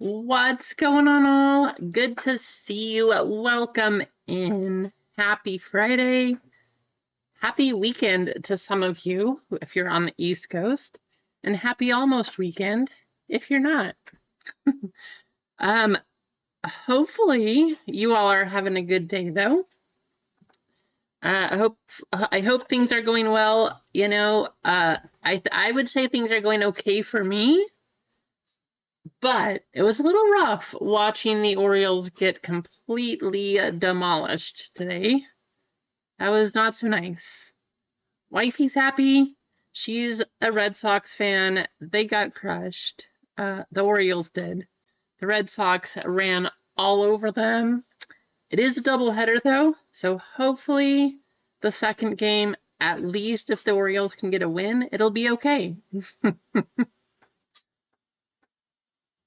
What's going on, all? Good to see you. Welcome in. Happy Friday. Happy weekend to some of you if you're on the East Coast, and happy almost weekend if you're not. Hopefully you all are having a good day though. I hope things are going well. I would say things are going okay for me. But it was a little rough watching the Orioles get completely demolished today. That was not so nice. Wifey's happy. She's a Red Sox fan. They got crushed. The Orioles did. The Red Sox ran all over them. It is a doubleheader, though, so hopefully the second game, at least if the Orioles can get a win, it'll be okay.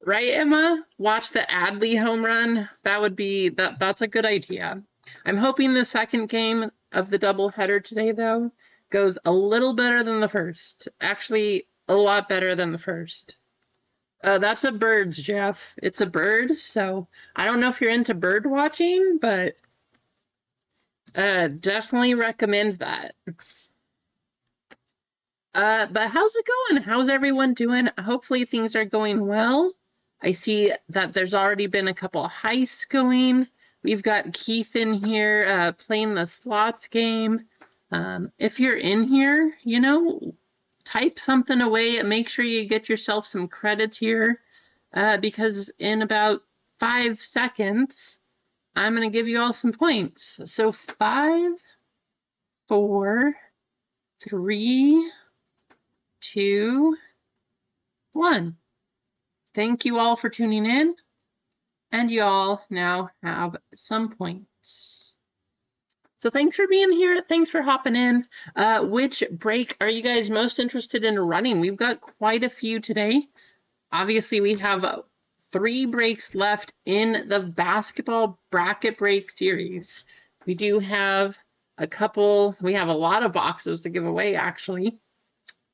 Right, Emma? Watch the Adley home run. That's a good idea. I'm hoping the second game of the doubleheader today, though, goes a little better than the first. Actually, a lot better than the first. That's a bird, Jeff. It's a bird, so I don't know if you're into bird watching, but definitely recommend that. But how's it going? How's everyone doing? Hopefully things are going well. I see that there's already been a couple heists going. We've got Keith in here playing the slots game. If you're in here, type something away and make sure you get yourself some credits here because in about 5 seconds, I'm going to give you all some points. So 5, 4, 3, 2, 1. Thank you all for tuning in, and you all now have some points. So thanks for being here. Thanks for hopping in. Which break are you guys most interested in running? We've got quite a few today. Obviously, we have 3 breaks left in the basketball bracket break series. We do have we have a lot of boxes to give away, actually.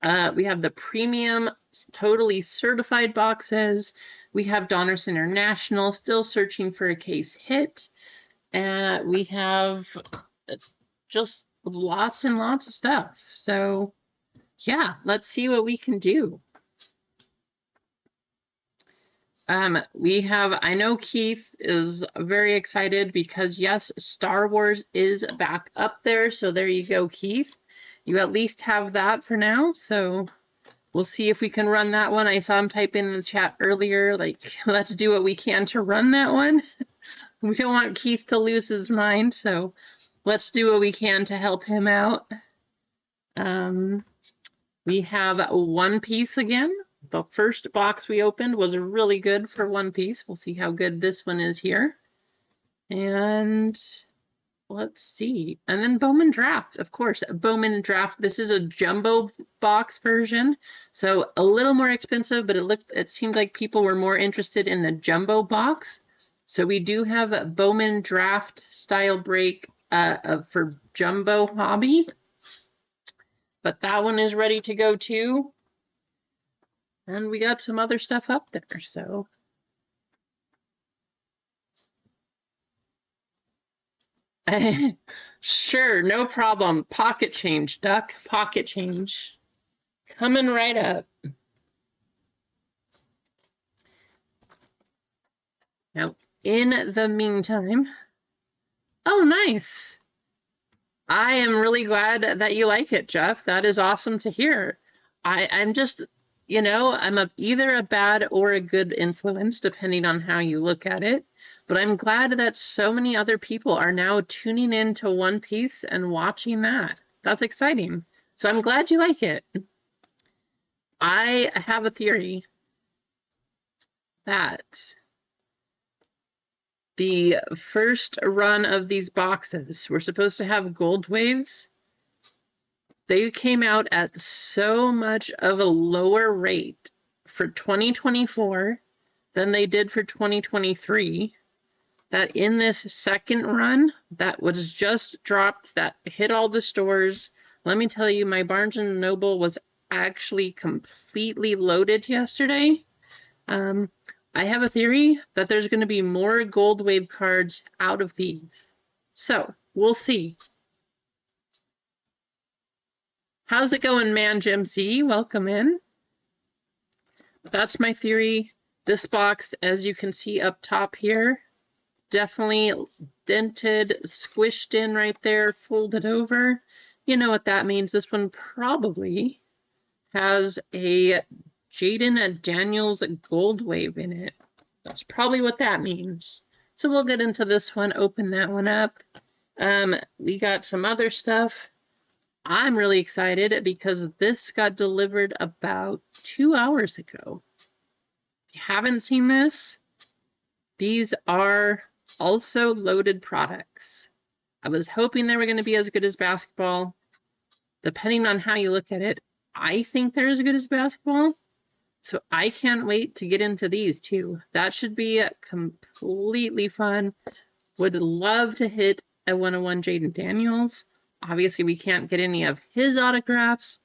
We have the premium totally certified boxes. We have Donruss International still searching for a case hit. We have just lots and lots of stuff. So yeah, let's see what we can do. I know Keith is very excited because yes, Star Wars is back up there. So there you go, Keith. You at least have that for now, so we'll see if we can run that one. I saw him type in the chat earlier, like, let's do what we can to run that one. We don't want Keith to lose his mind, so let's do what we can to help him out. We have One Piece again. The first box we opened was really good for One Piece. We'll see how good this one is here. And let's see. And then Bowman Draft, of course. Bowman Draft. This is a jumbo box version, so a little more expensive, but it seemed like people were more interested in the jumbo box. So we do have a Bowman Draft style break for jumbo hobby, but that one is ready to go too. And we got some other stuff up there, so. Sure, no problem. Pocket change, Duck. Pocket change. Coming right up. Now, in the meantime, oh, nice. I am really glad that you like it, Jeff. That is awesome to hear. I'm just, I'm either a bad or a good influence, depending on how you look at it. But I'm glad that so many other people are now tuning in to One Piece and watching that. That's exciting. So I'm glad you like it. I have a theory that the first run of these boxes were supposed to have gold waves. They came out at so much of a lower rate for 2024 than they did for 2023. That in this second run that was just dropped, that hit all the stores, let me tell you, my Barnes & Noble was actually completely loaded yesterday. I I have a theory that there's going to be more Gold Wave cards out of these. So, we'll see. How's it going, Man Jim C? Welcome in. That's my theory. This box, as you can see up top here, definitely dented, squished in right there, folded over. You know what that means. This one probably has a Jaden Daniels Gold Wave in it. That's probably what that means. So we'll get into this one, open that one up. We got some other stuff. I'm really excited because this got delivered about 2 hours ago. If you haven't seen this, these are also loaded products. I was hoping they were going to be as good as basketball. Depending on how you look at it, I think they're as good as basketball. So I can't wait to get into these too. That should be completely fun. Would love to hit a 101 Jaden Daniels. Obviously, we can't get any of his autographs,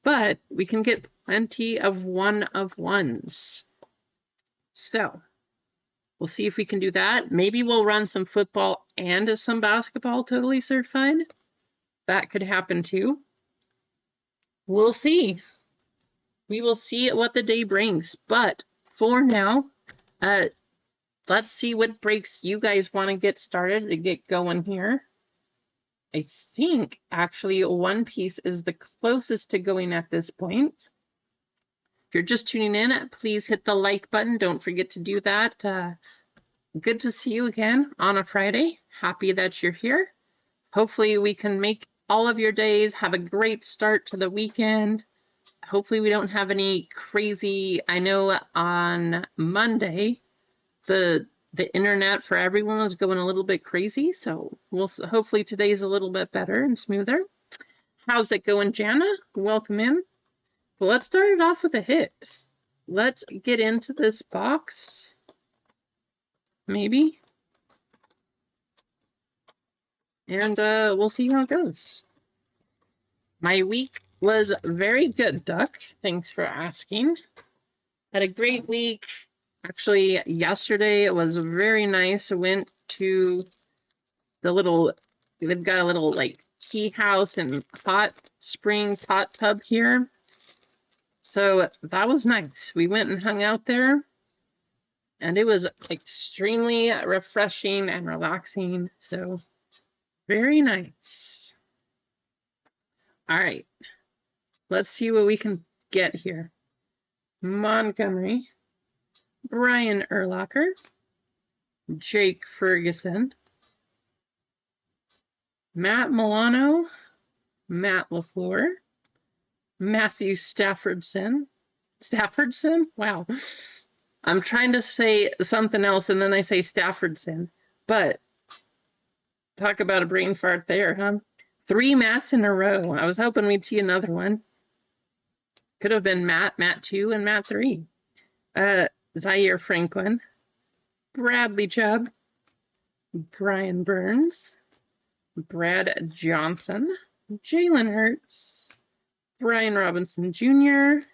but we can get plenty of 1-of-1s. So we'll see if we can do that. Maybe we'll run some football and some basketball totally certified. That could happen too. We'll see. We will see what the day brings. But for now, let's see what breaks you guys want to get started to get going here. I think actually One Piece is the closest to going at this point. If you're just tuning in, please hit the like button. Don't forget to do that. Good to see you again on a Friday. Happy that you're here. Hopefully we can make all of your days. Have a great start to the weekend. Hopefully we don't have any crazy, I know on Monday, the internet for everyone was going a little bit crazy, so hopefully today's a little bit better and smoother. How's it going, Jana? Welcome in. Well, let's start it off with a hit. Let's get into this box. Maybe. And we'll see how it goes. My week was very good, Duck. Thanks for asking. Had a great week. Actually, yesterday it was very nice. I went to the little, they've got a little like tea house and hot springs, hot tub here. So that was nice. We went and hung out there and it was extremely refreshing and relaxing. So very nice. All right. Let's see what we can get here. Montgomery, Brian Urlacher, Jake Ferguson, Matt Milano, Matt LaFleur, Matthew Staffordson. Staffordson? Wow. I'm trying to say something else and then I say Staffordson. But talk about a brain fart there, huh? 3 Matts in a row. I was hoping we'd see another one. Could have been Matt 2, and Matt 3. Zaire Franklin, Bradley Chubb, Brian Burns, Brad Johnson, Jalen Hurts, Brian Robinson Jr.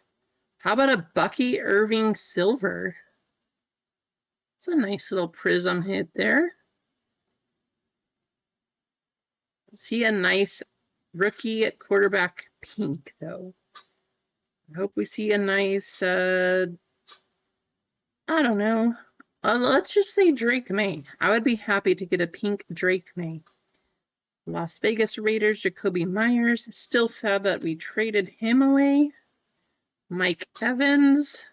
How about a Bucky Irving Silver? It's a nice little prism hit there. See a nice rookie quarterback pink, though. I hope we see a nice, I don't know. Let's just say Drake May. I would be happy to get a pink Drake May. Las Vegas Raiders, Jacoby Myers. Still sad that we traded him away. Mike Evans.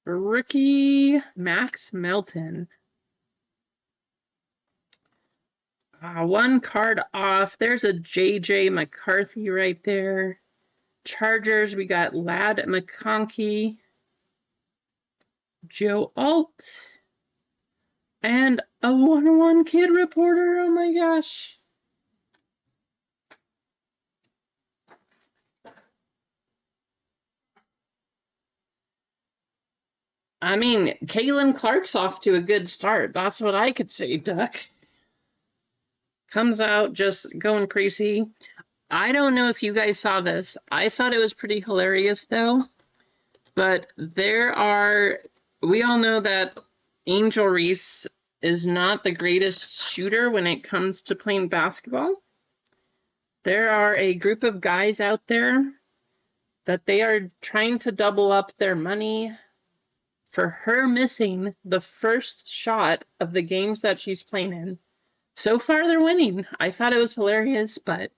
Rookie Max Melton. 1 card off. There's a JJ McCarthy right there. Chargers, we got Ladd McConkey, Joe Alt, and a 101 Kid Reporter. Oh my gosh. I mean, Kaylin Clark's off to a good start. That's what I could say, Duck. Comes out just going crazy. I don't know if you guys saw this. I thought it was pretty hilarious, though. But we all know that Angel Reese is not the greatest shooter when it comes to playing basketball. There are a group of guys out there that they are trying to double up their money for her missing the first shot of the games that she's playing in. So far, they're winning. I thought it was hilarious, but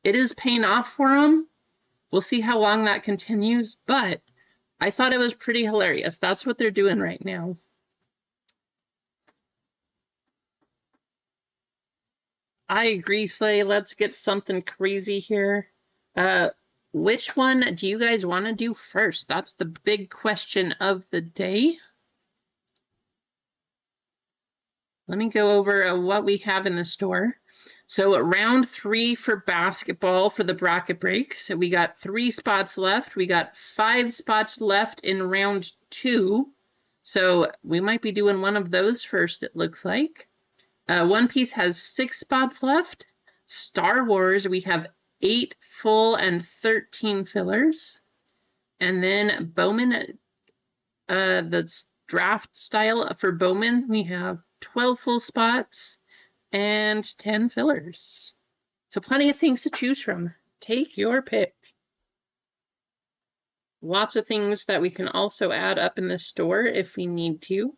it is paying off for them. We'll see how long that continues, but I thought it was pretty hilarious. That's what they're doing right now. I agree, Slay. Let's get something crazy here. Which one do you guys want to do first? That's the big question of the day. Let me go over what we have in the store. So round 3 for basketball for the bracket breaks. We got 3 spots left. We got 5 spots left in round 2. So we might be doing one of those first, it looks like. One Piece has 6 spots left. Star Wars, we have 8 full and 13 fillers. And then Bowman, that's draft style for Bowman, we have 12 full spots and 10 fillers. So plenty of things to choose from. Take your pick. Lots of things that we can also add up in the store if we need to.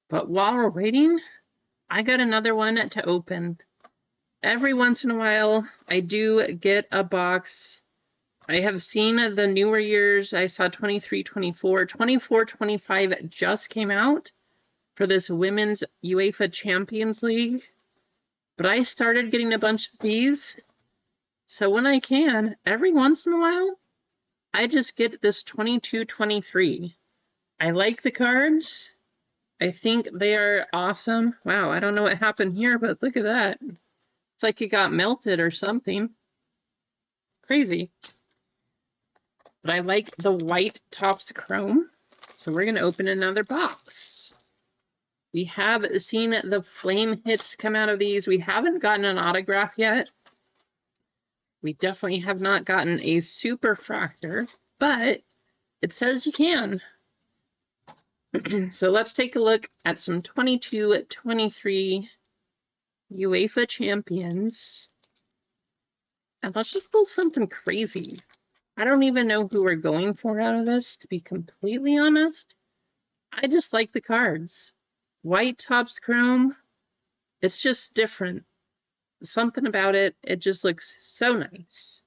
But while we're waiting, I got another one to open. Every once in a while, I do get a box. I have seen the newer years. I saw 23, 24, 24, 25 just came out for this Women's UEFA Champions League. But I started getting a bunch of these. So when I can, every once in a while, I just get this 22, 23. I like the cards. I think they are awesome. Wow, I don't know what happened here, but look at that. It's like it got melted or something. Crazy. But I like the white Topps Chrome. So we're going to open another box. We have seen the flame hits come out of these. We haven't gotten an autograph yet. We definitely have not gotten a super fractor, but it says you can. So let's take a look at some 22-23 UEFA champions. And let's just pull something crazy. I don't even know who we're going for out of this, to be completely honest. I just like the cards. White Topps Chrome. It's just different. Something about it, it just looks so nice.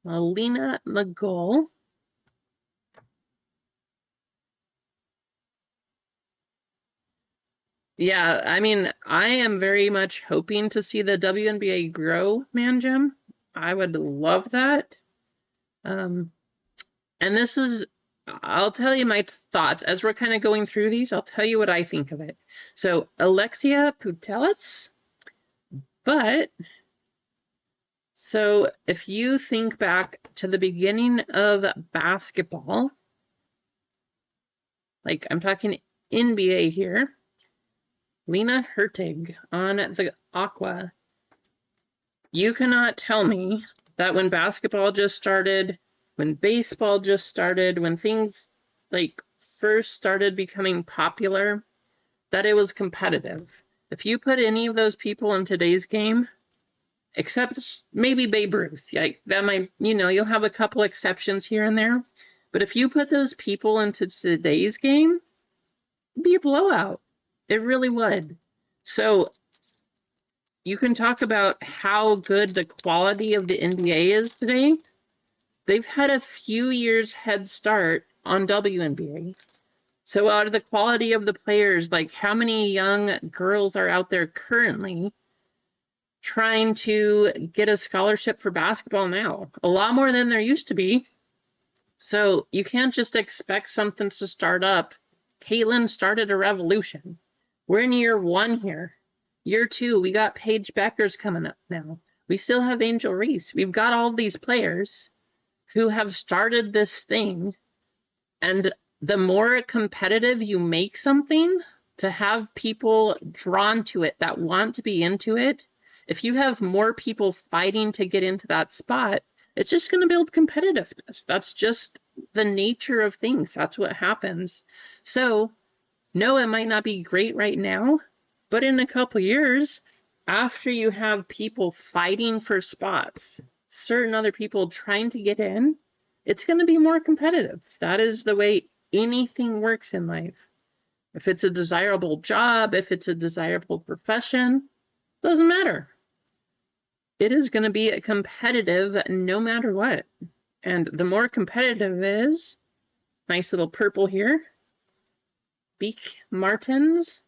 Melina McGull. Yeah, I mean, I am very much hoping to see the WNBA grow, Man Jim. I would love that. And this is, I'll tell you my thoughts. As we're kind of going through these, I'll tell you what I think of it. So, Alexia Putellas. But, so if you think back to the beginning of basketball, like I'm talking NBA here, Lena Hurtig on the Aqua. You cannot tell me that when basketball just started, when baseball just started, when things like first started becoming popular, that it was competitive. If you put any of those people in today's game, except maybe Babe Ruth, like that might, you know, you'll have a couple exceptions here and there, but if you put those people into today's game, it'd be a blowout. It really would. So you can talk about how good the quality of the NBA is today. They've had a few years head start on WNBA. So out of the quality of the players, like how many young girls are out there currently trying to get a scholarship for basketball now? A lot more than there used to be. So you can't just expect something to start up. Caitlin started a revolution. We're in year 1 here. Year 2, we got Paige Beckers coming up now. We still have Angel Reese. We've got all these players who have started this thing. And the more competitive you make something, to have people drawn to it that want to be into it, If you have more people fighting to get into that spot, it's just going to build competitiveness. That's just the nature of things. That's what happens. So, no, it might not be great right now, but in a couple years, after you have people fighting for spots, certain other people trying to get in, it's going to be more competitive. That is the way anything works in life. If it's a desirable job, if it's a desirable profession, doesn't matter. It is going to be competitive no matter what. And the more competitive it is, nice little purple here, beak martins,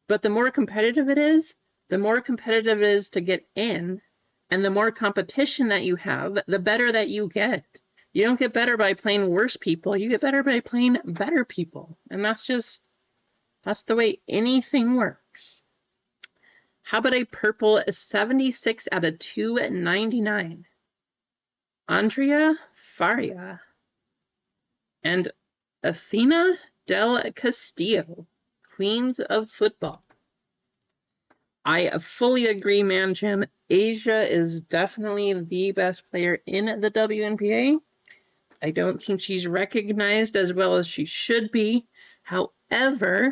but the more competitive it is, the more competitive it is to get in, and the more competition that you have, the better that you get. You don't get better by playing worse people, you get better by playing better people. And that's the way anything works. How about a purple 76 out of 299? Andrea Faria and Athena del Castillo, Queens of Football. I fully agree, man, Jim. Asia is definitely the best player in the WNBA. I don't think she's recognized as well as she should be. However,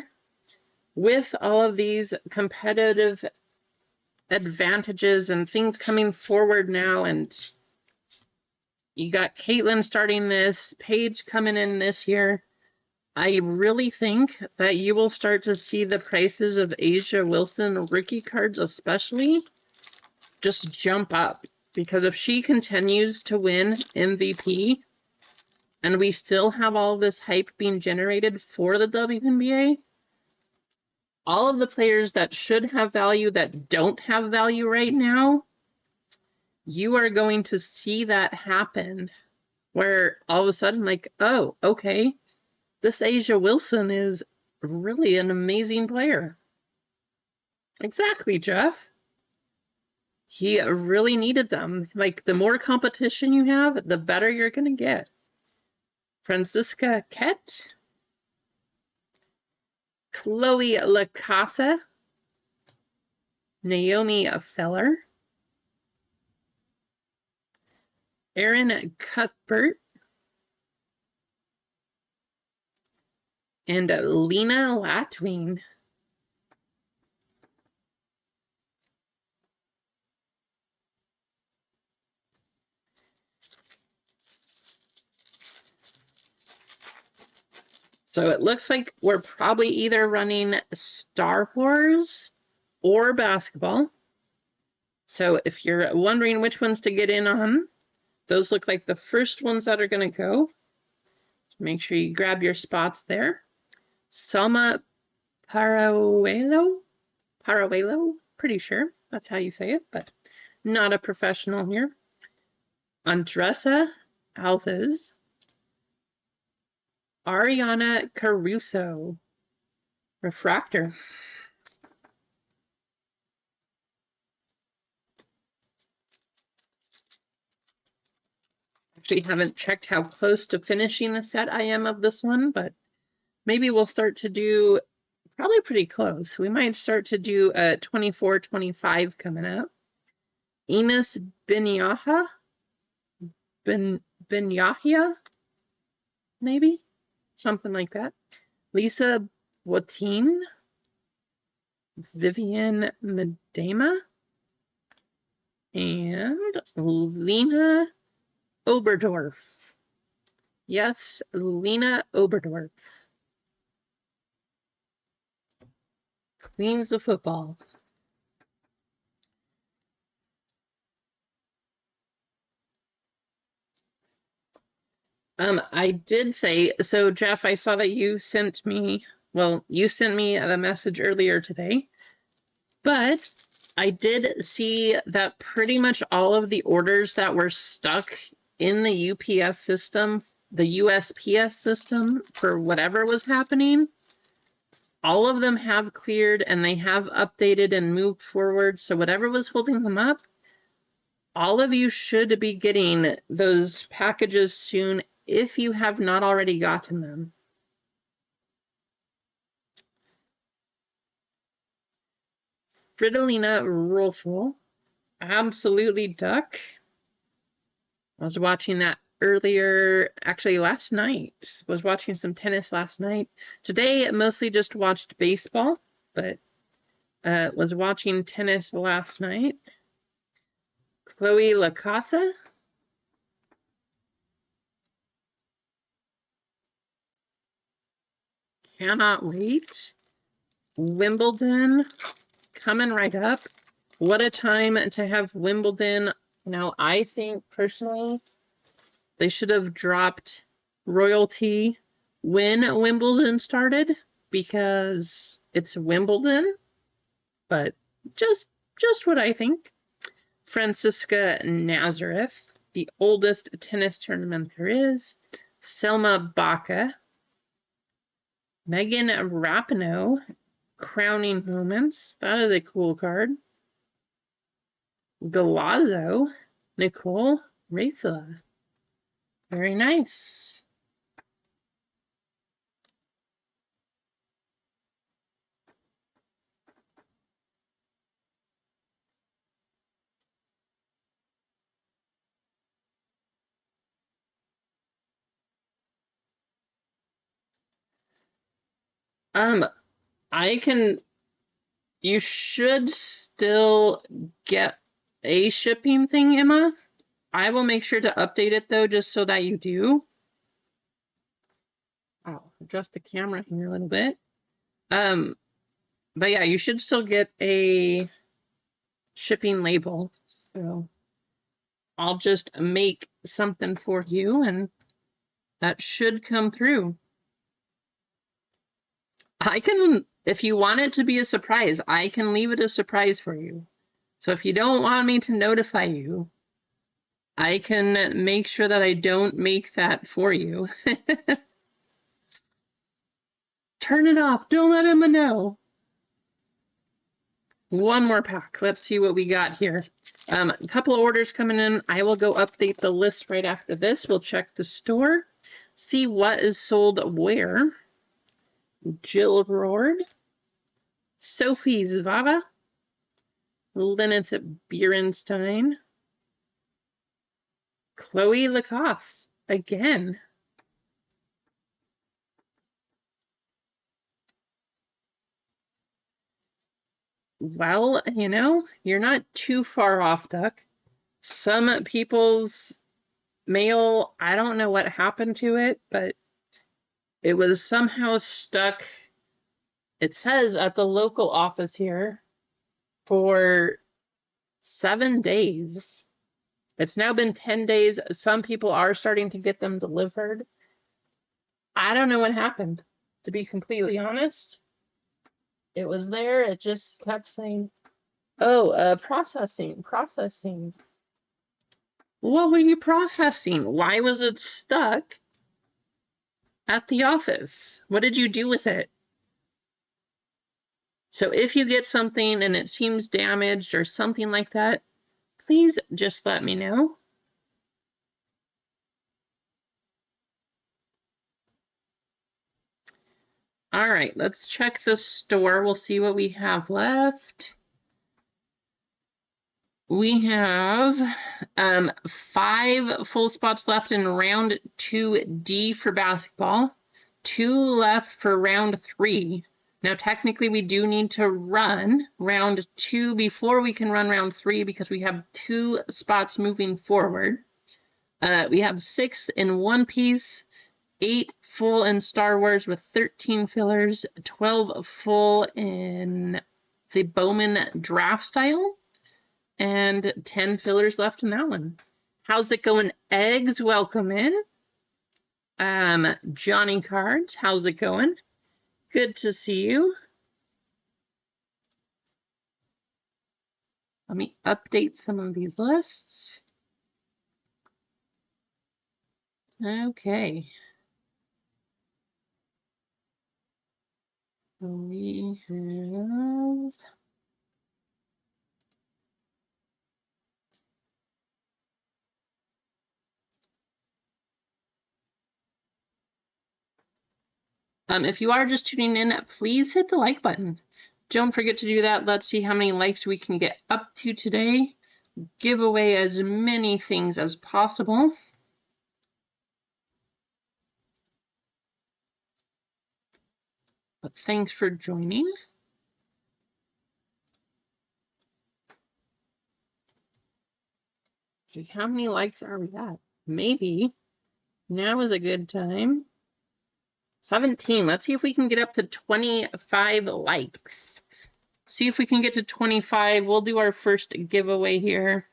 with all of these competitive advantages and things coming forward now, and you got Caitlin starting this, Paige coming in this year, I really think that you will start to see the prices of Asia Wilson rookie cards especially just jump up. Because if she continues to win MVP, and we still have all this hype being generated for the WNBA, all of the players that should have value that don't have value right now, you are going to see that happen where all of a sudden, like, oh, okay, this Asia Wilson is really an amazing player. Exactly, Jeff. He really needed them. Like, the more competition you have, the better you're going to get. Francisca Kett, Chloe LaCasa, Naomi Feller, Erin Cuthbert, and Lena Latwing. So it looks like we're probably either running Star Wars or basketball. So if you're wondering which ones to get in on, those look like the first ones that are going to go. Make sure you grab your spots there. Selma Parahuelo, pretty sure that's how you say it, but not a professional here. Andressa Alves, Ariana Caruso, Refractor. Actually haven't checked how close to finishing the set I am of this one, but maybe we'll start to do probably pretty close. We might start to do a 24-25 coming up. Enos Benyahia, maybe? Something like that. Lisa Boitine, Vivian Medema, and Lena Oberdorf. Yes, Lena Oberdorf. Queens of Football. I did say, so Jeff, I saw that you sent me, the message earlier today, but I did see that pretty much all of the orders that were stuck in the UPS system, the USPS system, for whatever was happening, all of them have cleared and they have updated and moved forward. So whatever was holding them up, all of you should be getting those packages soon if you have not already gotten them. Fridolina Rolfel, Absolutely Duck. I was watching that earlier, actually last night. Was watching some tennis last night. Today, mostly just watched baseball, but was watching tennis last night. Chloe LaCasa. Cannot wait. Wimbledon coming right up. What a time to have Wimbledon. Now, I think personally they should have dropped royalty when Wimbledon started because it's Wimbledon, but just what I think. Francisca Nazareth, the oldest tennis tournament there is. Selma Baca. Megan Rapinoe, crowning moments. That is a cool card. Galazzo, Nicole Racela. Very nice. You should still get a shipping thing, Emma. I will make sure to update it though, just so that you do. I'll adjust the camera here a little bit. But yeah, you should still get a shipping label. So I'll just make something for you and that should come through. I can, if you want it to be a surprise, I can leave it a surprise for you. So if you don't want me to notify you, I can make sure that I don't make that for you. Turn it off. Don't let Emma know. One more pack. Let's see what we got here. A couple of orders coming in. I will go update the list right after this. We'll check the store, see what is sold where. Jill Roard, Sophie Zvava, Lynette Bierenstein, Chloe Lacoste again. Well, you know, you're not too far off, Duck. Some people's mail, I don't know what happened to it, but it was somehow stuck, it says, at the local office here for 7 days. It's now been 10 days. Some people are starting to get them delivered. I don't know what happened, to be completely honest. It was there. It just kept saying, oh, processing. What were you processing? Why was it stuck at the office? What did you do with it? So if you get something and it seems damaged or something like that, please just let me know. All right, let's check the store. We'll see what we have left. We have 5 full spots left in round 2D for basketball, 2 left for round 3. Now, technically, we do need to run round 2 before we can run round 3 because we have 2 spots moving forward. We have 6 in One Piece, 8 full in Star Wars with 13 fillers, 12 full in the Bowman draft style, and 10 fillers left in that one. How's it going, Eggs? Welcome in. Johnny Cards, how's it going? Good to see you. Let me update some of these lists. Okay. We have if you are just tuning in, please hit the like button. Don't forget to do that. Let's see how many likes we can get up to today. give away as many things as possible. But thanks for joining. How many likes are we at? Maybe now is a good time. 17. Let's see if we can get up to 25 likes. See if we can get to 25. We'll do our first giveaway here.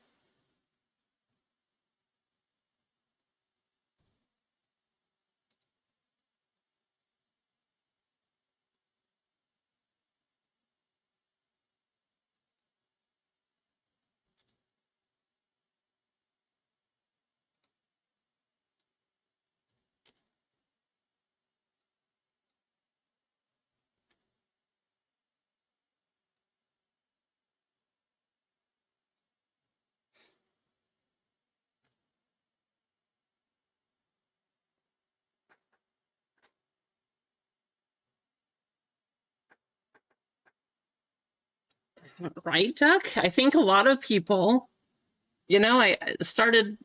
Right, Duck? I think a lot of people, I started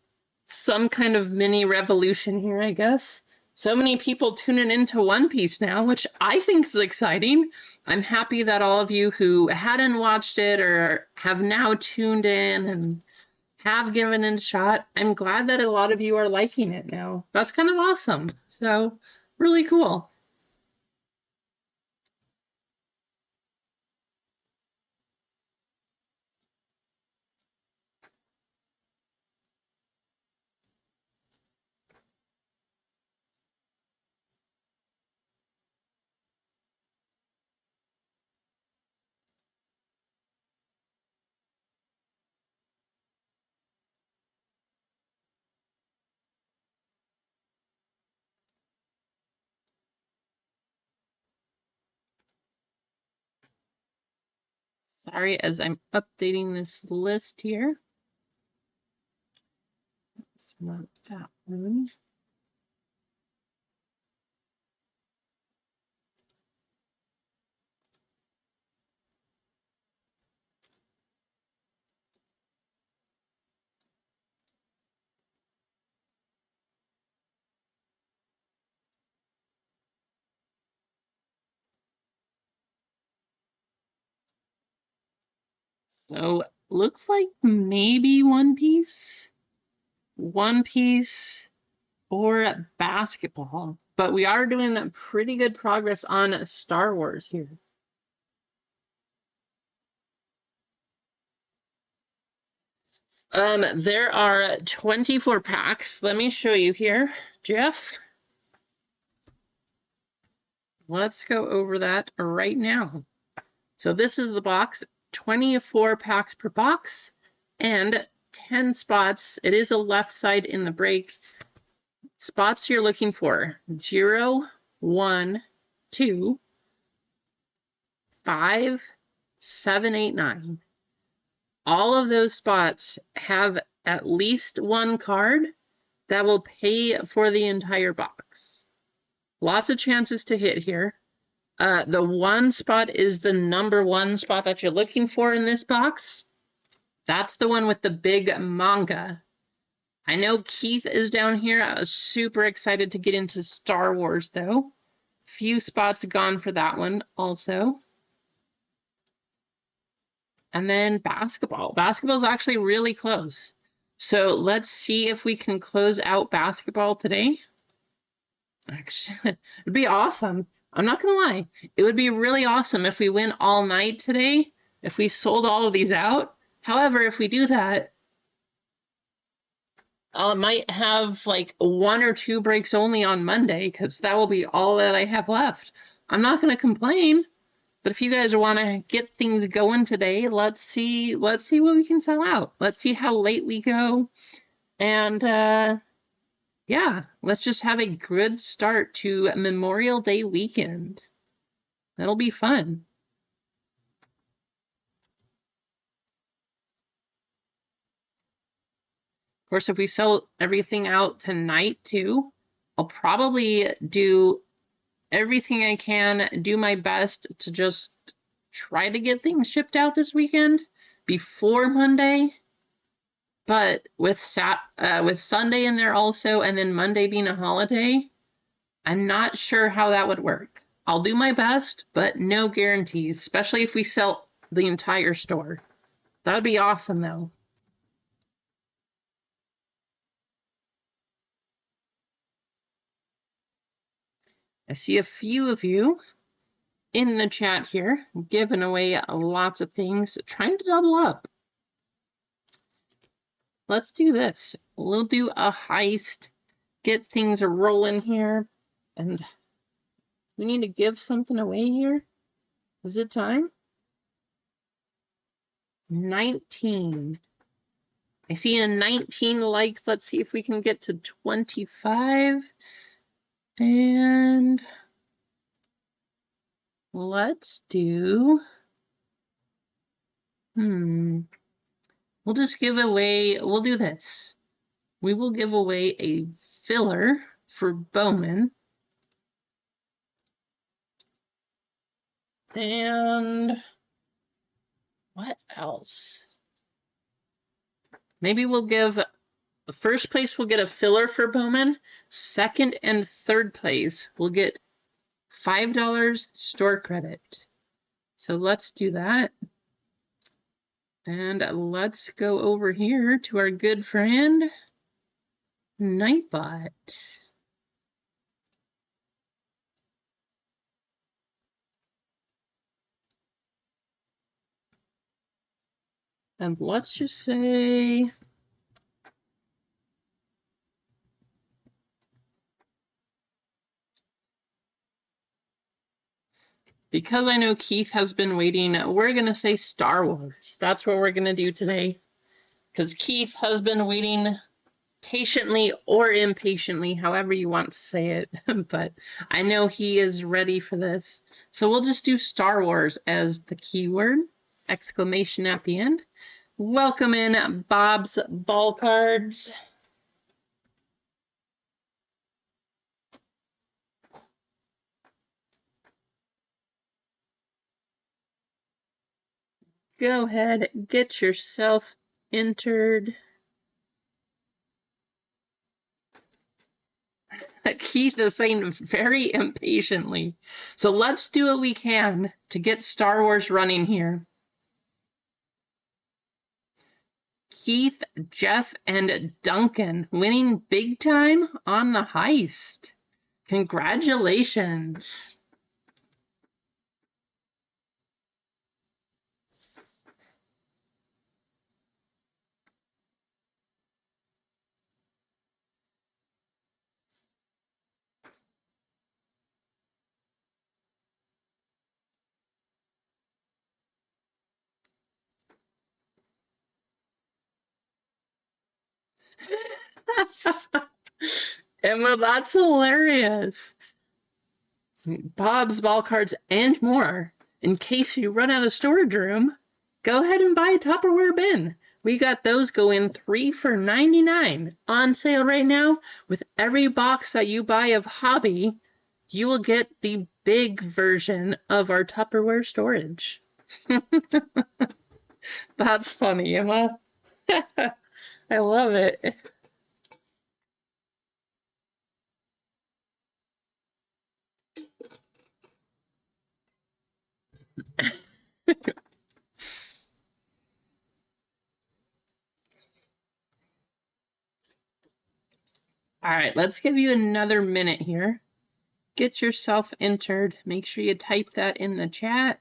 some kind of mini revolution here, I guess. So many people tuning into One Piece now, which I think is exciting. I'm happy that all of you who hadn't watched it or have now tuned in and have given it a shot, I'm glad that a lot of you are liking it now. That's kind of awesome. So, really cool. Sorry, as I'm updating this list here. It's not that one. So, looks like maybe One Piece, or basketball. But we are doing pretty good progress on Star Wars here. There are 24 packs. Let me show you here, Jeff. Let's go over that right now. So this is the box, 24 packs per box, and 10 spots. It is a left side in the break. Spots you're looking for: 0, 1, 2, 5, 7, 8, 9. All of those spots have at least one card that will pay for the entire box. Lots of chances to hit here. The one spot is the number one spot that you're looking for in this box. That's the one with the big manga. I know Keith is down here. I was super excited to get into Star Wars, though. Few spots gone for that one also. And then basketball. Basketball is actually really close. So let's see if we can close out basketball today. Actually, it'd be awesome. I'm not going to lie. It would be really awesome if we went all night today, if we sold all of these out. However, if we do that, I might have like 1 or 2 breaks only on Monday, because that will be all that I have left. I'm not going to complain. But if you guys want to get things going today, let's see what we can sell out. Let's see how late we go. And yeah, let's just have a good start to Memorial Day weekend. That'll be fun. Of course, if we sell everything out tonight too, I'll probably do everything I can, do my best to just try to get things shipped out this weekend before Monday. But with Sunday in there also, and then Monday being a holiday, I'm not sure how that would work. I'll do my best, but no guarantees, especially if we sell the entire store. That would be awesome, though. I see a few of you in the chat here giving away lots of things, trying to double up. Let's do this. We'll do a heist, get things rolling here, and we need to give something away here. Is it time? 19. I see a 19 likes. Let's see if we can get to 25. And let's do, we'll just give away, we'll do this. We will give away a filler for Bowman. And what else? Maybe we'll give, first place will get a filler for Bowman. Second and third place will get $5 store credit. So let's do that. And let's go over here to our good friend, Nightbot. And let's just say, because I know Keith has been waiting, we're going to say Star Wars. That's what we're going to do today. Because Keith has been waiting patiently or impatiently, however you want to say it. But I know he is ready for this. So we'll just do Star Wars as the keyword, exclamation at the end. Welcome in Bob's Ball Cards. Go ahead, get yourself entered. Keith is saying very impatiently. So let's do what we can to get Star Wars running here. Keith, Jeff, and Duncan winning big time on the heist. Congratulations. Emma, that's hilarious. Bob's Ball Cards and more. In case you run out of storage room, go ahead and buy a Tupperware bin. We got those going 3 for $99 on sale right now. With every box that you buy of Hobby, you will get the big version of our Tupperware storage. That's funny, Emma. I love it. All right, let's give you another minute here. Get yourself entered. Make sure you type that in the chat.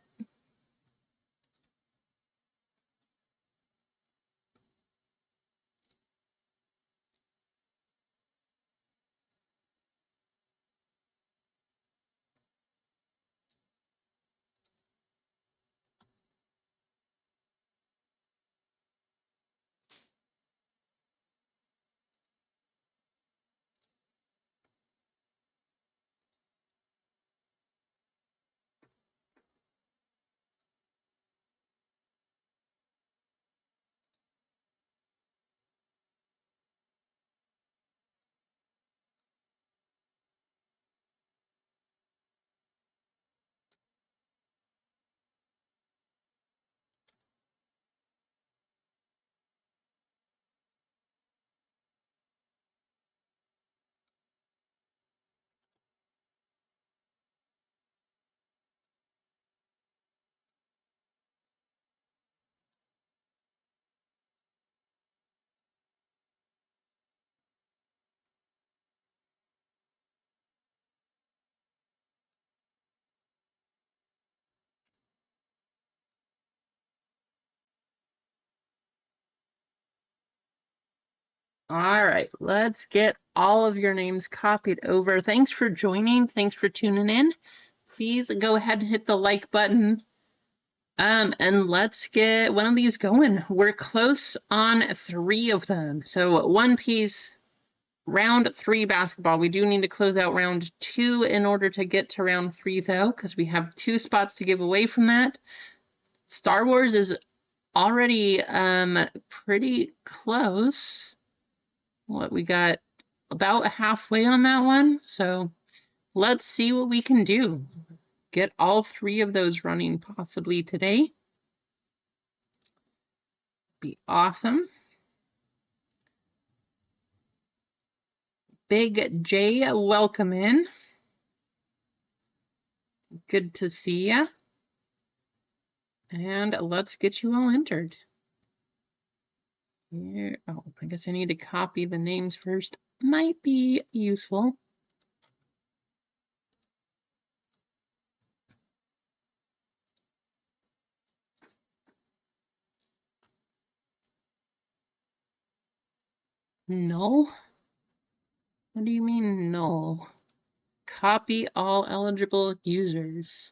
All right, let's get all of your names copied over. Thanks for joining. Thanks for tuning in. Please go ahead and hit the like button. And let's get one of these going. We're close on 3 of them. So One Piece, round 3 basketball. We do need to close out round 2 in order to get to round 3 though, because we have 2 spots to give away from that. Star Wars is already pretty close. What we got about halfway on that one. So let's see what we can do. Get all 3 of those running possibly today. Be awesome. Big J, welcome in. Good to see ya. And let's get you all entered. Here, oh, I guess I need to copy the names first. Might be useful. Null? What do you mean null? Copy all eligible users.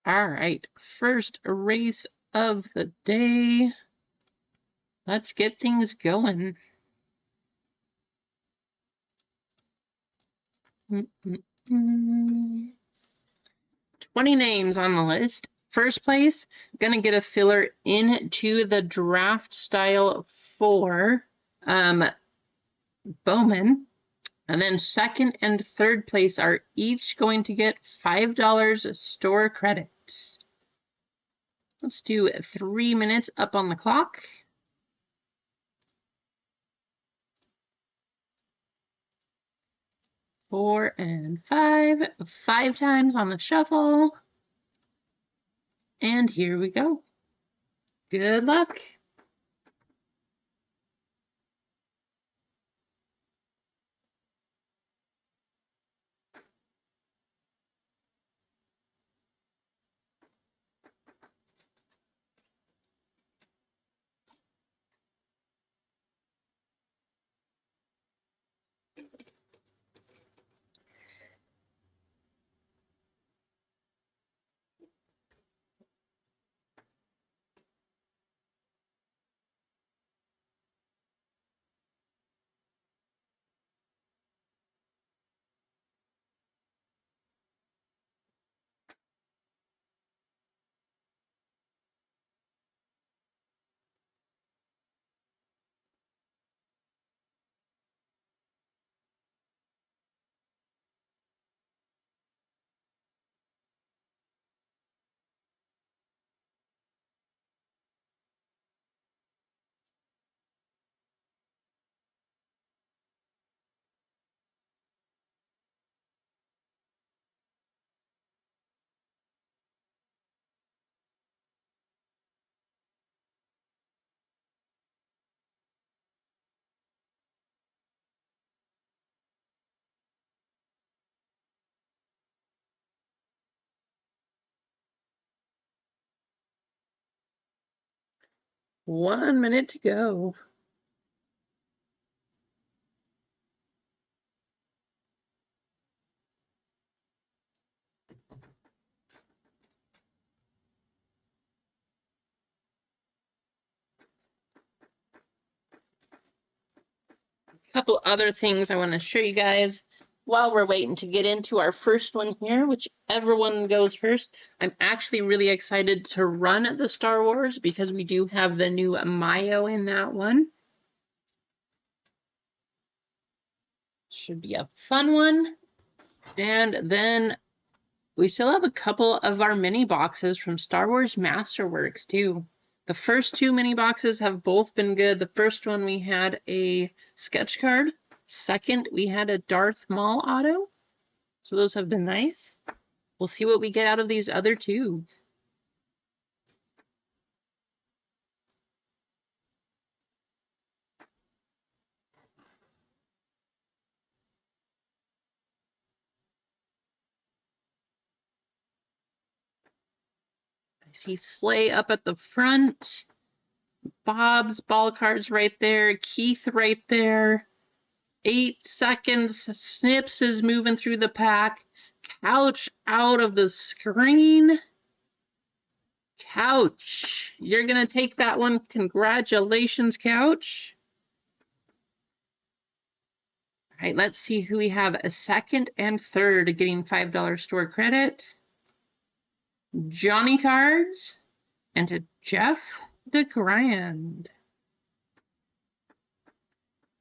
All right, first race of the day. Let's get things going. 20 names on the list. First place, gonna get a filler into the draft style for Bowman. And then second and third place are each going to get $5 store credit. Let's do 3 minutes up on the clock. Four and five. 5 times on the shuffle. And here we go. Good luck. One minute to go. Couple other things I want to show you guys while we're waiting to get into our first one here, whichever one goes first. I'm actually really excited to run the Star Wars because we do have the new Mayo in that one. Should be a fun one. And then we still have a couple of our mini boxes from Star Wars Masterworks too. The first 2 mini boxes have both been good. The first one we had a sketch card. Second, we had a Darth Maul auto. So those have been nice. We'll see what we get out of these other 2. see Slay up at the front. Bob's ball cards right there. Keith right there. 8 seconds. Snips is moving through the pack. Couch out of the screen. Couch. You're going to take that one. Congratulations, Couch. All right, let's see who we have. A second and third getting $5 store credit. Johnny Cards and to Jeff DeGrand.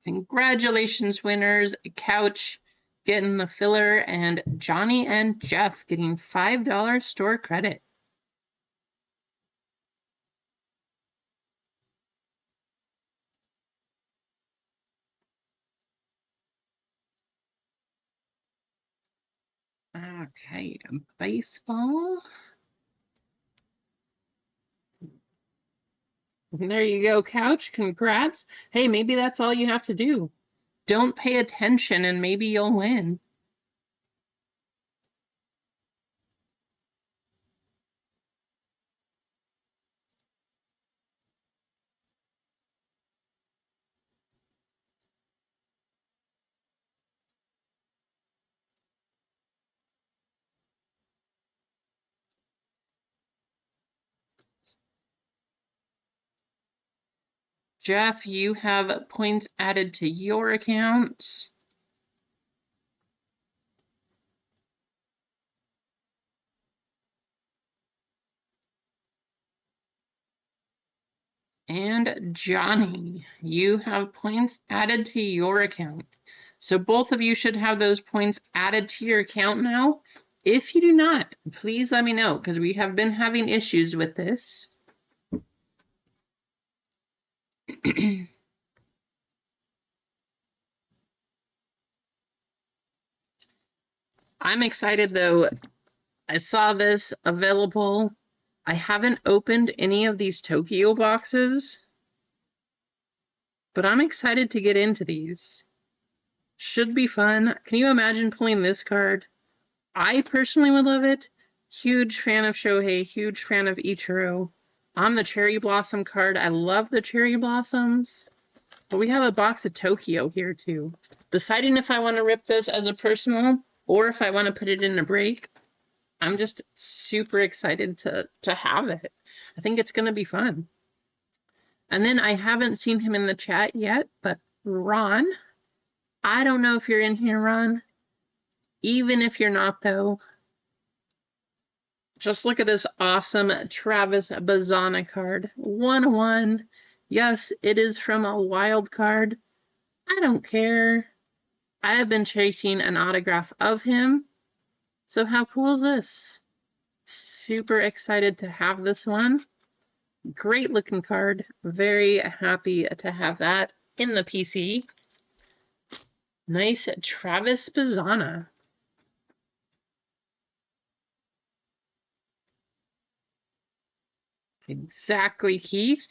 Congratulations, winners. Couch getting the filler, and Johnny and Jeff getting $5 store credit. Okay, baseball. There you go, Couch. Congrats. Hey, maybe that's all you have to do. Don't pay attention and maybe you'll win. Jeff, you have points added to your account. And Johnny, you have points added to your account. So both of you should have those points added to your account now. If you do not, please let me know because we have been having issues with this. I'm excited though. I saw this available. I haven't opened any of these Tokyo boxes, but I'm excited to get into these. Should be fun. Can you imagine pulling this card? I personally would love it. Huge fan of Shohei, huge fan of Ichiro. On the Cherry Blossom card, I love the Cherry Blossoms. But we have a box of Tokyo here too. Deciding if I want to rip this as a personal or if I want to put it in a break. I'm just super excited to have it. I think it's going to be fun. And then I haven't seen him in the chat yet, but Ron, I don't know if you're in here, Ron. Even if you're not, though, just look at this awesome Travis Bazzana card. 1/1. Yes, it is from a wild card. I don't care. I have been chasing an autograph of him. So how cool is this? Super excited to have this one. Great looking card. Very happy to have that in the PC. Nice Travis Bazzana. Exactly, Keith.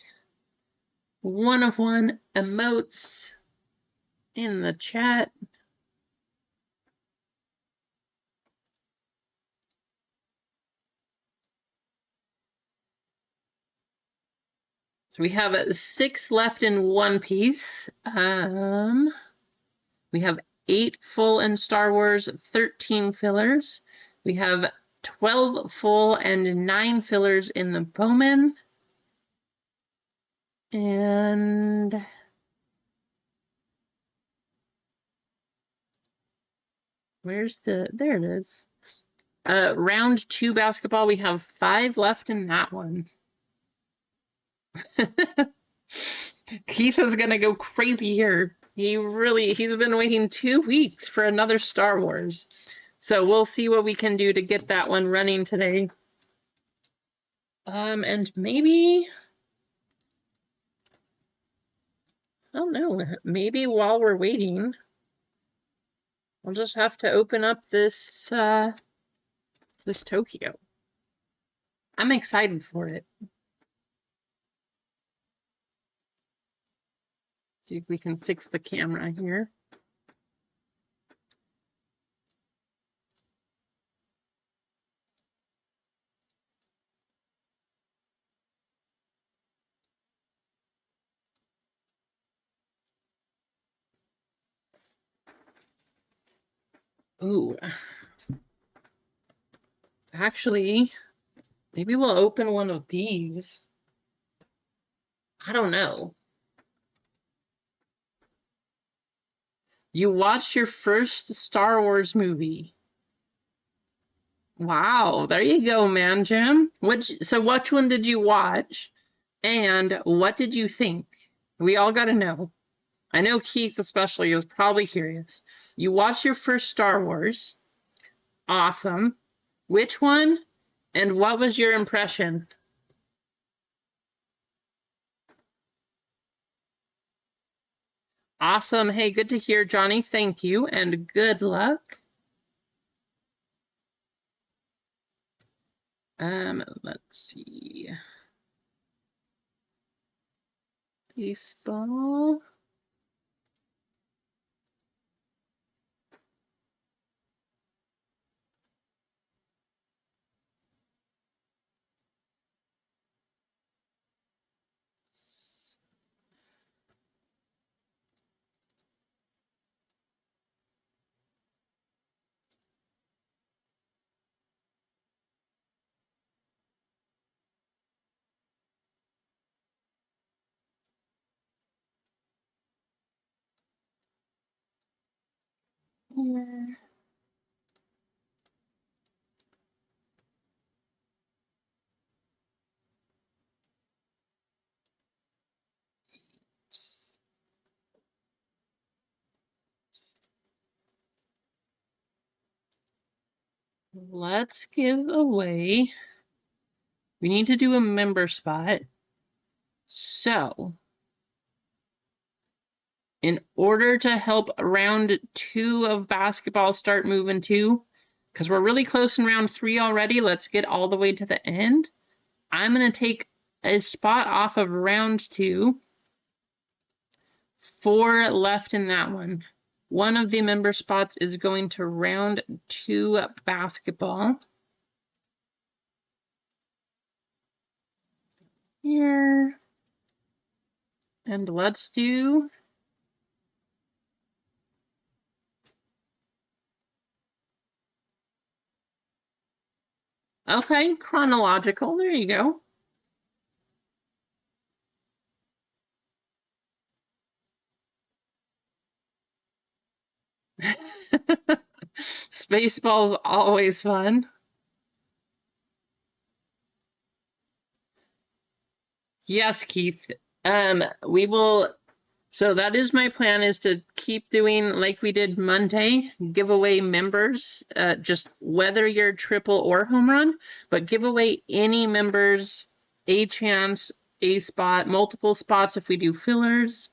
1/1 emotes in the chat. So we have 6 left in One Piece. We have 8 full in Star Wars, 13 fillers. We have 12 full and 9 fillers in the Bowman. And where's there it is. Round 2 basketball, we have 5 left in that one. Keith is gonna go crazy here. He's been waiting 2 weeks for another Star Wars. So we'll see what we can do to get that one running today. And maybe, I don't know, maybe while we're waiting, we'll just have to open up this this Tokyo. I'm excited for it. See if we can fix the camera here. Ooh. Actually, maybe we'll open one of these. I don't know. You watched your first Star Wars movie. Wow, there you go, man, Jim. So which one did you watch? And what did you think? We all got to know. I know Keith especially is probably curious. You watched your first Star Wars. Awesome. Which one? And what was your impression? Awesome. Hey, good to hear, Johnny. Thank you, and good luck. Let's see. Baseball. Here. Let's give away. We need to do a member spot. So, in order to help round 2 of basketball start moving too, because we're really close in round 3 already, let's get all the way to the end. I'm going to take a spot off of round 2. 4 left in that one. One of the member spots is going to round 2 basketball. Here. And let's do okay, chronological. There you go. Spaceball's always fun. Yes, Keith. We will. So that is my plan, is to keep doing like we did Monday, give away members, just whether you're triple or home run, but give away any members a chance, a spot, multiple spots if we do fillers.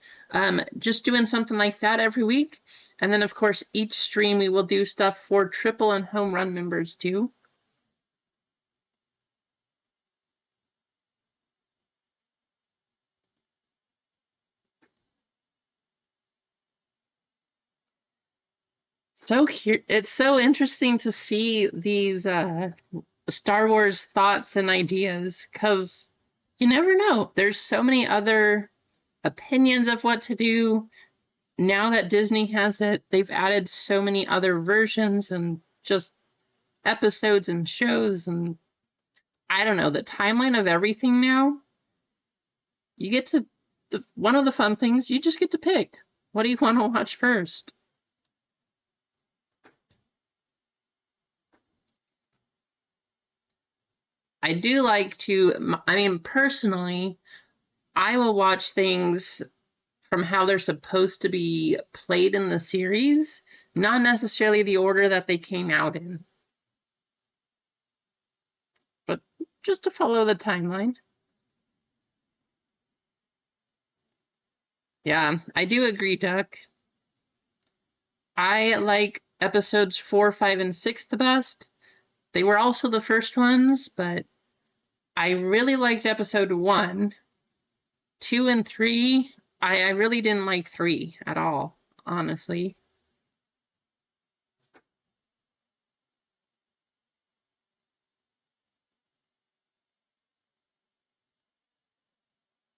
Just doing something like that every week. And then, of course, each stream we will do stuff for triple and home run members too. It's so interesting to see these Star Wars thoughts and ideas, because you never know. There's so many other opinions of what to do. Now that Disney has it, they've added so many other versions and just episodes and shows, and I don't know, the timeline of everything now. You get to one of the fun things, you just get to pick. What do you want to watch first? I do like to, I mean, personally, I will watch things from how they're supposed to be played in the series, not necessarily the order that they came out in, but just to follow the timeline. Yeah, I do agree, Duck. I like episodes 4, 5, and 6 the best. They were also the first ones, but I really liked episode 1. 2 and 3, I really didn't like 3 at all, honestly.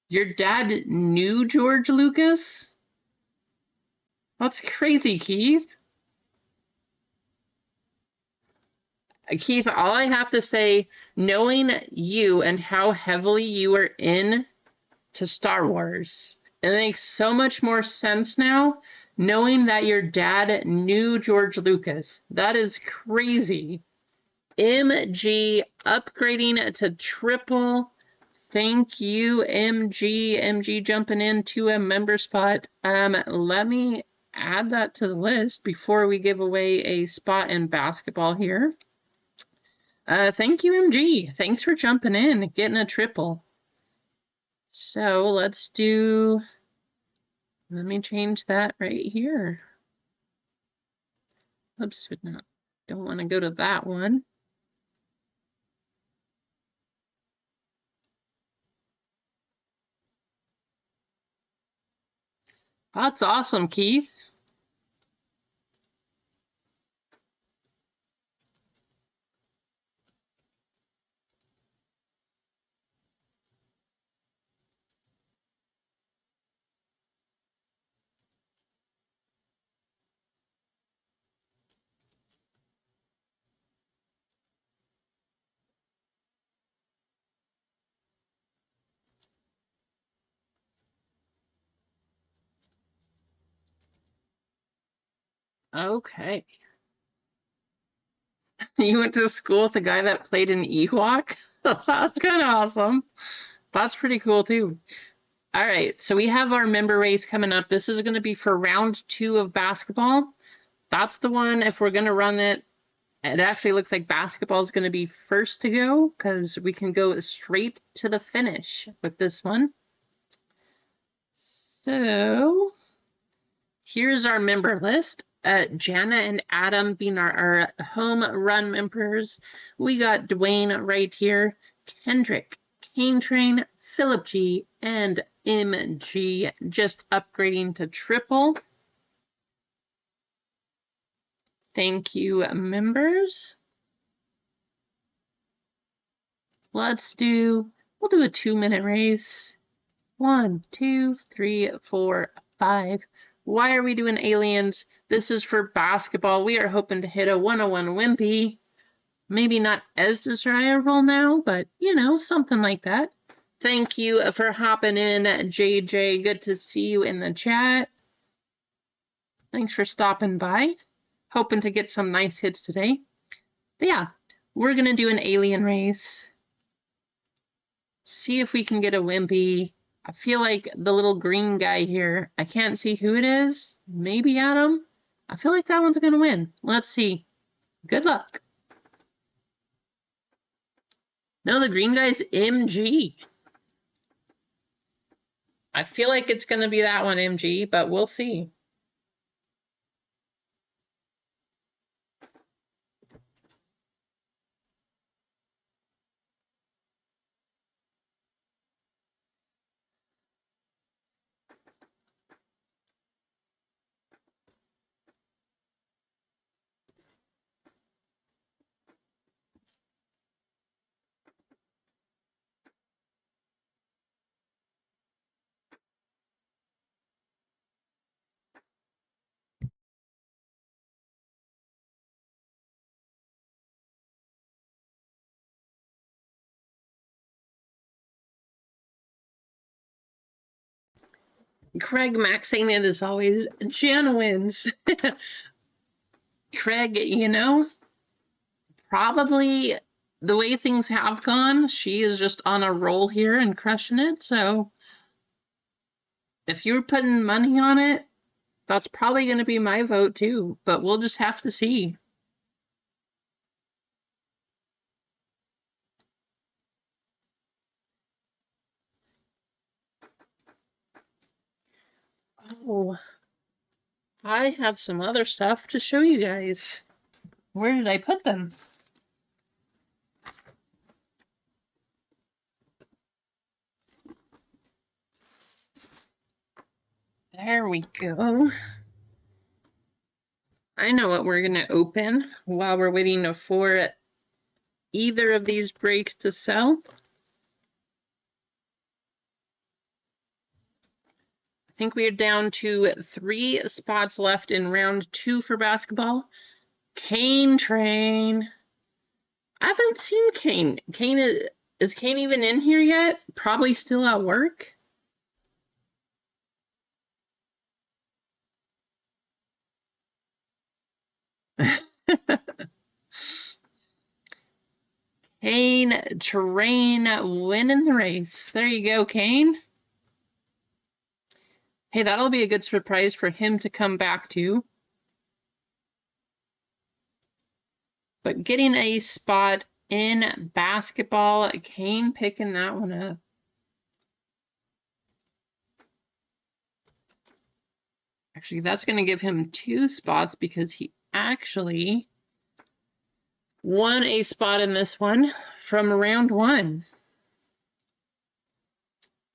Your dad knew George Lucas? That's crazy, Keith. Keith, all I have to say, knowing you and how heavily you are in to Star Wars, it makes so much more sense now, knowing that your dad knew George Lucas. That is crazy. MG upgrading to triple. Thank you, MG. MG jumping into a member spot. Let me add that to the list before we give away a spot in basketball here. Thank you, MG. Thanks for jumping in, getting a triple. So let's do, let me change that right here. Oops, no, don't want to go to that one. That's awesome, Keith. Okay. You went to school with a guy that played an Ewok? That's kind of awesome. That's pretty cool, too. All right, so we have our member race coming up. This is going to be for round 2 of basketball. That's the one, if we're going to run it, it actually looks like basketball is going to be first to go because we can go straight to the finish with this one. So here's our member list. Jana and Adam being our home run members. We got Dwayne right here, Kendrick, Cane Train, Philip G, and MG just upgrading to triple. Thank you, members. We'll do a 2-minute race. 1, 2, 3, 4, 5. Why are we doing aliens? This is for basketball. We are hoping to hit a 101 Wimpy. Maybe not as desirable now, but you know, something like that. Thank you for hopping in, JJ. Good to see you in the chat. Thanks for stopping by. Hoping to get some nice hits today. But yeah, we're going to do an alien race. See if we can get a Wimpy. I feel like the little green guy here, I can't see who it is. Maybe Adam? I feel like that one's going to win. Let's see. Good luck. No, the green guy's MG. I feel like it's going to be that one, MG, but we'll see. Craig Max saying it as always. Jan wins. Craig, you know, probably the way things have gone, she is just on a roll here and crushing it. So if you're putting money on it, that's probably going to be my vote too. But we'll just have to see. Oh, I have some other stuff to show you guys. Where did I put them? There we go. I know what we're going to open while we're waiting for either of these breaks to sell. I think we are down to 3 spots left in round 2 for basketball. Cane Train. I haven't seen Kane. Is Kane even in here yet? Probably still at work. Kane Terrain winning the race. There you go, Kane. Hey, that'll be a good surprise for him to come back to. But getting a spot in basketball, Kane picking that one up. Actually, that's going to give him 2 spots because he actually won a spot in this one from round 1.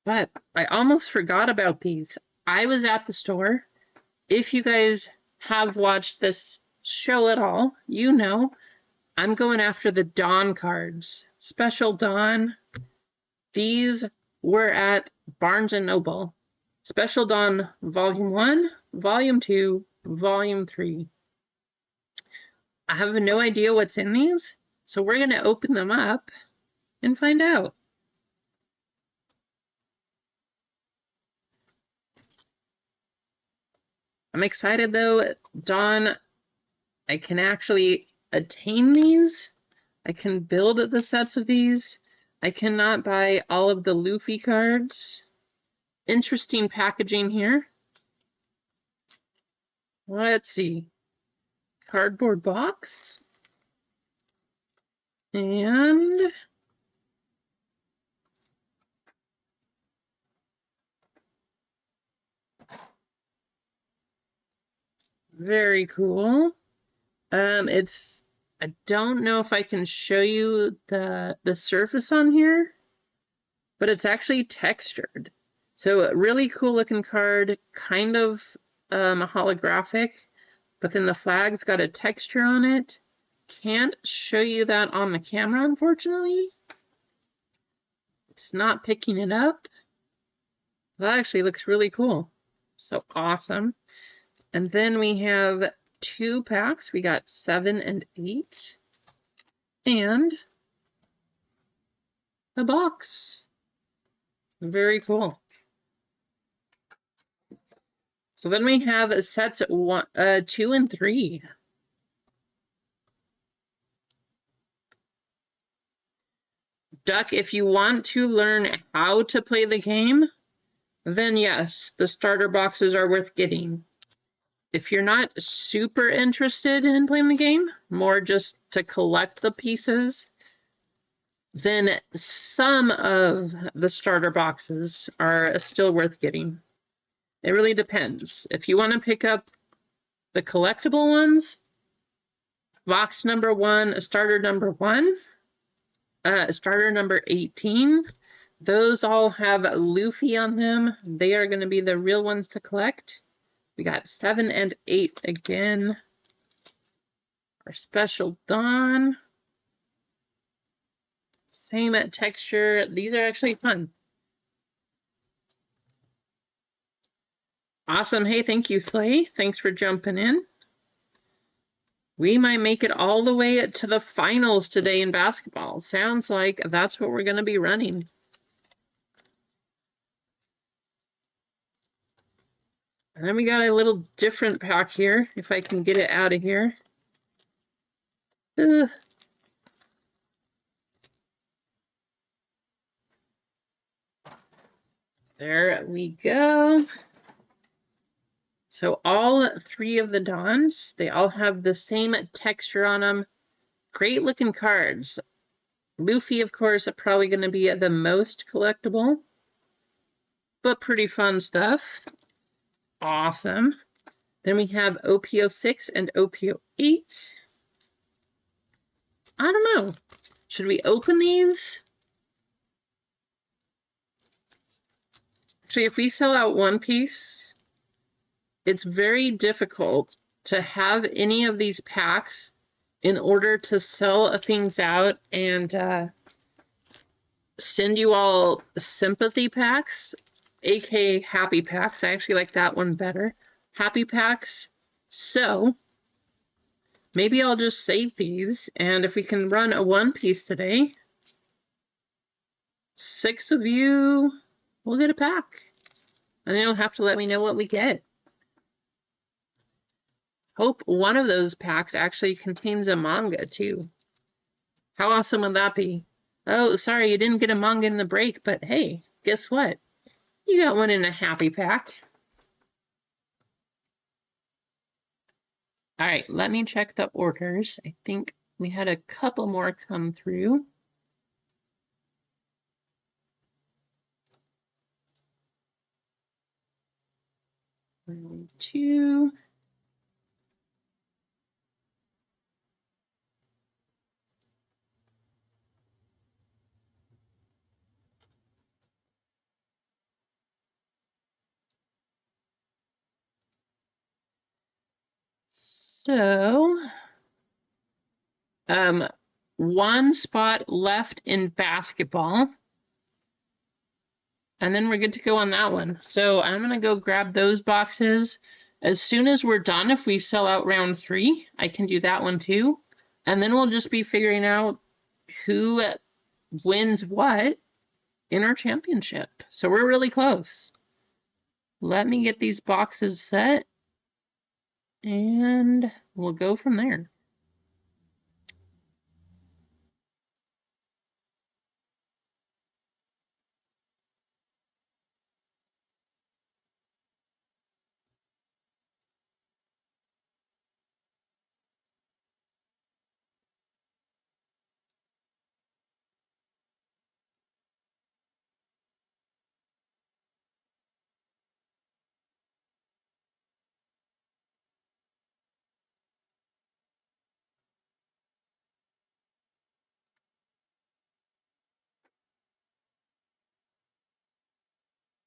But I almost forgot about these. I was at the store. If you guys have watched this show at all, you know I'm going after the Dawn cards. Special Dawn. These were at Barnes & Noble. Special Dawn Volume 1, Volume 2, Volume 3. I have no idea what's in these, so we're going to open them up and find out. I'm excited though, Dawn, I can actually attain these. I can build the sets of these. I cannot buy all of the Luffy cards. Interesting packaging here. Let's see. Cardboard box. And very cool. I don't know if I can show you the surface on here, but it's actually textured. So a really cool looking card, kind of holographic, but then the flag's got a texture on it. Can't show you that on the camera, unfortunately. It's not picking it up. That actually looks really cool. So awesome. And then we have 2 packs. We got 7 and 8. And a box. Very cool. So then we have sets 2 and 3. Duck, if you want to learn how to play the game, then yes, the starter boxes are worth getting. If you're not super interested in playing the game, more just to collect the pieces, then some of the starter boxes are still worth getting. It really depends. If you want to pick up the collectible ones, box number 1, starter number 1, starter number 18, those all have Luffy on them. They are going to be the real ones to collect. We got 7 and 8 again. Our Special Dawn. Same texture. These are actually fun. Awesome. Hey, thank you, Slay. Thanks for jumping in. We might make it all the way to the finals today in basketball. Sounds like that's what we're going to be running. And then we got a little different pack here, if I can get it out of here. There we go. So all 3 of the Dawns, they all have the same texture on them. Great looking cards. Luffy, of course, are probably going to be the most collectible, but pretty fun stuff. Awesome. Then we have OPO6 and OPO8. I don't know. Should we open these? Actually, if we sell out one piece, it's very difficult to have any of these packs in order to sell things out and send you all sympathy packs, aka happy packs. I actually like that one better. Happy packs. So maybe I'll just save these, and if we can run a one piece today, 6 of you will get a pack. And you'll have to let me know what we get. Hope one of those packs actually contains a manga too. How awesome would that be? Oh, sorry, you didn't get a manga in the break, but hey, guess what? You got one in a happy pack. All right, let me check the orders. I think we had a couple more come through. One, two. So, one spot left in basketball. And then we're good to go on that one. So I'm going to go grab those boxes. As soon as we're done, if we sell out round 3, I can do that one too. And then we'll just be figuring out who wins what in our championship. So we're really close. Let me get these boxes set and we'll go from there.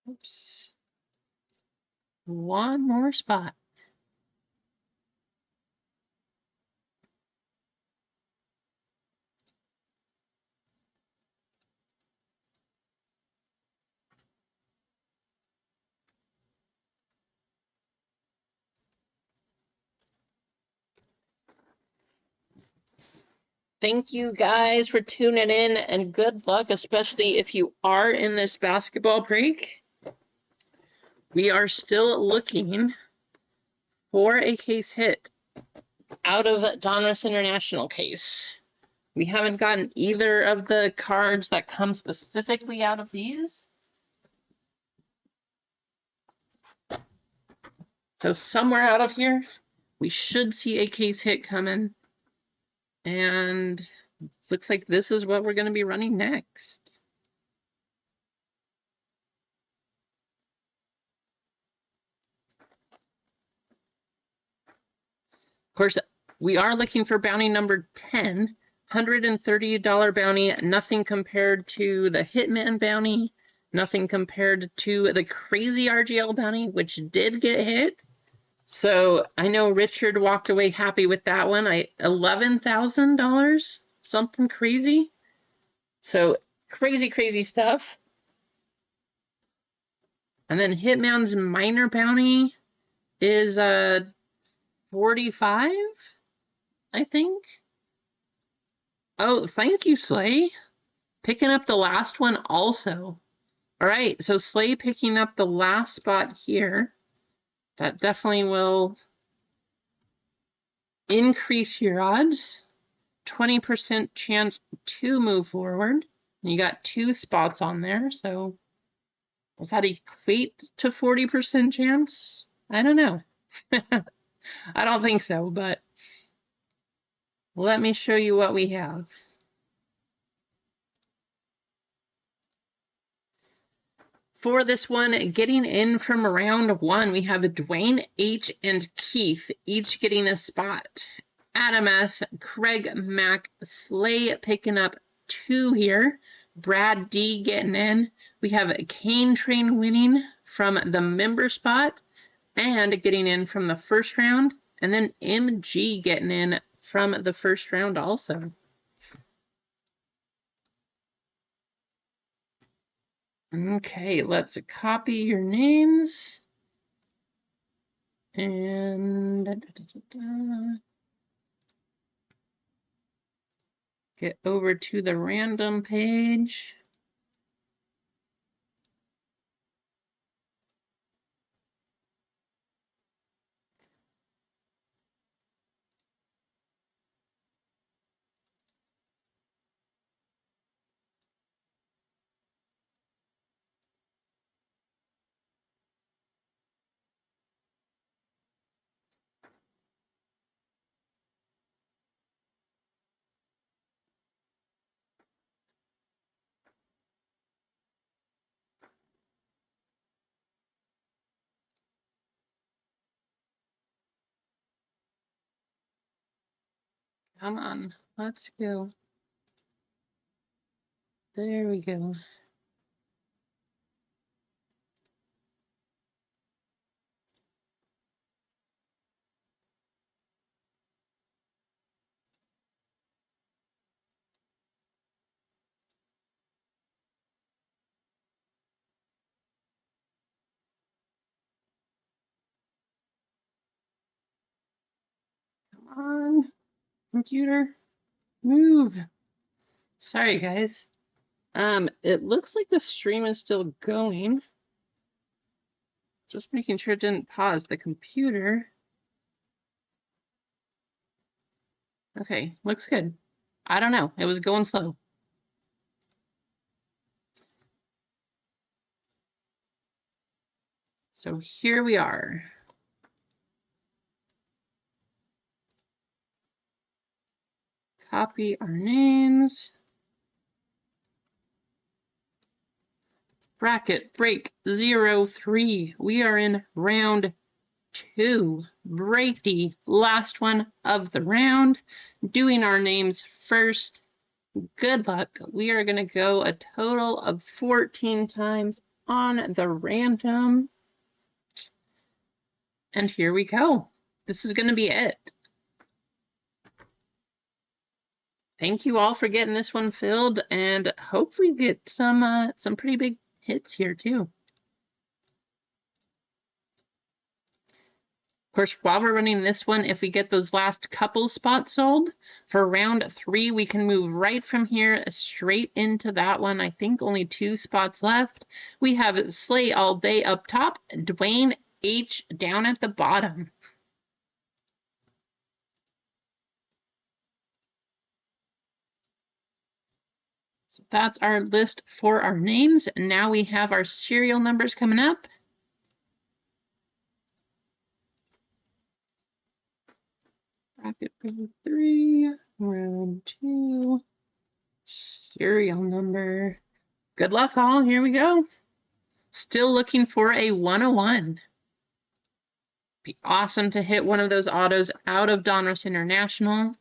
Oops. One more spot. Thank you guys for tuning in and good luck, especially if you are in this basketball break. We are still looking for a case hit out of Donruss International case. We haven't gotten either of the cards that come specifically out of these. So somewhere out of here, we should see a case hit coming. And looks like this is what we're going to be running next. Of course, we are looking for bounty number 10, $130 bounty, nothing compared to the Hitman bounty, nothing compared to the crazy RGL bounty, which did get hit. So I know Richard walked away happy with that one. $11,000, something crazy. So crazy stuff. And then Hitman's minor bounty is 45, I think. Oh, thank you, Slay. Picking up the last one also. All right, so Slay picking up the last spot here. That definitely will increase your odds. 20% chance to move forward. You got 2 spots on there, so does that equate to 40% chance? I don't know. I don't think so, but let me show you what we have. For this one, getting in from round 1, we have Dwayne H. and Keith, each getting a spot. Adam S., Craig Mack, Slay picking up 2 here. Brad D. getting in. We have Kane Train winning from the member spot and getting in from the first round. And then MG getting in from the first round also. Okay, let's copy your names. And Get over to the random page. Come on, let's go. There we go. Come on, computer, move. Sorry, guys. It looks like the stream is still going. Just making sure it didn't pause the computer. Okay, looks good. I don't know. It was going slow. So here we are. Copy our names. Bracket break 03. We are in round 2. Break the last one of the round. Doing our names first. Good luck. We are going to go a total of 14 times on the random. And here we go. This is going to be it. Thank you all for getting this one filled, and hopefully get some pretty big hits here too. Of course, while we're running this one, if we get those last couple spots sold, for round 3, we can move right from here straight into that one. I think only 2 spots left. We have Slay All Day up top, Dwayne H down at the bottom. So that's our list for our names. Now we have our serial numbers coming up. Bracket 3, round 2, serial number. Good luck all, here we go. Still looking for a 101. Be awesome to hit one of those autos out of Donruss International.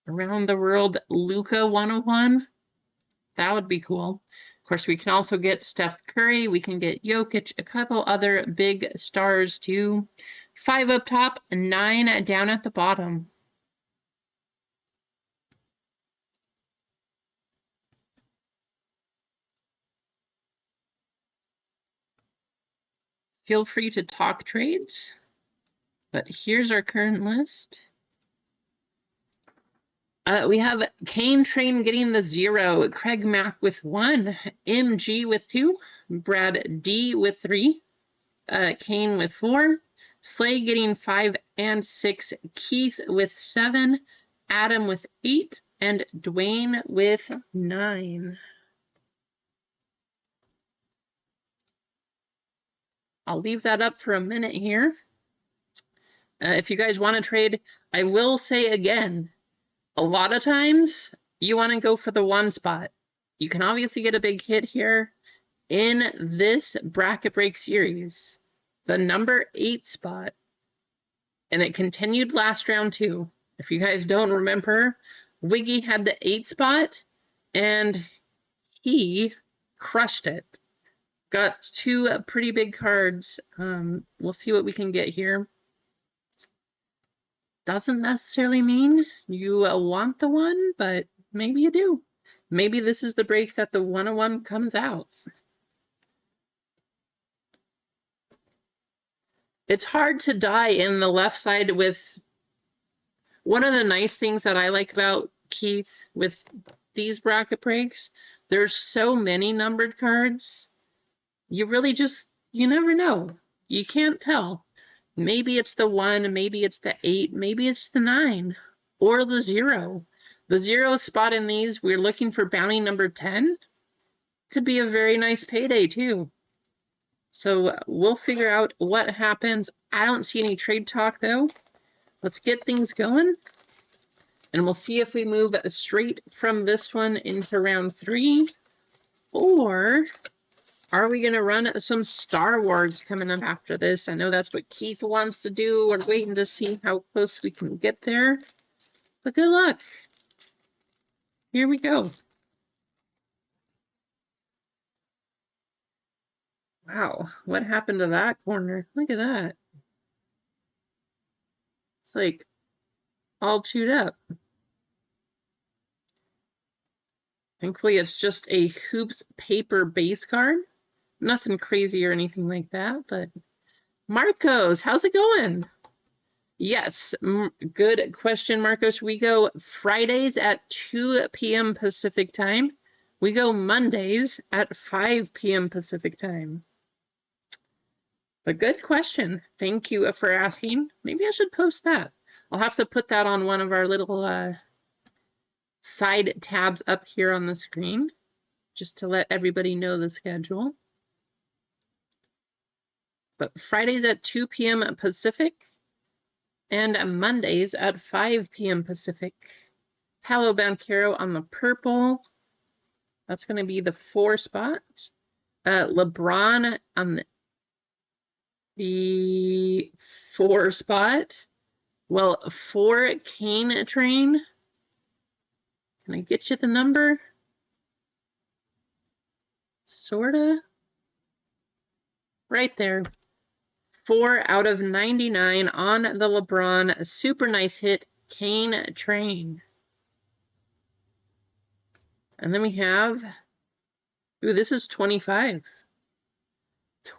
Around the World Luka 101. That would be cool. Of course, we can also get Steph Curry. We can get Jokic, a couple other big stars too. 5 up top, 9 down at the bottom. Feel free to talk trades, but here's our current list. We have Kane Train getting the 0, Craig Mack with 1, MG with 2, Brad D with 3, Kane with 4, Slay getting 5 and 6, Keith with 7, Adam with 8, and Dwayne with 9. I'll leave that up for a minute here. If you guys want to trade, I will say again, a lot of times you want to go for the 1 spot. You can obviously get a big hit here in this bracket break series. The number 8 spot, and it continued last round too. If you guys don't remember, Wiggy had the 8 spot and he crushed it. Got 2 pretty big cards. We'll see what we can get here. Doesn't necessarily mean you want the 1, but maybe you do. Maybe this is the break that the 101 comes out. It's hard to die in the left side with one of the nice things that I like about Keith with these bracket breaks, there's so many numbered cards. You really just, you never know. You can't tell. Maybe it's the 1, maybe it's the 8, maybe it's the 9, or the 0. The 0 spot in these, we're looking for bounty number 10. Could be a very nice payday too. So we'll figure out what happens. I don't see any trade talk though. Let's get things going. And we'll see if we move straight from this one into round 3. Or are we going to run some Star Wars coming up after this? I know that's what Keith wants to do. We're waiting to see how close we can get there. But good luck. Here we go. Wow, what happened to that corner? Look at that. It's like all chewed up. Thankfully, it's just a Hoops paper base card. Nothing crazy or anything like that, but Marcos, how's it going? Yes, good question, Marcos. We go Fridays at 2 p.m. Pacific time. We go Mondays at 5 p.m. Pacific time. But good question. Thank you for asking. Maybe I should post that. I'll have to put that on one of our little side tabs up here on the screen, just to let everybody know the schedule. But Fridays at 2 p.m. Pacific and Mondays at 5 p.m. Pacific. Paolo Banchero on the purple. That's going to be the 4 spot. LeBron on the 4 spot. Well, 4 Kane train. Can I get you the number? Sorta. Right there. 4 out of 99 on the LeBron. Super nice hit, Kane train. And then we have, ooh, this is 25.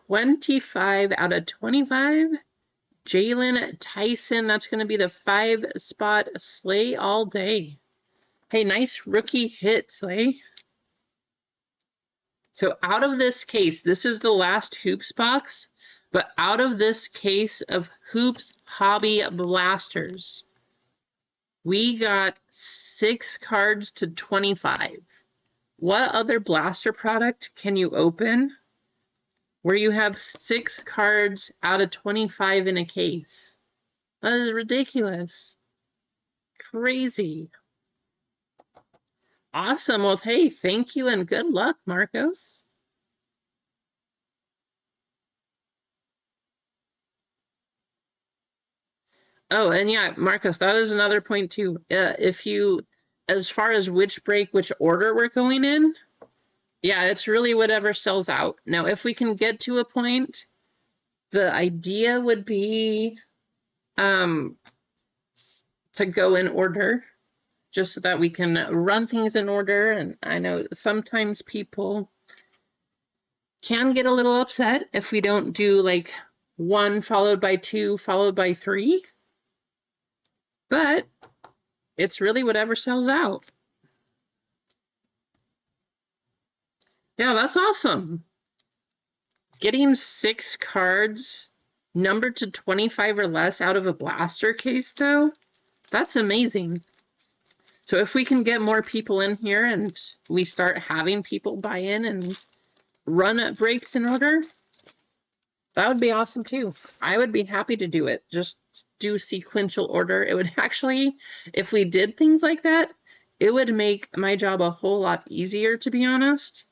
25 out of 25. Jalen Tyson, that's going to be the 5 spot. Slay all day. Hey, nice rookie hit, Slay. So out of this case, this is the last Hoops box, but out of this case of Hoops Hobby Blasters, we got 6 cards to 25. What other blaster product can you open where you have 6 cards out of 25 in a case? That is ridiculous. Crazy. Awesome. Well, hey, thank you and good luck, Marcos. Oh, and yeah, Marcos, that is another point too. If you, as far as which break, which order we're going in, yeah, it's really whatever sells out. Now, if we can get to a point, the idea would be to go in order, just so that we can run things in order. And I know sometimes people can get a little upset if we don't do like 1 followed by 2 followed by 3. But it's really whatever sells out. Yeah, that's awesome. Getting 6 cards numbered to 25 or less out of a blaster case, though, that's amazing. So if we can get more people in here and we start having people buy in and run breaks in order, that would be awesome too. I would be happy to do it. Just do sequential order. It would actually, if we did things like that, it would make my job a whole lot easier, to be honest,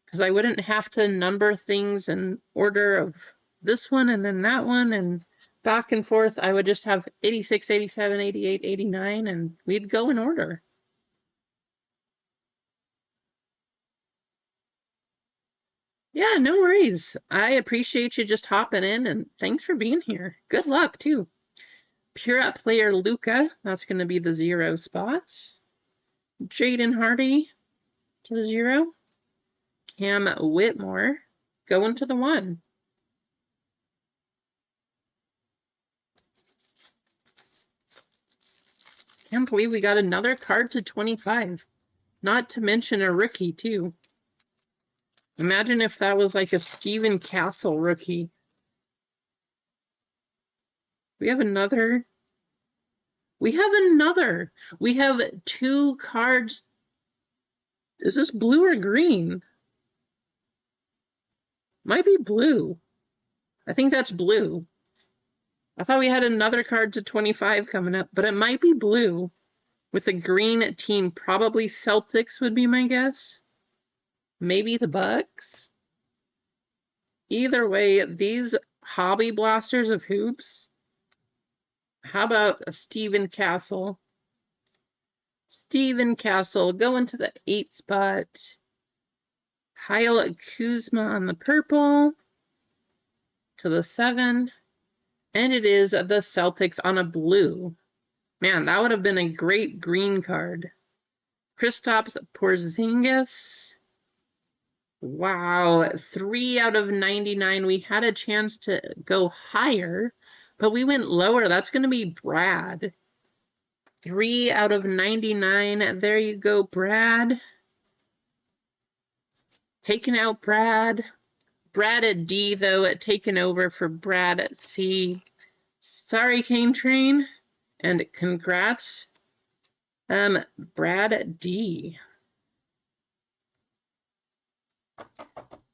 because I wouldn't have to number things in order of this one and then that one and back and forth. I would just have 86, 87, 88, 89, and we'd go in order. Yeah, no worries. I appreciate you just hopping in, and thanks for being here. Good luck, too. Pure Up player Luca, that's going to be the 0 spots. Jaden Hardy to the 0. Cam Whitmore going to the 1. Can't believe we got another card to 25. Not to mention a rookie, too. Imagine if that was like a Steven Castle rookie. We have another. We have another. We have 2 cards. Is this blue or green? Might be blue. I think that's blue. I thought we had another card to 25 coming up, but it might be blue. With a green team, probably Celtics would be my guess. Maybe the Bucks. Either way, these hobby blasters of hoops. How about a Steven Castle? Steven Castle going to the 8 spot. Kyle Kuzma on the purple to the 7. And it is the Celtics on a blue. Man, that would have been a great green card. Kristaps Porzingis. Wow, 3 out of 99. We had a chance to go higher, but we went lower. That's going to be Brad. 3 out of 99. There you go, Brad. Taking out Brad. Brad at D, though, taken over for Brad at C. Sorry, Cane Train. And congrats, Brad at D.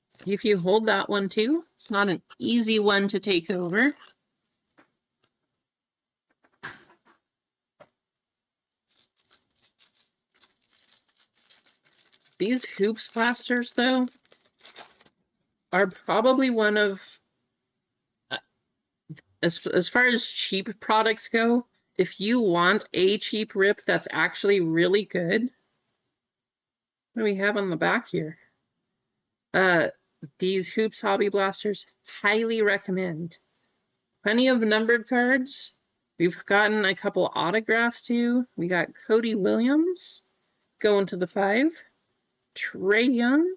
See if you hold that one, too. It's not an easy one to take over. These hoops blasters, though, are probably one of, as far as cheap products go, if you want a cheap rip that's actually really good, what do we have on the back here? These hoops hobby blasters, highly recommend. Plenty of numbered cards. We've gotten a couple autographs too. We got Cody Williams going to the 5. Trae Young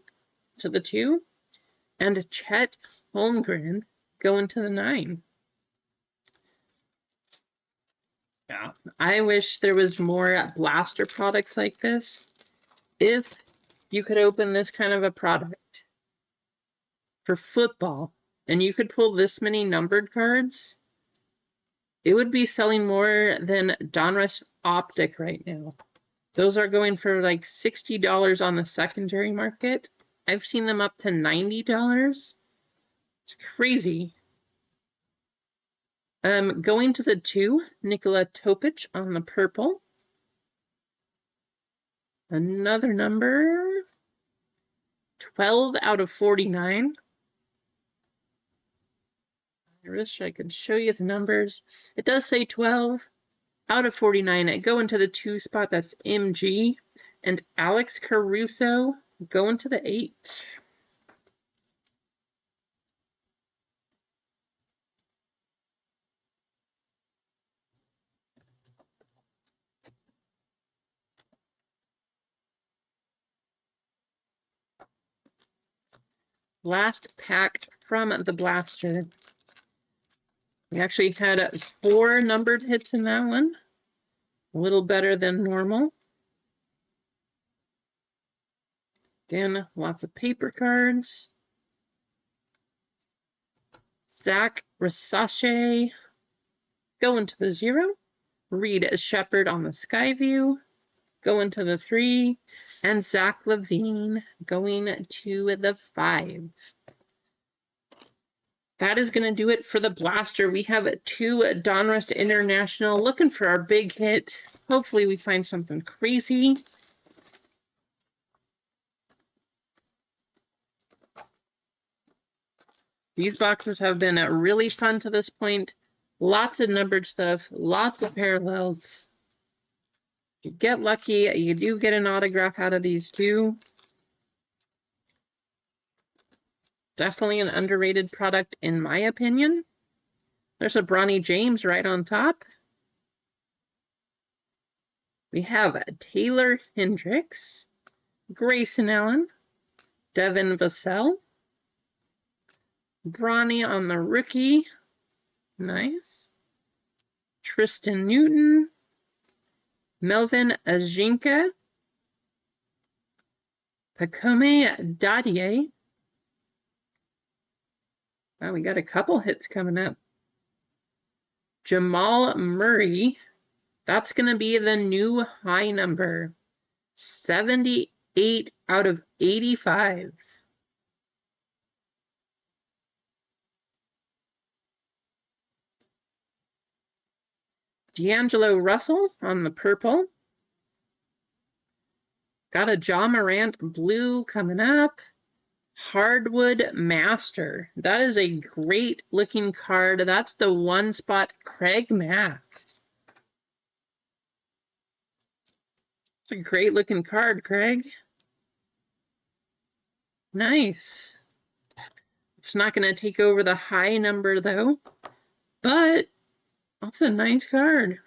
to the 2. And Chet Holmgren going to the 9. Yeah, I wish there was more blaster products like this. If you could open this kind of a product for football, and you could pull this many numbered cards, it would be selling more than Donruss Optic right now. Those are going for like $60 on the secondary market. I've seen them up to $90. It's crazy. Going to the 2, Nikola Topic on the purple. Another number, 12 out of 49. I wish I could show you the numbers. It does say 12 out of 49. I go into the 2 spot, that's MG. And Alex Caruso going to the 8. Last pack from the blaster. We actually had 4 numbered hits in that one. A little better than normal. Again, lots of paper cards. Zach Rasache going to the 0. Reed Shepard on the Skyview going to the 3. And Zach Levine going to the 5. That is going to do it for the blaster. We have 2 Donruss International looking for our big hit. Hopefully we find something crazy. These boxes have been really fun to this point. Lots of numbered stuff, lots of parallels. If you get lucky, you do get an autograph out of these too. Definitely an underrated product in my opinion. There's a Bronny James right on top. We have Taylor Hendricks, Grayson Allen, Devin Vassell, Bronny on the rookie. Nice. Tristan Newton, Melvin Ajinka, Pacome Dadier. Wow, we got a couple hits coming up. Jamal Murray. That's going to be the new high number. 78 out of 85. D'Angelo Russell on the purple. Got a Ja Morant blue coming up. Hardwood Master. That is a great looking card. That's the one spot Craig Mack. It's a great looking card, Craig. Nice. It's not going to take over the high number though, but that's a nice card.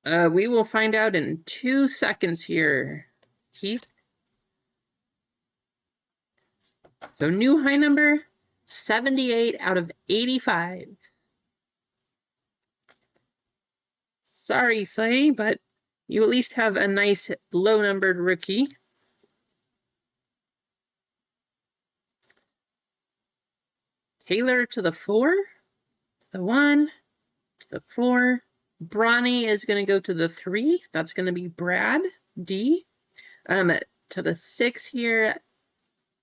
We will find out in 2 seconds here, Keith. So new high number, 78 out of 85. Sorry, Slay, but you at least have a nice low-numbered rookie. Taylor to the 4, to the 1, to the 4. Bronny is going to go to the 3. That's going to be Brad D. To the 6 here,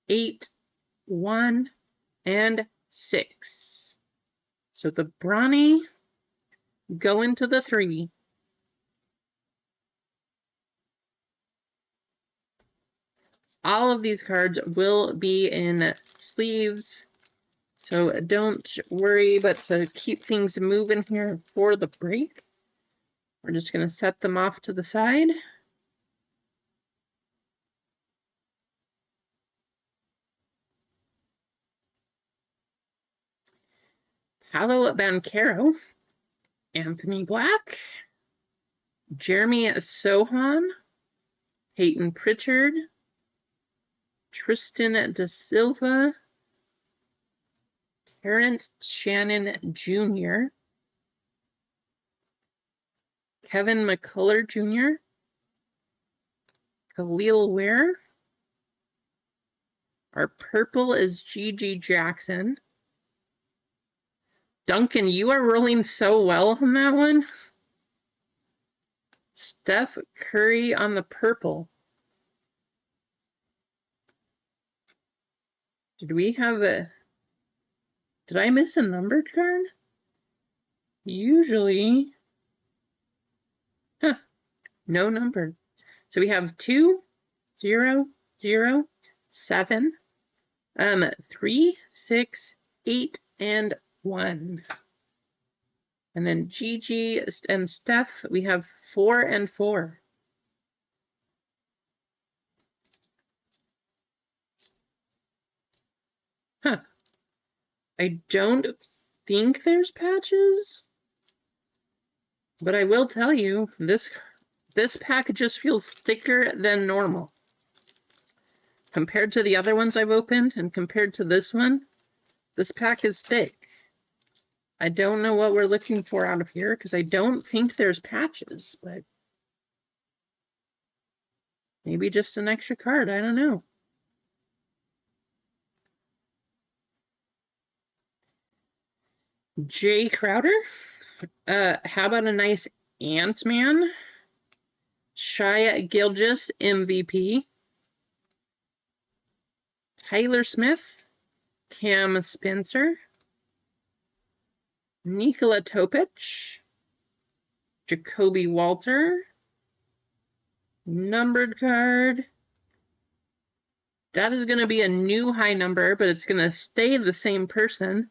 8, 1, and 6. So the Bronny going to the 3. All of these cards will be in sleeves, so don't worry, but to keep things moving here for the break, we're just going to set them off to the side. Paolo Banchero, Anthony Black, Jeremy Sohan, Peyton Pritchard, Tristan Da Silva, Terrence Shannon Jr., Kevin McCullough Jr., Khalil Ware. Our purple is Gigi Jackson. Duncan, you are rolling so well on that one. Steph Curry on the purple. Did I miss a numbered card? Usually. No number. So we have 2, 0, 0, 7, 3, 6, 8, and 1. And then Gigi and Steph, we have 4 and 4. I don't think there's patches, but I will tell you, this pack just feels thicker than normal. Compared to the other ones I've opened and compared to this one, this pack is thick. I don't know what we're looking for out of here because I don't think there's patches, but maybe just an extra card. I don't know. Jay Crowder. How about a nice Ant-Man? Shai Gilgeous, MVP. Tyler Smith. Cam Spencer. Nikola Topic. Jacoby Walter. Numbered card. That is going to be a new high number, but it's going to stay the same person.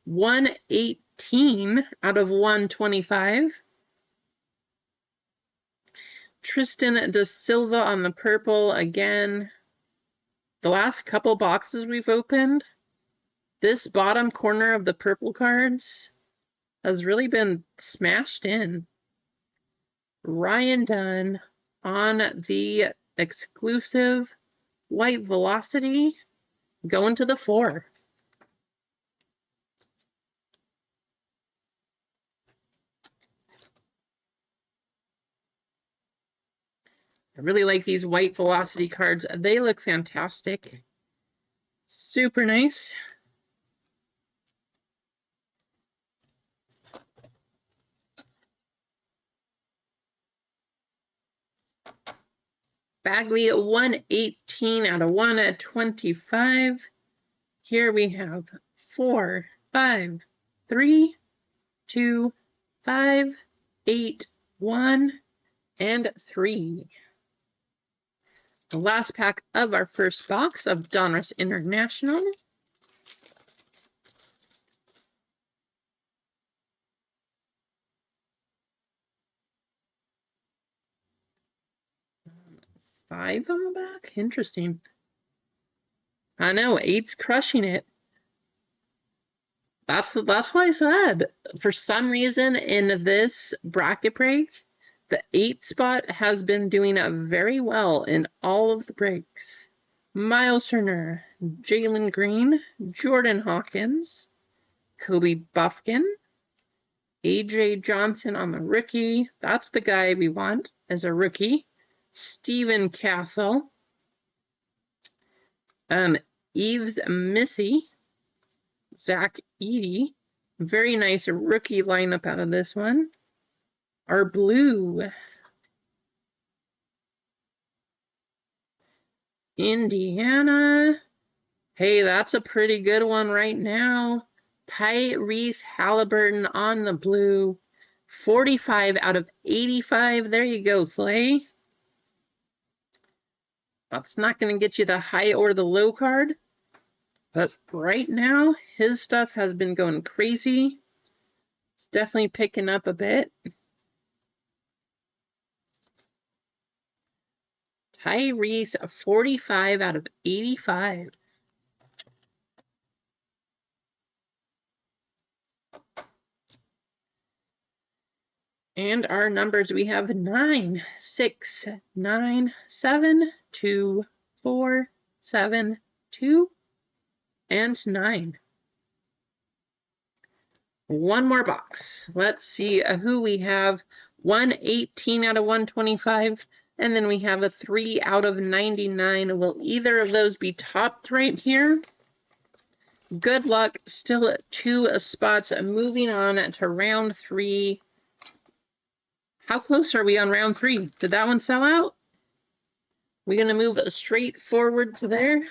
118 out of 125. Tristan Da Silva on the purple again. The last couple boxes we've opened, this bottom corner of the purple cards has really been smashed in. Ryan Dunn on the exclusive white velocity going to the 4. I really like these white velocity cards. They look fantastic. Super nice. Bagley 118 out of 125. Here we have 4, 5, 3, 2, 5, 8, 1, and 3. The last pack of our first box of Donruss International. Five on the back? Interesting. I know, 8's crushing it. That's why I said, for some reason in this bracket break, the 8 spot has been doing very well in all of the breaks. Miles Turner, Jalen Green, Jordan Hawkins, Kobe Buffkin, AJ Johnson on the rookie. That's the guy we want as a rookie. Steven Castle. Eves Missy. Zach Edey. Very nice rookie lineup out of this one. Our blue. Indiana. Hey, that's a pretty good one right now. Tyrese Halliburton on the blue. 45 out of 85. There you go, Slay. That's not going to get you the high or the low card. But right now, his stuff has been going crazy. Definitely picking up a bit. Tyrese, 45 out of 85. And our numbers, we have 9, 6, 9, 7, 2, 4, 7, 2, and 9. One more box. Let's see who we have. 118 out of 125. And then we have a 3 out of 99. Will either of those be topped right here? Good luck. Still at 2 spots. Moving on to round 3. How close are we on round 3? Did that one sell out? We're going to move straight forward to there.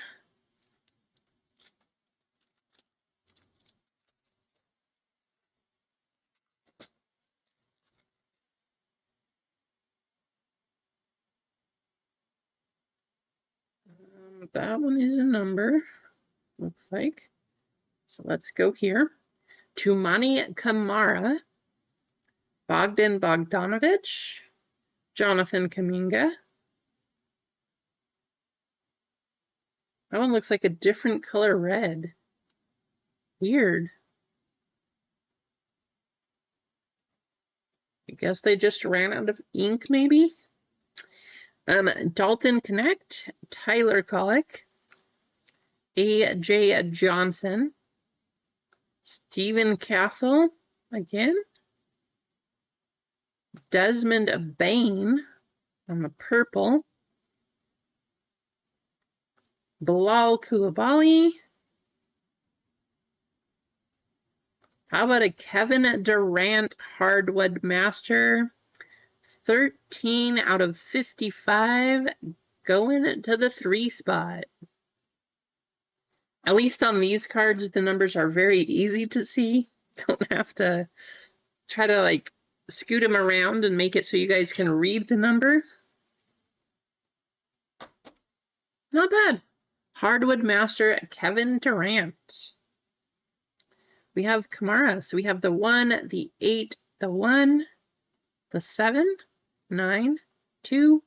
That one is a number, looks like. So let's go here. Tumani Kamara, Bogdan Bogdanovic, Jonathan Kuminga. That one looks like a different color red. Weird. I guess they just ran out of ink, maybe? Dalton Connect, Tyler Kolek, A.J. Johnson, Steven Castle, again, Desmond Bain on the purple, Bilal Koulibaly. How about a Kevin Durant Hardwood Master? 13 out of 55 going to the 3 spot. At least on these cards, the numbers are very easy to see. Don't have to try to like scoot them around and make it so you guys can read the number. Not bad. Hardwood Master Kevin Durant. We have Kamara. So we have the 1, the 8, the 1, the 7, 9, 2,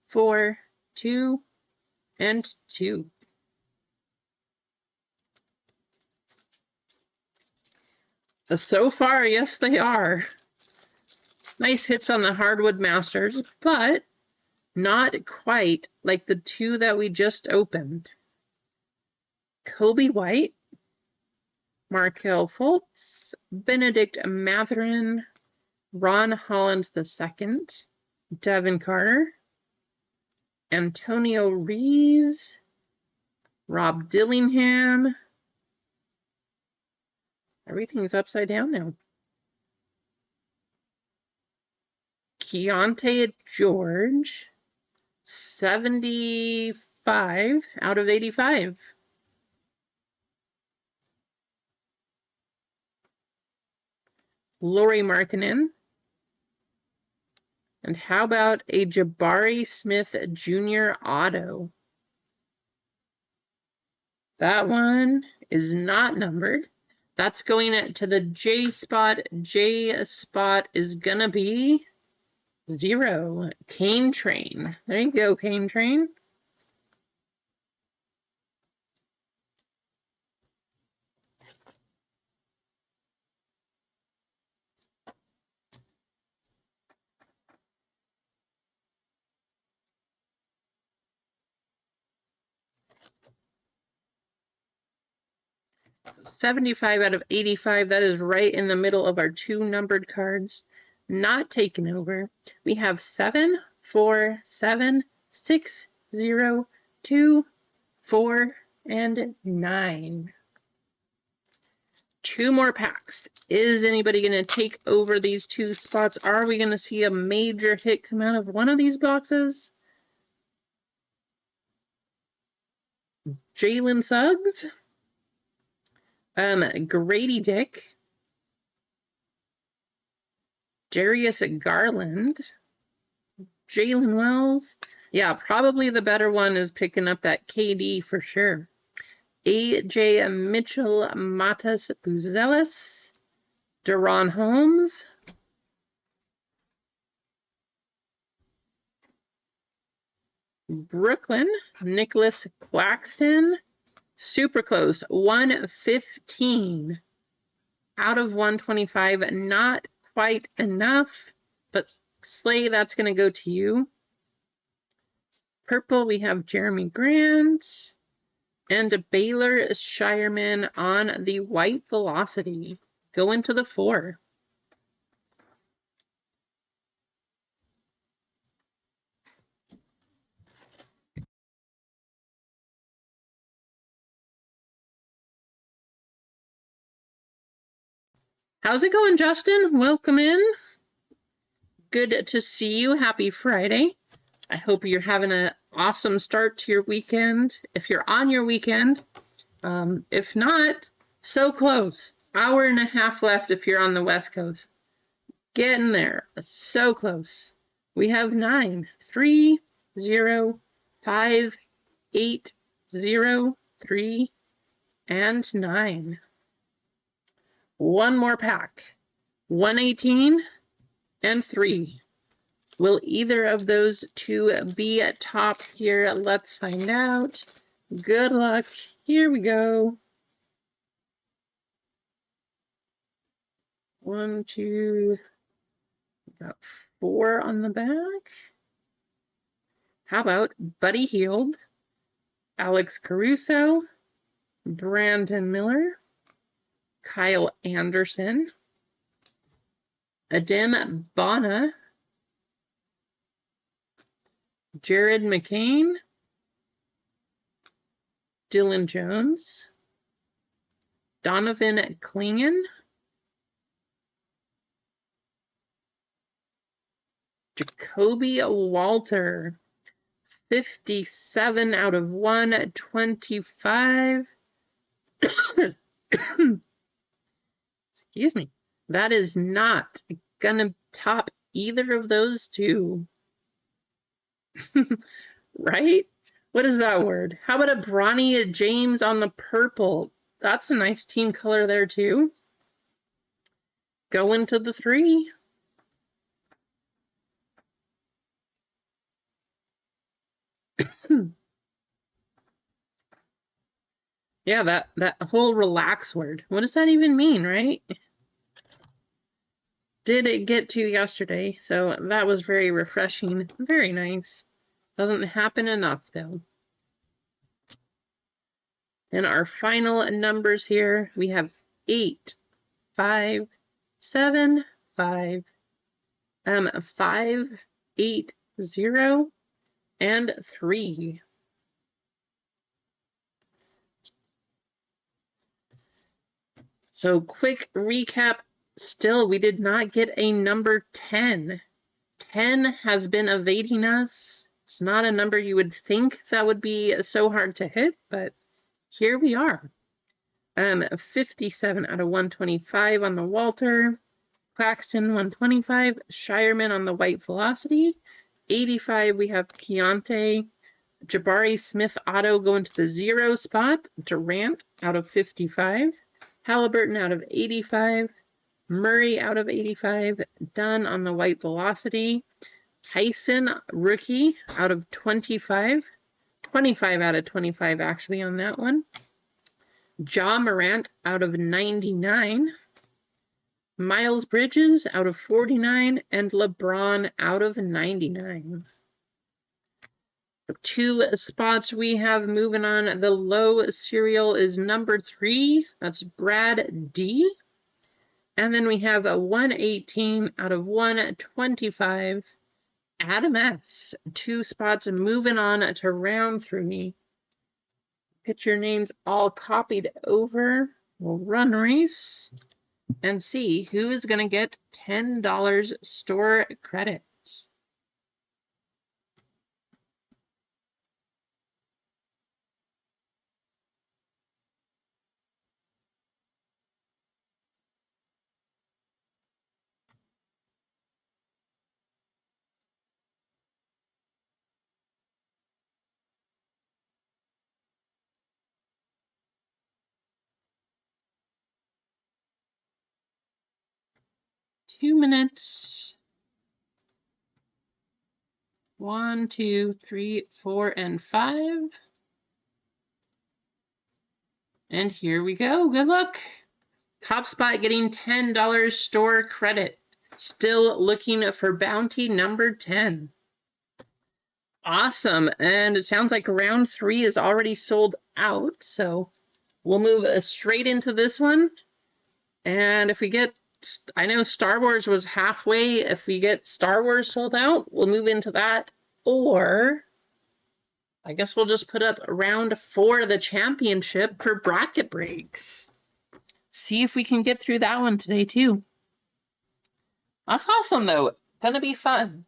4, 2, and 2. So far, yes, they are. Nice hits on the Hardwood Masters, but not quite like the 2 that we just opened. Kobe White, Markelle Fultz, Benedict Mathurin, Ron Holland II, Devin Carter, Antonio Reeves, Rob Dillingham. Everything's upside down now. Keontae George, 75 out of 85. Lauri Markkanen. And how about a Jabari Smith Jr. auto? That one is not numbered. That's going to the J spot. J spot is going to be 0. Cane Train. There you go, Cane Train. So 75 out of 85. That is right in the middle of our 2 numbered cards. Not taken over. We have 7, 4, 7, 6, 0, 2, 4, and 9. 2 more packs. Is anybody going to take over these 2 spots? Are we going to see a major hit come out of one of these boxes? Jalen Suggs. Grady Dick. Darius Garland. Jalen Wells. Yeah, probably the better one is picking up that KD for sure. AJ Mitchell, Matas Buzelis, Deron Holmes, Brooklyn, Nicholas Claxton, super close, 115 out of 125, not quite enough, but Slay, that's going to go to you. Purple, we have Jeremy Grant. And a Baylor Shireman on the white velocity. Go into the 4. How's it going, Justin? Welcome in. Good to see you. Happy Friday. I hope you're having an awesome start to your weekend. If you're on your weekend, if not, so close. Hour and a half left if you're on the West Coast. Getting there. So close. We have 9, 3, 0, 5, 8, 0, 3, and 9. One more pack. 118 and 3. Will either of those 2 be at top here? Let's find out. Good luck. Here we go. 1, 2, got 4 on the back. How about Buddy Hield, Alex Caruso, Brandon Miller, Kyle Anderson, Adem Bona, Jared McCain, Dylan Jones, Donovan Clingan, Jacoby Walter, 57 out of 125. Excuse me. That is not gonna top either of those 2. Right? What is that word? How about a Bronny James on the purple? That's a nice team color there too. Go into the 3. Yeah, that whole relax word. What does that even mean, right? Did it get to yesterday, so that was very refreshing. Very nice. Doesn't happen enough, though. And our final numbers here, we have 8, 5, 7, 5, 5, 8, 0, and 3. So quick recap. Still, we did not get a number 10. 10 has been evading us. It's not a number you would think that would be so hard to hit, but here we are. 57 out of 125 on the Walter. Claxton 125. Shireman on the White Velocity. 85 we have Keontae. Jabari Smith Auto going to the 0 spot. Durant out of 55. Halliburton out of 85. Murray out of 85. Dunn on the White Velocity. Tyson rookie out of 25. 25 out of 25 actually on that one. Ja Morant out of 99. Miles Bridges out of 49. And LeBron out of 99. The 2 spots we have moving on. The low serial is number 3. That's Brad D. And then we have a 118 out of 125. Adam S. 2 spots moving on to round 3. Get your names all copied over. We'll run race and see who is going to get $10 store credit. Two minutes. 1, 2, 3, 4, and 5. And here we go. Good luck. Top spot getting $10 store credit. Still looking for bounty number 10. Awesome. And it sounds like round 3 is already sold out. So we'll move straight into this one. And if we get, I know Star Wars was halfway. If we get Star Wars sold out, we'll move into that. Or I guess we'll just put up round 4 of the championship for bracket breaks. See if we can get through that one today too. That's awesome though. Gonna be fun.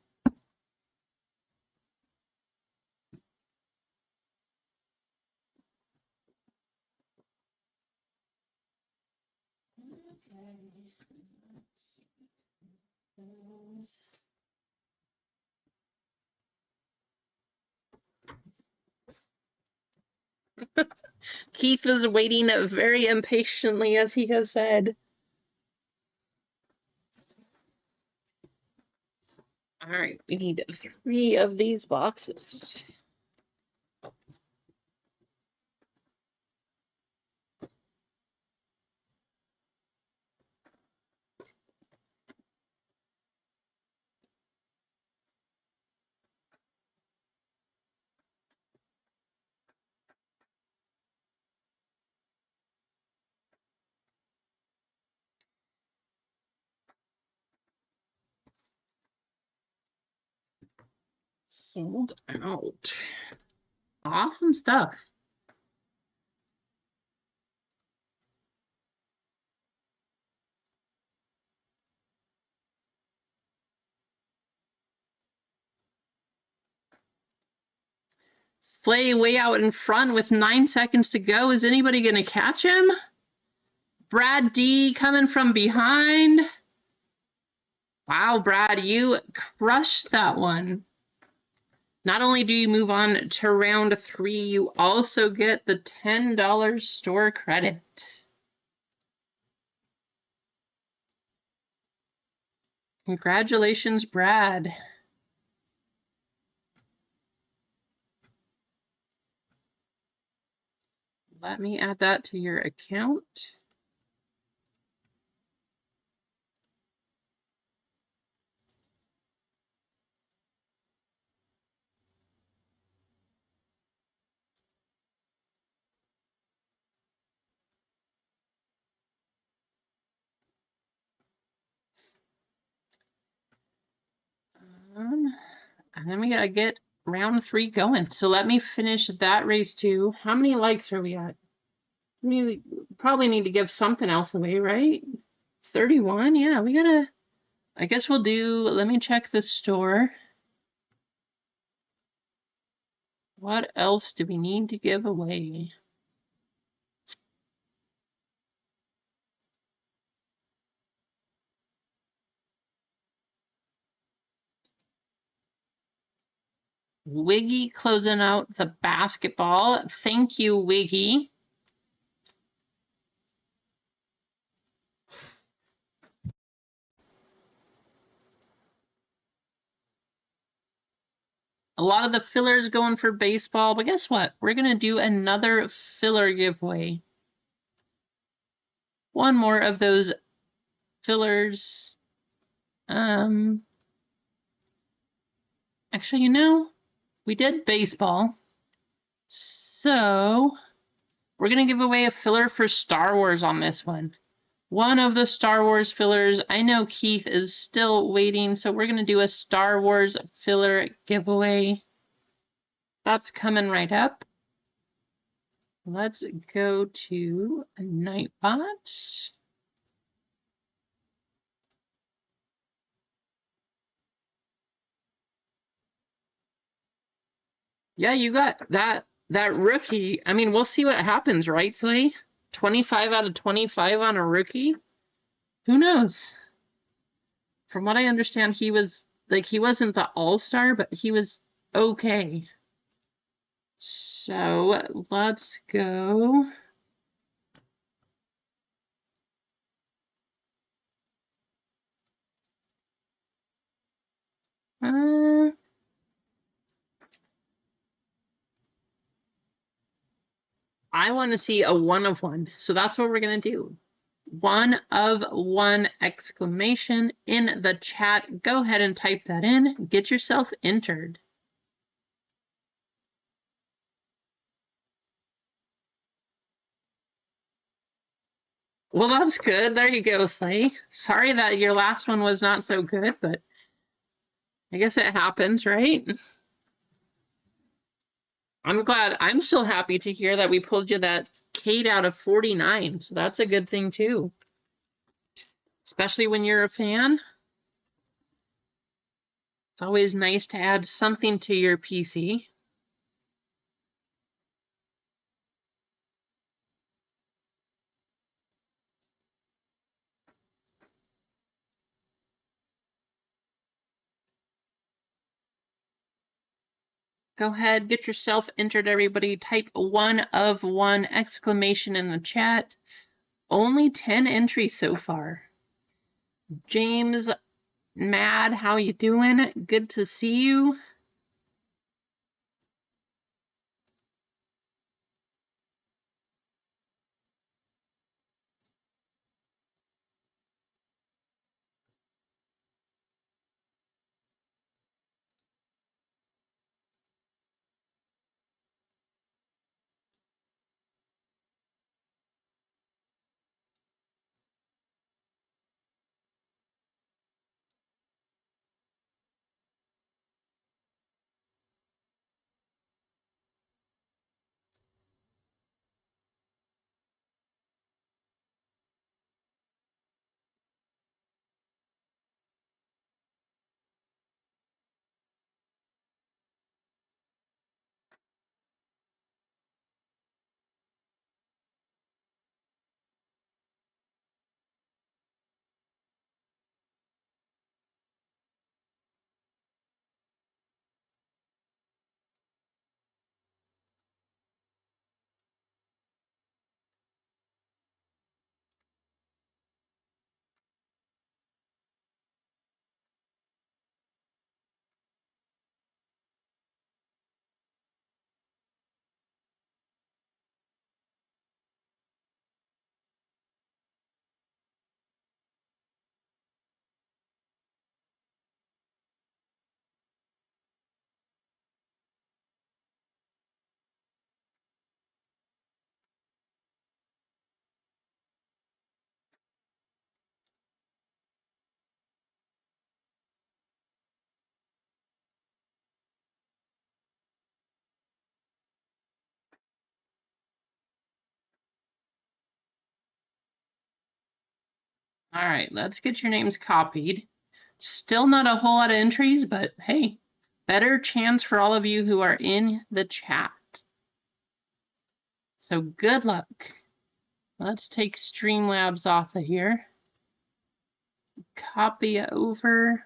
Keith is waiting very impatiently, as he has said. All right, we need 3 of these boxes. Sold out. Awesome stuff. Slay way out in front with 9 seconds to go. Is anybody going to catch him? Brad D coming from behind. Wow, Brad, you crushed that one. Not only do you move on to round 3, you also get the $10 store credit. Congratulations, Brad. Let me add that to your account. And then we gotta get round 3 going. So let me finish that race too. How many likes are we at? We probably need to give something else away, right? 31? Yeah, we gotta, I guess we'll do, let me check the store. What else do we need to give away? Wiggy closing out the basketball. Thank you, Wiggy. A lot of the fillers going for baseball, but guess what? We're going to do another filler giveaway. One more of those fillers. Actually, you know, we did baseball. So we're going to give away a filler for Star Wars on this one. One of the Star Wars fillers. I know Keith is still waiting, so we're going to do a Star Wars filler giveaway. That's coming right up. Let's go to Nightbot. Yeah, you got that rookie. I mean, we'll see what happens, right, Slay? 25 out of 25 on a rookie? Who knows? From what I understand, he was like he wasn't the all-star, but he was okay. So let's go. I want to see a 1 of 1. So that's what we're going to do. 1 of 1 exclamation in the chat. Go ahead and type that in. Get yourself entered. Well, that's good. There you go, Slay. Sorry that your last one was not so good, but I guess it happens, right? I'm glad. I'm still happy to hear that we pulled you that Kate out of 49. So that's a good thing, too. Especially when you're a fan. It's always nice to add something to your PC. Go ahead, get yourself entered, everybody. Type 1 of 1 exclamation in the chat. Only 10 entries so far. James, Mad, how you doing? Good to see you. All right, let's get your names copied. Still not a whole lot of entries, but hey, better chance for all of you who are in the chat. So good luck. Let's take Streamlabs off of here. Copy over.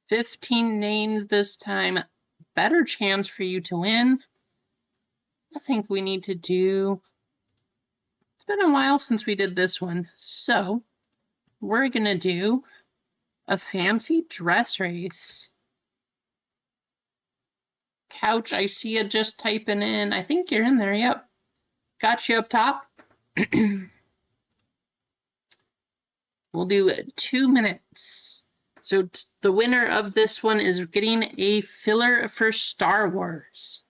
$15 names this time. Better chance for you to win. I think we need to do... It's been a while since we did this one. So we're going to do a fancy dress race. Couch, I see you just typing in. I think you're in there. Yep. Got you up top. We'll do 2 minutes. So the winner of this one is getting a filler for Star Wars.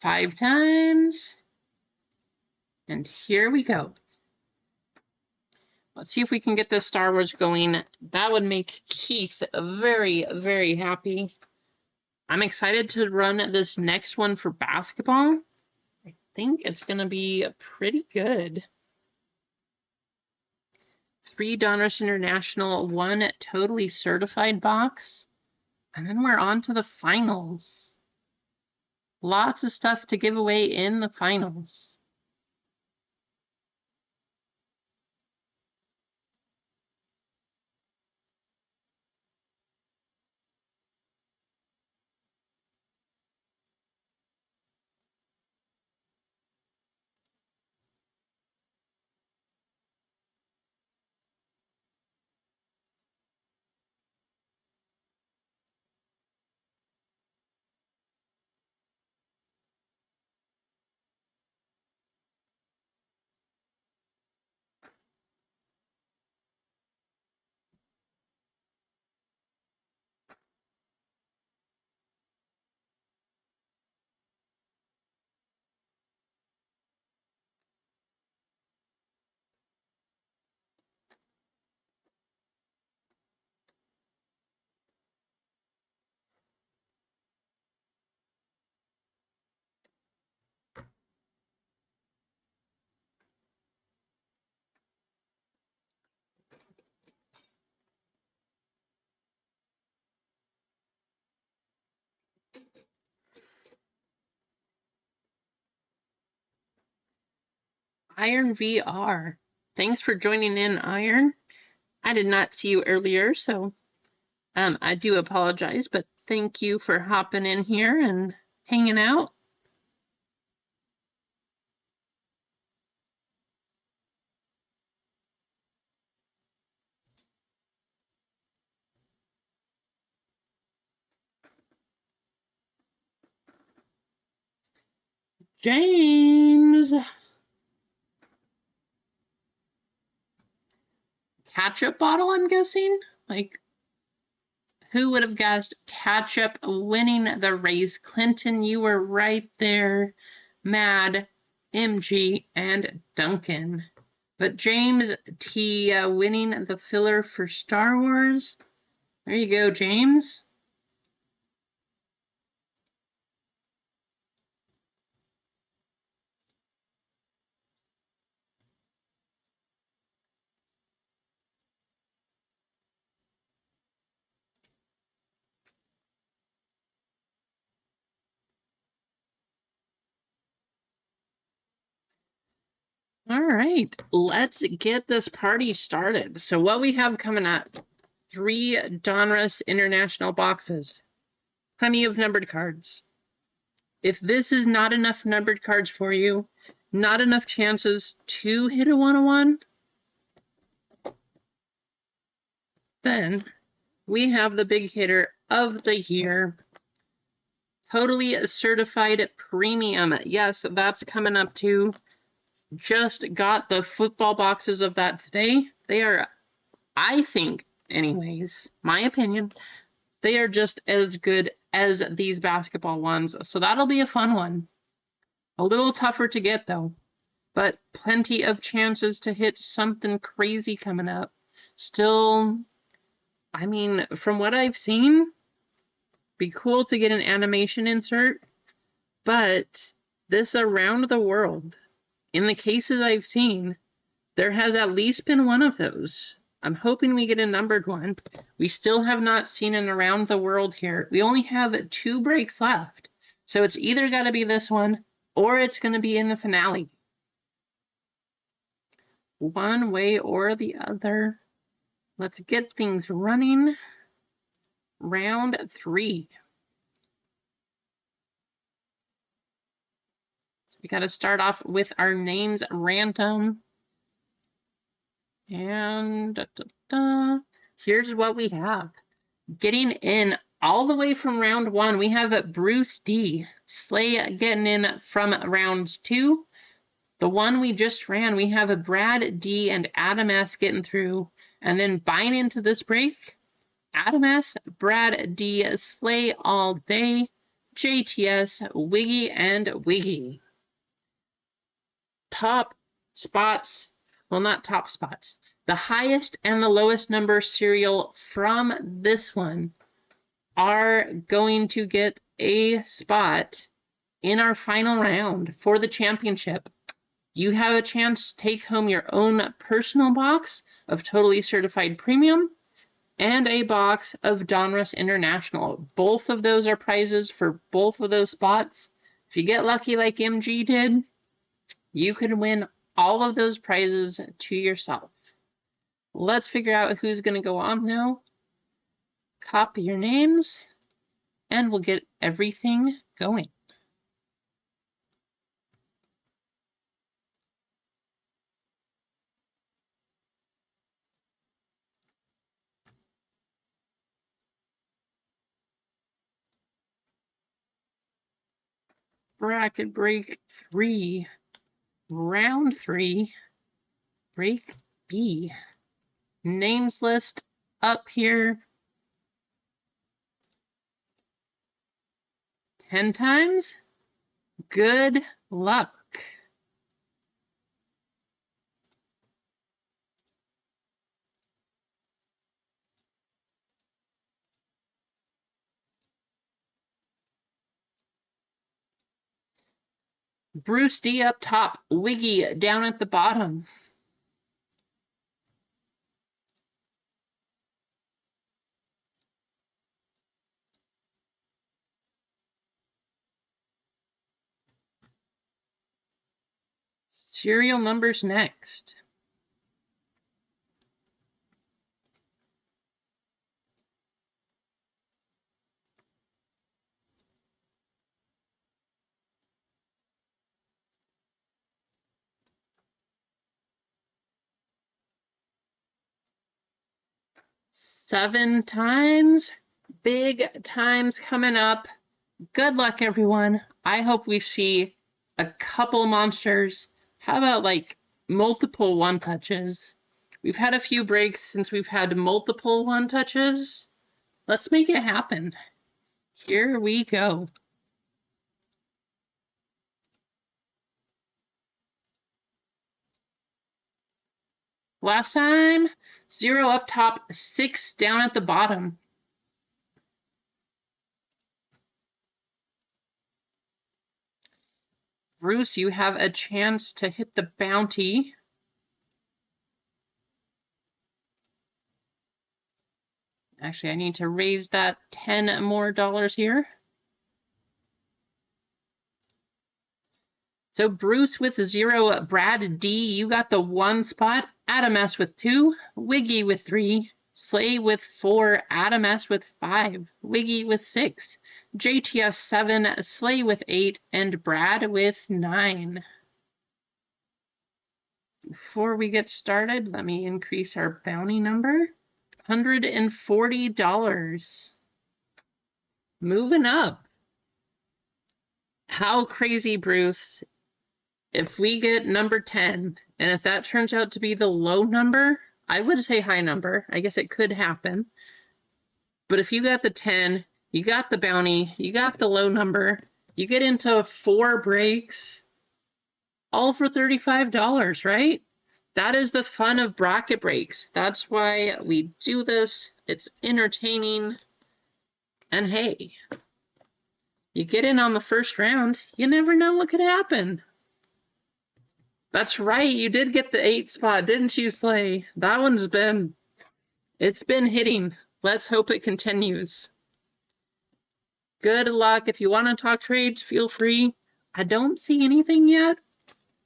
Five times. And here we go. Let's see if we can get this Star Wars going. That would make Keith very, very happy. I'm excited to run this next one for basketball. I think it's going to be pretty good. 3 Donruss International, 1 totally certified box. And then we're on to the finals. Lots of stuff to give away in the finals. Iron VR. Thanks for joining in, Iron. I did not see you earlier, so I do apologize, but thank you for hopping in here and hanging out. James. Ketchup bottle, I'm guessing? Like, who would have guessed ketchup winning the race? Clinton, you were right there. Mad, MG, and Duncan. But James T winning the filler for Star Wars. There you go, James. All right, let's get this party started. So what we have coming up, 3 Donruss International boxes, plenty of numbered cards. If this is not enough numbered cards for you, not enough chances to hit a 101, then we have the big hitter of the year, totally certified premium. Yes, that's coming up too. Just got the football boxes of that today. They are, I think, anyways, my opinion, they are just as good as these basketball ones. So that'll be a fun one. A little tougher to get, though. but plenty of chances to hit something crazy coming up. Still, I mean, from what I've seen, be cool to get an animation insert, but this around the world, in the cases I've seen, there has at least been one of those. I'm hoping we get a numbered one. We still have not seen an around the world here. We only have 2 breaks left. So it's either got to be this one or it's going to be in the finale. One way or the other. Let's get things running. Round 3. So we got to start off with our names random. And here's what we have. Getting in all the way from round 1, we have Bruce D. Slay getting in from round 2. The one we just ran, we have a Brad D and Adam S getting through. And then buying into this break, Adam S, Brad D, Slay all day, JTS, Wiggy, and Wiggy. Top spots, well, not top spots. The highest and the lowest number serial from this one are going to get a spot in our final round for the championship. You have a chance to take home your own personal box of Totally Certified Premium and a box of Donruss International. Both of those are prizes for both of those spots. If you get lucky like MG did, you could win all of those prizes to yourself. Let's figure out who's going to go on now. Copy your names, and we'll get everything going. Bracket break 3, round 3, break B. Names list up here. 10 times. Good luck. Bruce D up top, Wiggy down at the bottom. Serial numbers next. Seven times. Big times coming up. Good luck, everyone. I hope we see a couple monsters. How about like multiple one touches? We've had a few breaks since we've had multiple one touches. Let's make it happen. Here we go. Last time, 0 up top, 6 down at the bottom. Bruce, you have a chance to hit the bounty. Actually, I need to raise that $10 more here. So Bruce with 0, Brad D, you got the 1 spot, Adam S with 2, Wiggy with 3, Slay with 4, Adam S with 5, Wiggy with 6, JTS 7, Slay with 8, and Brad with 9. Before we get started, let me increase our bounty number. $140. Moving up. How crazy, Bruce. If we get number 10, and if that turns out to be the low number, I would say high number. I guess it could happen. But if you got the 10, you got the bounty, you got the low number, you get into 4 breaks, All for $35, right? That is the fun of bracket breaks. That's why we do this. It's entertaining. And hey, you get in on the first round, you never know what could happen. That's right, you did get the 8 spot, didn't you, Slay? That one's it's been hitting. Let's hope it continues. Good luck. If you want to talk trades, feel free. I don't see anything yet.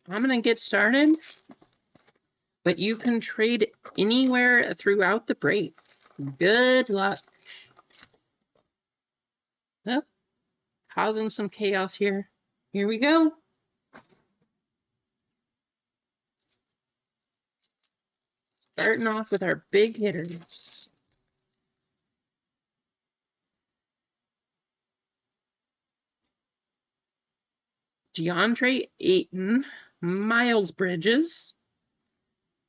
I'm going to get started. But you can trade anywhere throughout the break. Good luck. Oh, causing some chaos here. Here we go. Starting off with our big hitters. DeAndre Ayton, Miles Bridges,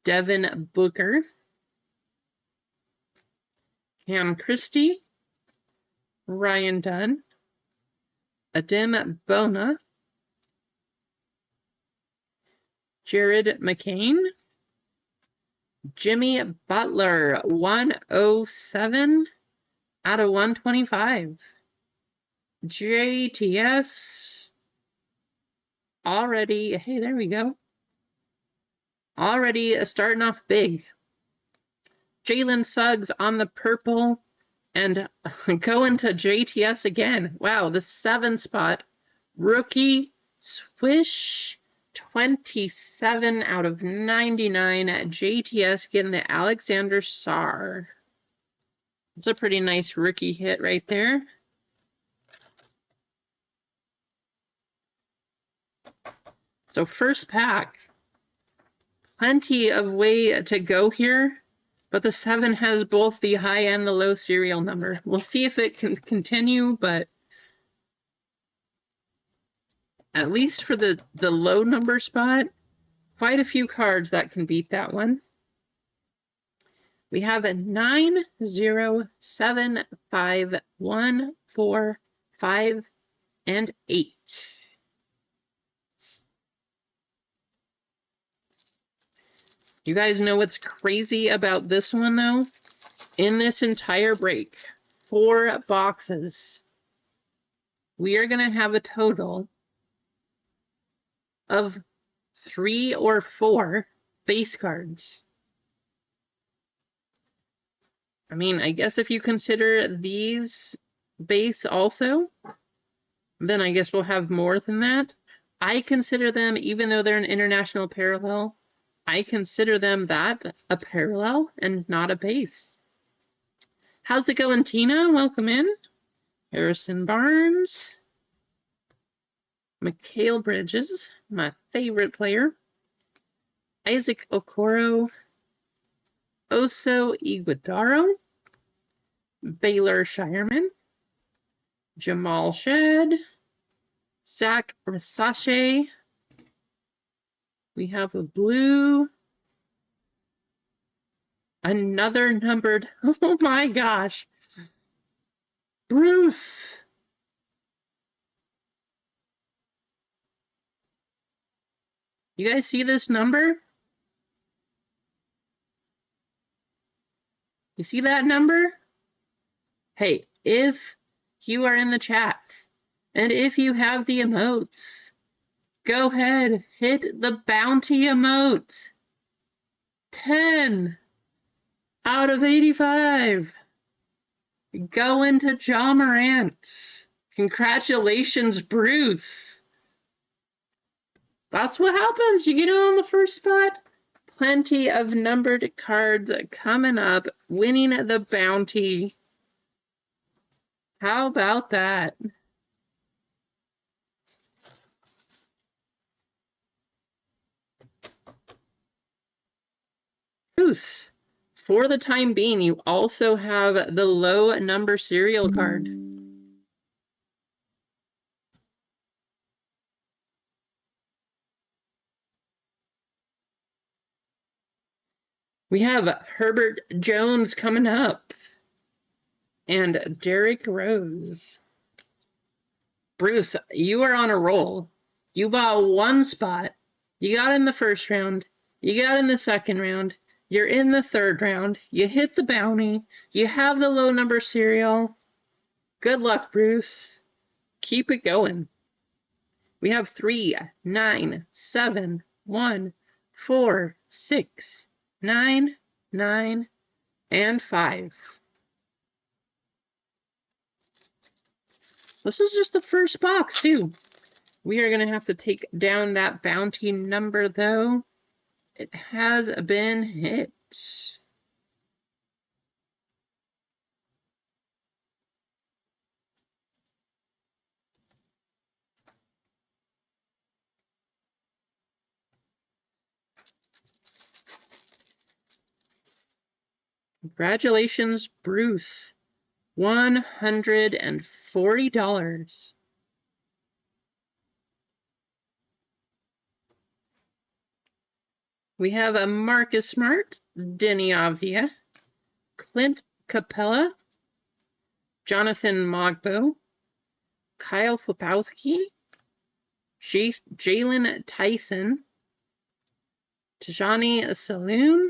Devin Booker, Cam Christie, Ryan Dunn, Adem Bona, Jared McCain, Jimmy Butler, 107 out of 125. JTS, already, hey, there we go. Already starting off big. Jalen Suggs on the purple and going to JTS again. Wow, the 7 spot. Rookie swish. 27 out of 99 at JTS getting the Alexander Sarr. It's a pretty nice rookie hit right there. So first pack. Plenty of way to go here, but the 7 has both the high and the low serial number. We'll see if it can continue, but at least for the low number spot, quite a few cards that can beat that one. We have a 9, 0, 7, 5, 1, 4, 5, and 8. You guys know what's crazy about this one, though? In this entire break, 4 boxes, we are going to have a total of 3 or 4 base cards. I mean, I guess if you consider these base also, then I guess we'll have more than that. I consider them, even though they're an international parallel, I consider them that a parallel and not a base. How's it going, Tina? Welcome in. Harrison Barnes. Mikal Bridges, my favorite player. Isaac Okoro. Oso Iguodaro. Baylor Shireman. Jamal Shed. Zach Rasache. We have a blue. Another numbered. Oh my gosh. Bruce. You guys see this number? You see that number? Hey, if you are in the chat and if you have the emotes, go ahead, hit the bounty emote. 10 out of 85. Going to Ja Morant. Congratulations, Bruce. That's what happens. You get on the first spot. Plenty of numbered cards coming up, winning the bounty. How about that? Bruce, for the time being, you also have the low number serial card. We have Herbert Jones coming up and Derrick Rose. Bruce, you are on a roll. You bought 1 spot You got in the first round. You got in the second round. You're in the third round. You hit the bounty. You have the low number serial. Good luck, Bruce. Keep it going. We have 3, 9, 7, 1, 4, 6, 9, 9, and 5. This is just the first box, too. We are going to have to take down that bounty number, though. It has been hit. Congratulations, Bruce. $140. We have a Marcus Smart, Denny Avdia, Clint Capella, Jonathan Mogbo, Kyle Flipowski, Jalen Tyson, Tajani Saloon,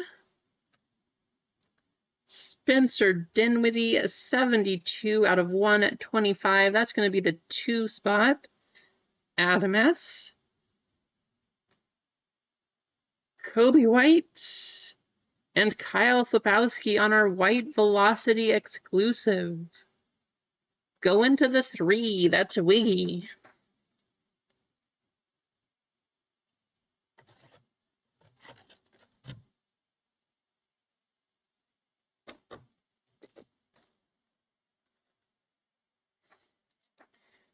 Spencer Dinwiddie, 72 out of 125. That's going to be the 2 spot. Adam S. Kobe White, and Kyle Flipowski on our White Velocity exclusive. Go into the 3. That's Wiggy.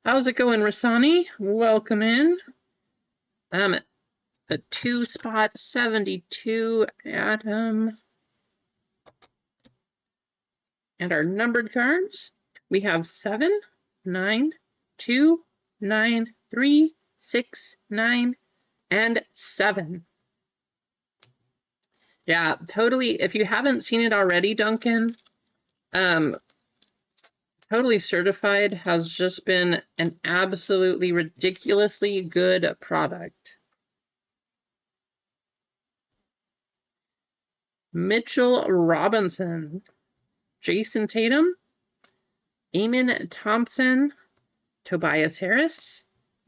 How's it going, Rasani? Welcome in. A 2 spot 72 Adam. And our numbered cards, we have 7, 9, 2, 9, 3, 6, 9, and 7. Yeah, totally. If you haven't seen it already, Duncan, Totally Certified has just been an absolutely ridiculously good product. Mitchell Robinson, Jason Tatum, Eamon Thompson, Tobias Harris,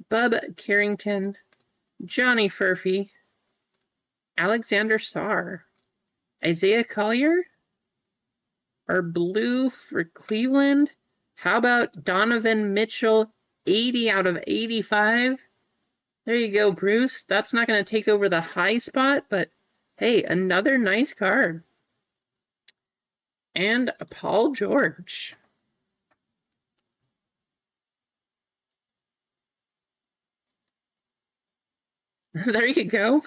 Bub Carrington, Johnny Furphy, Alexander Starr, Isaiah Collier, our blue for Cleveland. How about Donovan Mitchell, 80 out of 85? There you go, Bruce. That's not going to take over the high spot, but hey, another nice card. And Paul George. There you go.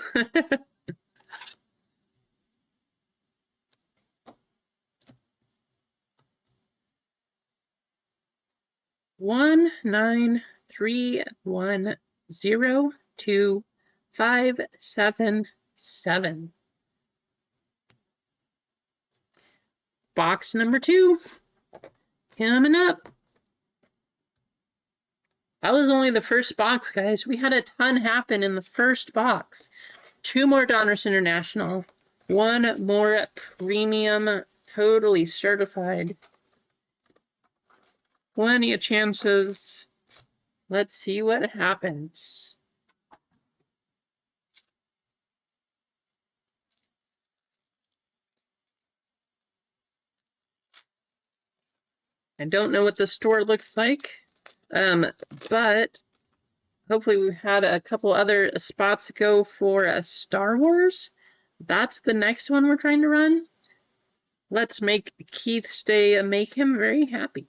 One, 9, 3, 1, 0, 2, 5, 7, 7. Box number 2 coming up. That was only the first box, guys. We had a ton happen in the first box. 2 more Donruss International. 1 more premium, totally certified. Plenty of chances. Let's see what happens. I don't know what the store looks like, but hopefully we've had a couple other spots go for Star Wars. That's the next one we're trying to run. Let's make Keith stay and make him very happy.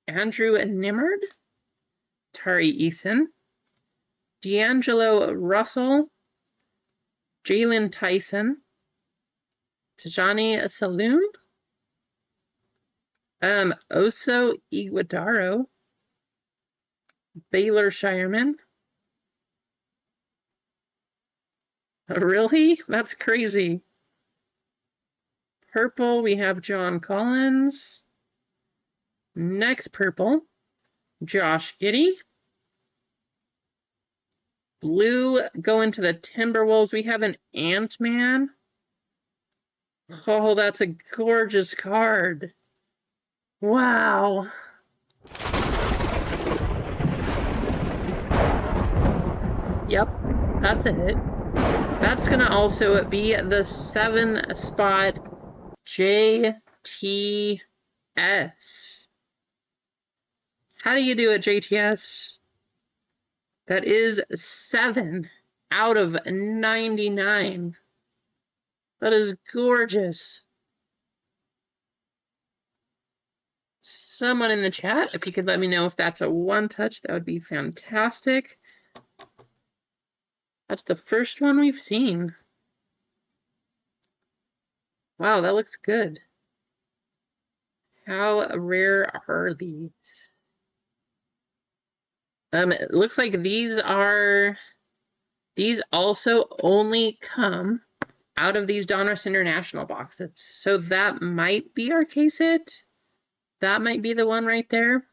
Andrew Nimmard, Tari Eason, D'Angelo Russell, Jalen Tyson, Tajani Saloon, Oso Iguodaro, Baylor Shireman. Really? That's crazy. Purple, we have John Collins. Next purple, Josh Giddey. Blue going to the Timberwolves. We have an Ant-Man. Oh, that's a gorgeous card. Wow. Yep, that's a hit. That's going to also be the 7-spot JTS. How do you do it, JTS? That is 7 out of 99. That is gorgeous. Someone in the chat, if you could let me know if that's a one-touch, that would be fantastic. That's the first one we've seen. Wow, that looks good. How rare are these? It looks like these also only come out of these Donruss International boxes. So that might be our case hit. That might be the one right there.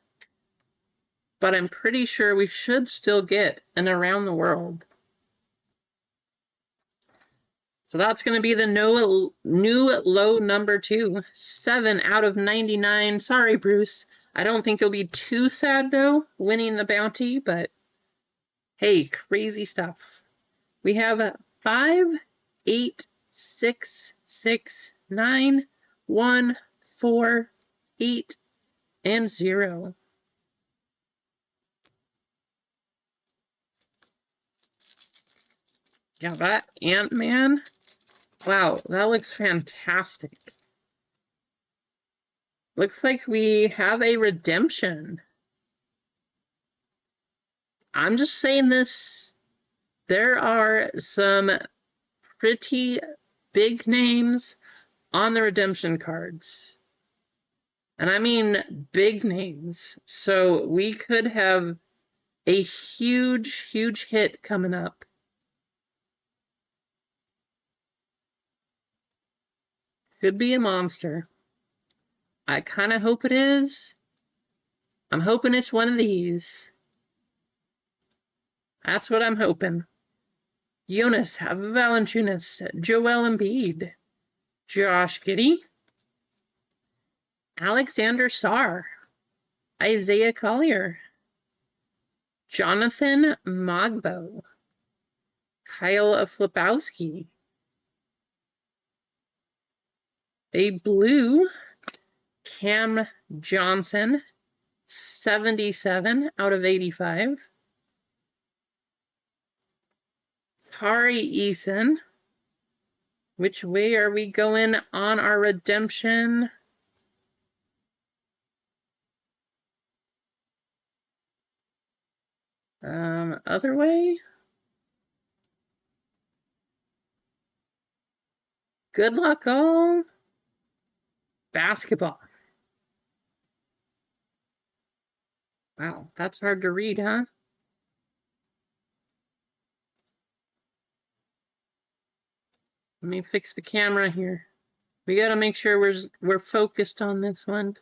But I'm pretty sure we should still get an Around the World. So that's going to be the new low number 2. 7 out of 99. Sorry, Bruce. I don't think you'll be too sad, though, winning the bounty. But, hey, crazy stuff. We have 5, 8, 6, 6, 9, 1, 4, 8, and 0. Yeah, that Ant-Man. Wow, that looks fantastic. Looks like we have a redemption. I'm just saying this. There are some pretty big names on the redemption cards. And I mean big names. So we could have a huge, huge hit coming up. Could be a monster. I kind of hope it is. I'm hoping it's one of these. That's what I'm hoping. Jonas Valanciunas, Joel Embiid, Josh Giddey, Alexander Sarr, Isaiah Collier, Jonathan Mogbo, Kyle Flipowski, a blue Cam Johnson, 77 out of 85. Tari Eason. Which way are we going on our redemption? Other way? Good luck, all. Basketball. Wow, that's hard to read, huh? Let me fix the camera here. We got to make sure we're focused on this one.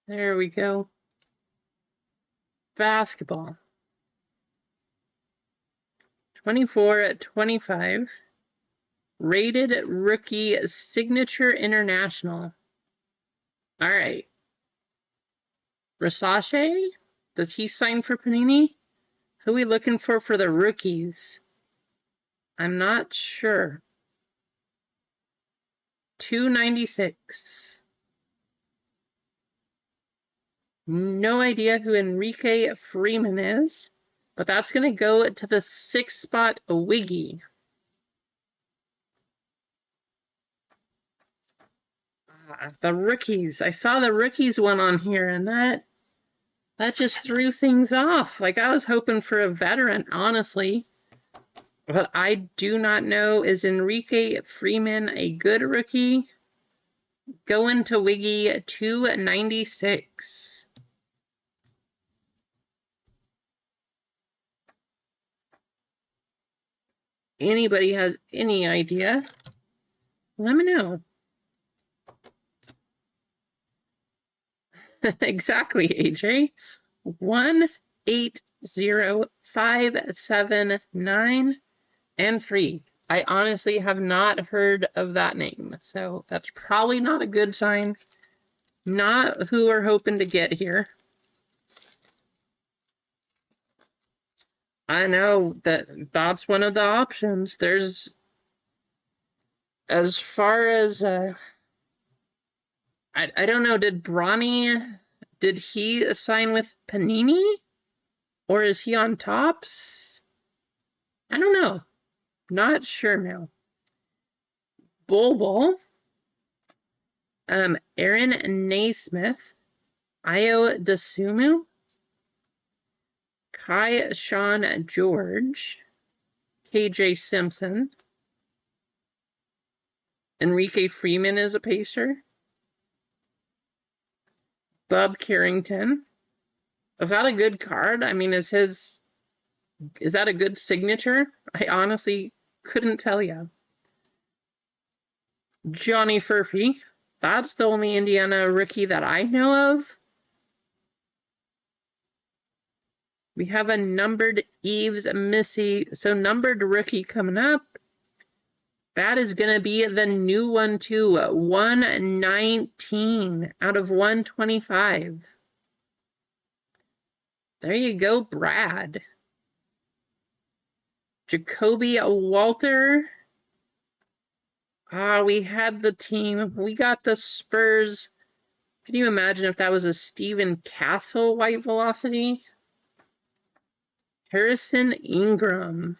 There we go. Basketball. 24/25. Rated rookie signature international. All right. Rasace? Does he sign for Panini? Who are we looking for the rookies? I'm not sure. 296. No idea who Enrique Freeman is, but that's going to go to the 6-spot Wiggy. The rookies. I saw the rookies one on here, and that just threw things off. Like, I was hoping for a veteran, honestly. But I do not know. Is Enrique Freeman a good rookie? Going to Wiggy, 296. Anybody has any idea? Let me know. Exactly, AJ. 180579 and 3. I honestly have not heard of that name, so that's probably not a good sign. Not who we're hoping to get here. I know that's one of the options. There's, as far as I don't know, did he sign with Panini? Or is he on Topps? I don't know. Not sure now. Bulbul. Aaron Naismith. Io DeSumo. Kai Sean George. KJ Simpson. Enrique Freeman is a Pacer. Bub Carrington. Is that a good card? I mean, is that a good signature? I honestly couldn't tell you. Johnny Furphy. That's the only Indiana rookie that I know of. We have a numbered Eves Missy. So numbered rookie coming up. That is going to be the new one too. 119 out of 125. There you go, Brad. Jacoby Walter. We had the team. We got the Spurs. Can you imagine if that was a Steven Castle white velocity? Harrison Ingram.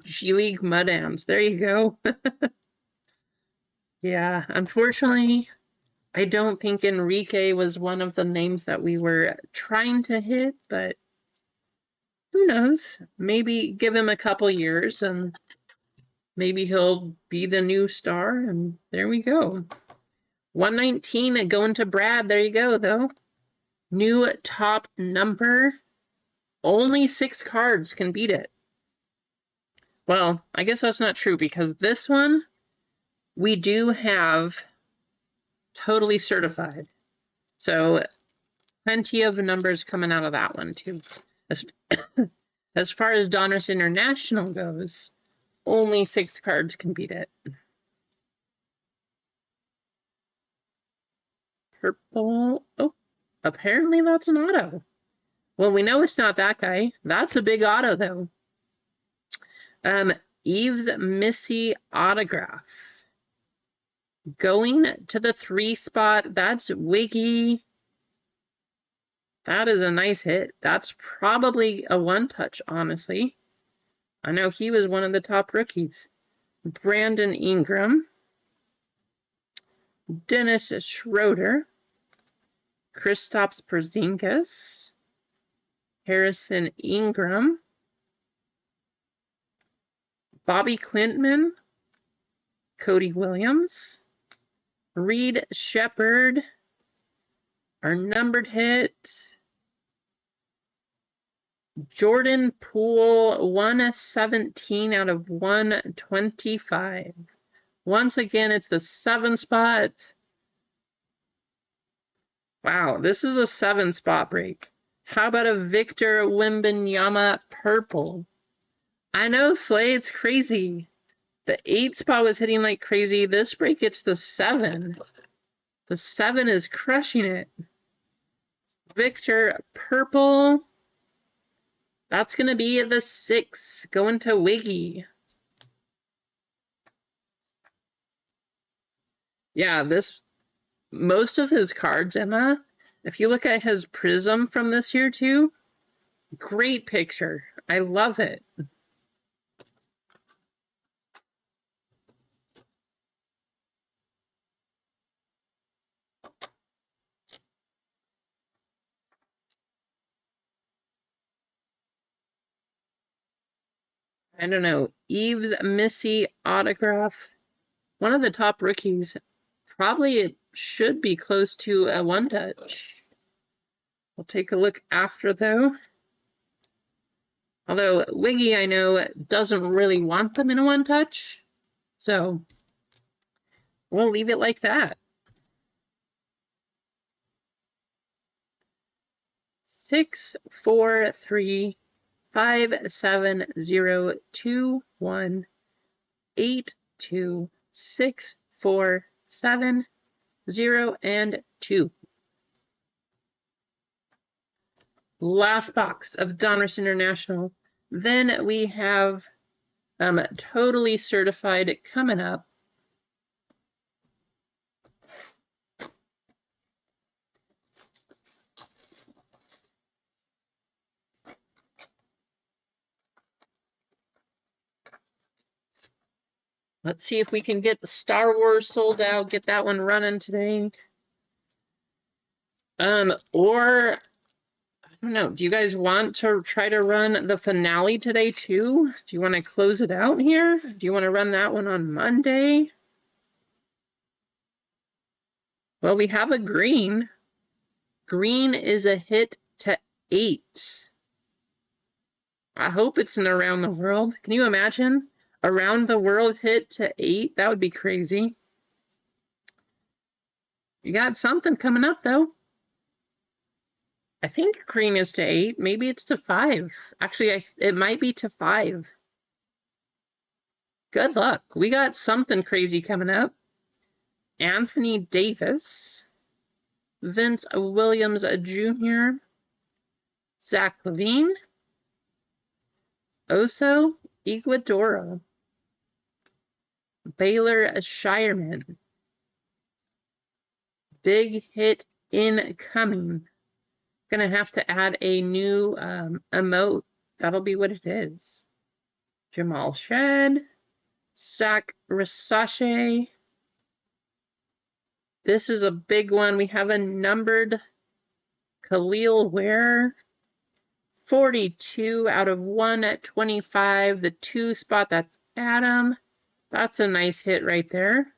G League Mudams. There you go. Yeah, unfortunately, I don't think Enrique was one of the names that we were trying to hit, but who knows? Maybe give him a couple years and maybe he'll be the new star, and there we go. 119 going to Brad. There you go, though. New top number. Only 6 cards can beat it. Well, I guess that's not true because this one we do have totally certified. So plenty of numbers coming out of that one too. As far as Donruss International goes, only 6 cards can beat it. Purple. Oh, apparently that's an auto. Well, we know it's not that guy. That's a big auto, though. Eves Missy autograph. Going to the 3 spot. That's Wiggy. That is a nice hit. That's probably a one-touch, honestly. I know he was one of the top rookies. Brandon Ingram. Dennis Schroeder. Kristaps Porzingis. Harrison Ingram. Bobby Clintman. Cody Williams. Reed Shepard. Our numbered hit. Jordan Poole, 117 out of 125. Once again, it's the 7 spot. Wow, this is a 7 spot break. How about a Victor Wembanyama purple? I know, Slay, it's crazy. The 8 spot was hitting like crazy. This break, it's the 7. The 7 is crushing it. Victor purple. That's going to be the 6 going to Wiggy. Yeah, most of his cards, Emma, if you look at his Prism from this year too, great picture. I love it. I don't know, Eves Missy autograph. One of the top rookies. Probably it should be close to a one-touch. We'll take a look after, though. Although Wiggy, I know, doesn't really want them in a one-touch. So we'll leave it like that. 6, 4, 3, 5, 7, 0, 2, 1, 8, 2, 6, 4, 7, 0, and 2. Last box of Donruss International. Then we have Totally Certified coming up. Let's see if we can get the Star Wars sold out, get that one running today. Or, I don't know, do you guys want to try to run the finale today too? Do you want to close it out here? Do you want to run that one on Monday? Well, we have a green. Green is a hit to 8. I hope it's an Around the World. Can you imagine? Around the World hit to 8? That would be crazy. You got something coming up, though. I think green is to 8. Maybe it's to 5. Actually, it might be to 5. Good luck. We got something crazy coming up. Anthony Davis, Vince Williams Jr., Zach Levine, Oso Iguodala, Baylor Shireman. Big hit incoming. Gonna have to add a new emote. That'll be what it is. Jamal Shed, Zach Rasache. This is a big one. We have a numbered Khalil Ware. 42 out of 125. The 2 spot, that's Adam. That's a nice hit right there.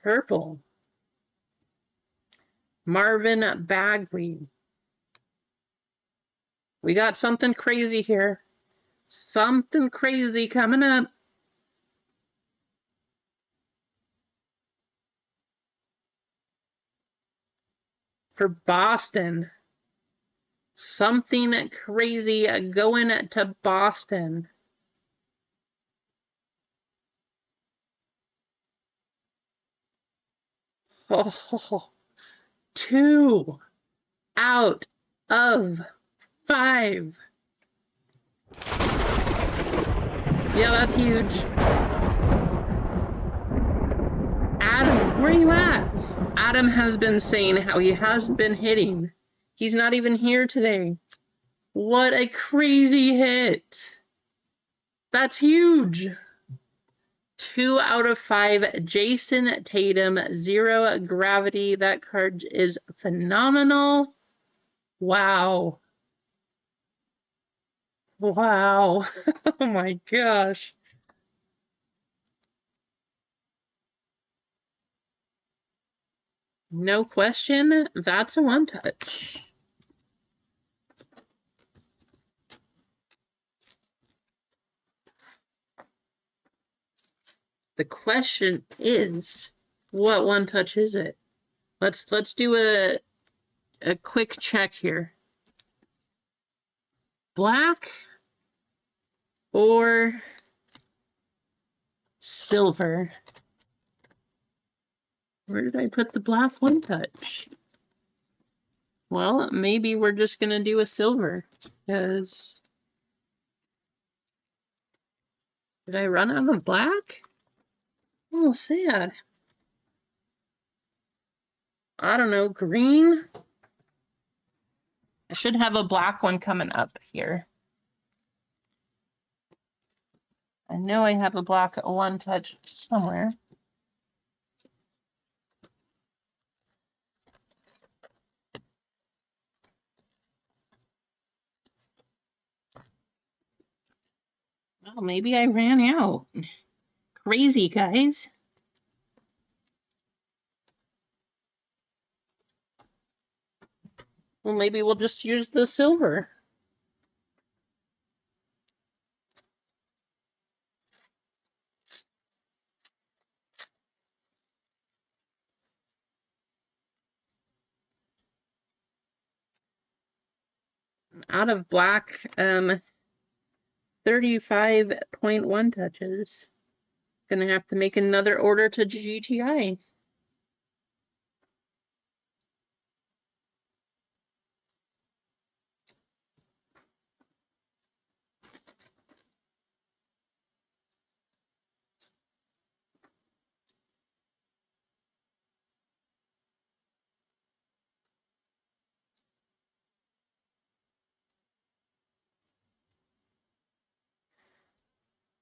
Purple. Marvin Bagley. We got something crazy here. Something crazy coming up. For Boston. Something crazy going to Boston. Oh, 2 out of 5. Yeah, that's huge. Adam, where are you at? Adam has been saying how he hasn't been hitting. He's not even here today. What a crazy hit. That's huge. 2 out of 5. Jason Tatum, 0 gravity. That card is phenomenal. Wow. Wow. Oh my gosh. No question, that's a one-touch. The question is, what one-touch is it? Let's do a quick check here. Black or silver? Where did I put the black one-touch? Well, maybe we're just going to do a silver, because... Did I run out of black? Oh, sad. I don't know, green? I should have a black one coming up here. I know I have a black one-touch somewhere. Well, maybe I ran out. Crazy, guys. Well, maybe we'll just use the silver. out of black, 35.1 touches. Gonna have to make another order to GTI.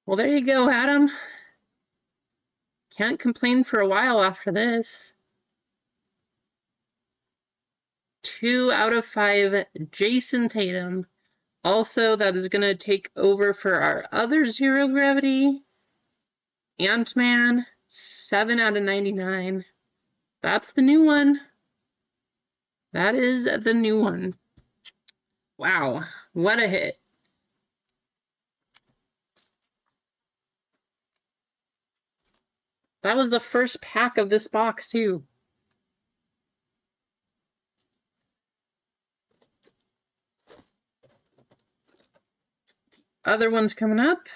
Well, there you go, Adam. Can't complain for a while after this. 2 out of 5, Jason Tatum. Also, that is going to take over for our other zero gravity. Ant-Man, 7 out of 99. That's the new one. That is the new one. Wow, what a hit. That was the first pack of this box, too. Other ones coming up.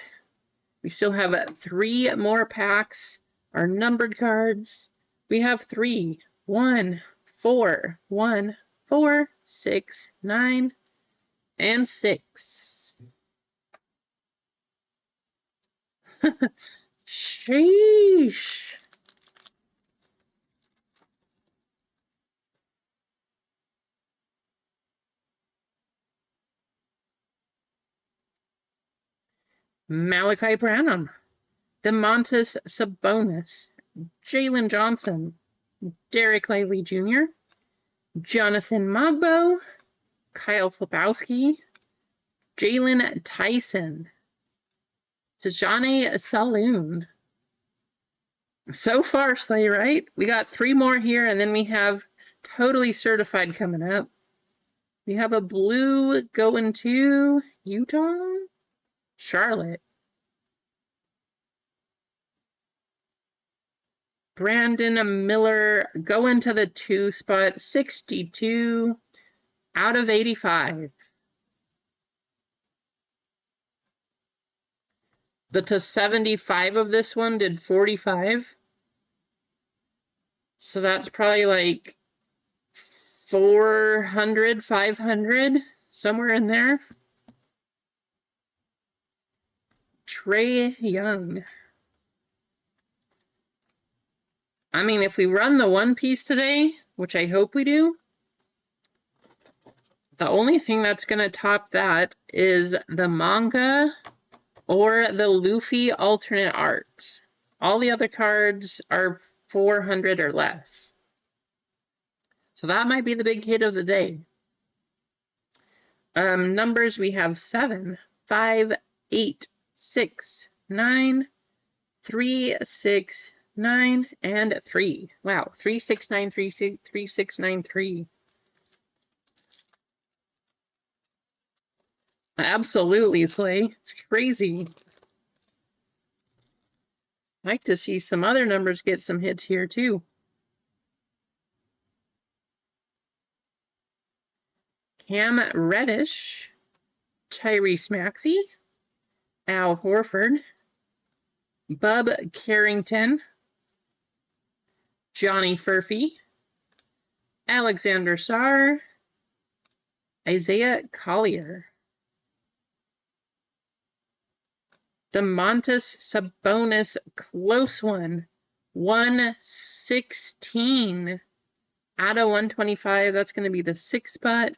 We still have 3 more packs. Our numbered cards. We have 3, 1, 4, 1, 4, 6, 9, and 6. Sheesh. Malachi Branham, DeMontis Sabonis, Jalen Johnson, Derek Lively Jr., Jonathan Mogbo, Kyle Flipowski, Jalen Tyson, Tajane Saloon. So far, Slay, right? We got 3 more here, and then we have Totally Certified coming up. We have a blue going to Utah, Charlotte. Brandon Miller going to the 2 spot, 62 out of 85. The to 75 of this one did 45. So that's probably like 400, 500, somewhere in there. Trae Young. I mean, if we run the one piece today, which I hope we do, the only thing that's going to top that is the manga or the Luffy alternate art. All the other cards are 400 or less. So that might be the big hit of the day. Numbers, we have 7, 5, 8, 6, 9, 3, 6, 9, and 3. Wow, 3, 6, 9, 3, 6, 3, 6, 9, 3. Absolutely, Slay. It's crazy. I'd like to see some other numbers get some hits here, too. Cam Reddish, Tyrese Maxey, Al Horford, Bub Carrington, Johnny Furphy, Alexander Sarr, Isaiah Collier, DeMontis Sabonis, close one, 116 out of 125. That's going to be the 6 spot.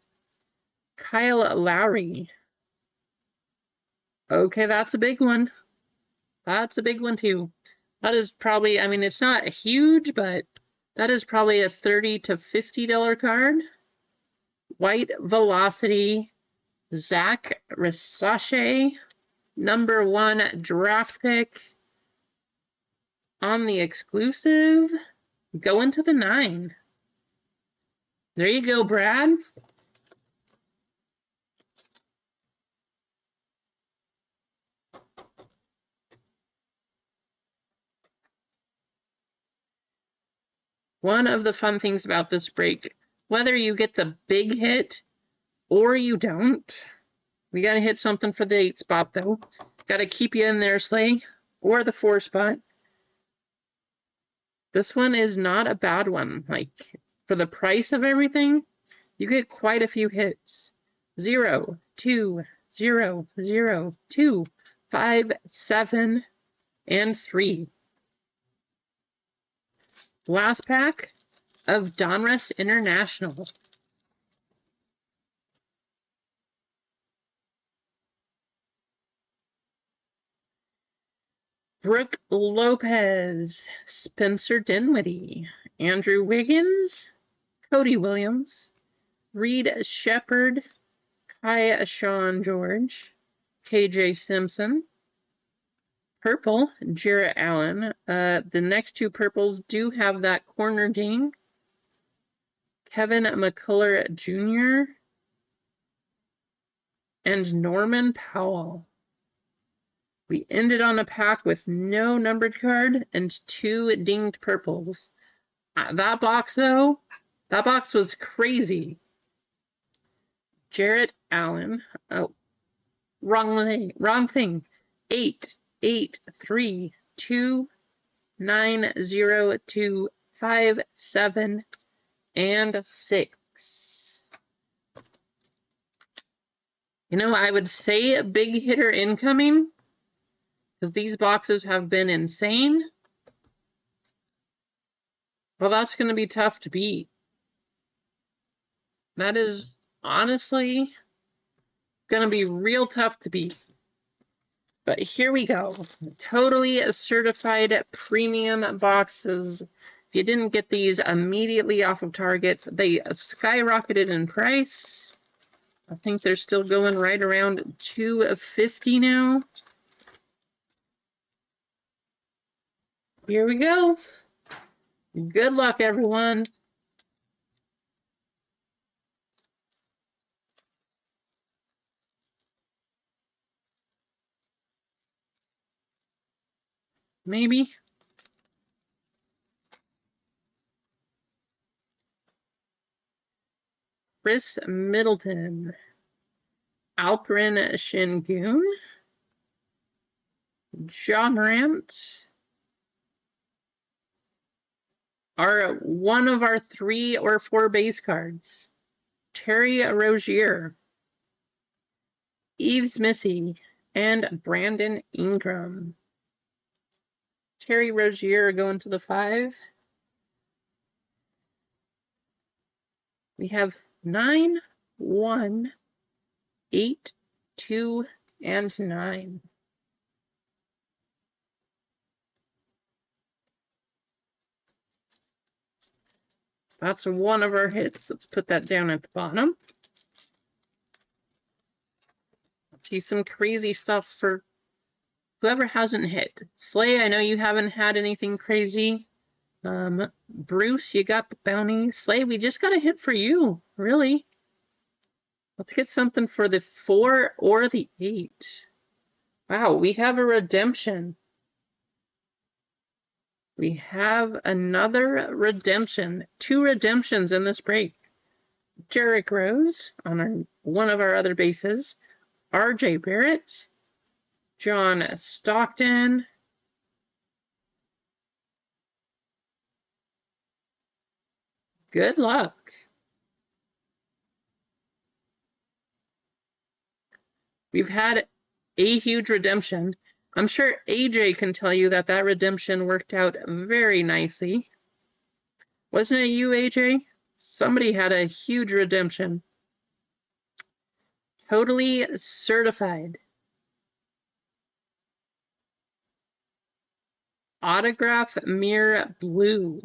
Kyle Lowry. Okay, that's a big one. That's a big one, too. That is probably, I mean, it's not huge, but that is probably a $30 to $50 card. White Velocity, Zach Resache, number 1 draft pick on the exclusive, going to the 9. There you go, Brad. One of the fun things about this break, whether you get the big hit or you don't. We got to hit something for the 8 spot, though. Got to keep you in there, Slay, or the 4 spot. This one is not a bad one. Like, for the price of everything, you get quite a few hits. 0, 2, 0, 0, 2, 5, 7, and 3. Last pack of Donruss International. Brooke Lopez, Spencer Dinwiddie, Andrew Wiggins, Cody Williams, Reed Shepard, Kai Sean George, KJ Simpson, purple, Jarrett Allen. The next two purples do have that corner ding. Kevin McCullough Jr. and Norman Powell. We ended on a pack with no numbered card and 2 dinged purples. That box, though, that box was crazy. Jarrett Allen. Oh, wrong thing. 8, 8, 3, 2, 9, 0, 2, 5, 7, and 6. You know, I would say a big hitter incoming, because these boxes have been insane. Well, that's going to be tough to beat. That is honestly going to be real tough to beat. But here we go. Totally certified premium boxes. If you didn't get these immediately off of Target, they skyrocketed in price. I think they're still going right around $2.50 now. Here we go. Good luck, everyone. Maybe. Chris Middleton. Alperen Şengün. John Morant. One of our 3 or 4 base cards. Terry Rozier. Yves Missy. And Brandon Ingram. Terry Rozier going to the 5. We have 9, 1, 8, 2, and 9. That's one of our hits. Let's put that down at the bottom. Let's see some crazy stuff for whoever hasn't hit. Slay, I know you haven't had anything crazy. Bruce, you got the bounty. Slay, we just got a hit for you, really. Let's get something for the 4 or the 8. Wow, we have a redemption. We have another redemption. 2 redemptions in this break. Derrick Rose on one of our other bases. RJ Barrett. John Stockton. Good luck. We've had a huge redemption. I'm sure AJ can tell you that that redemption worked out very nicely. Wasn't it you, AJ? Somebody had a huge redemption. Totally certified. Autograph Mirror Blue.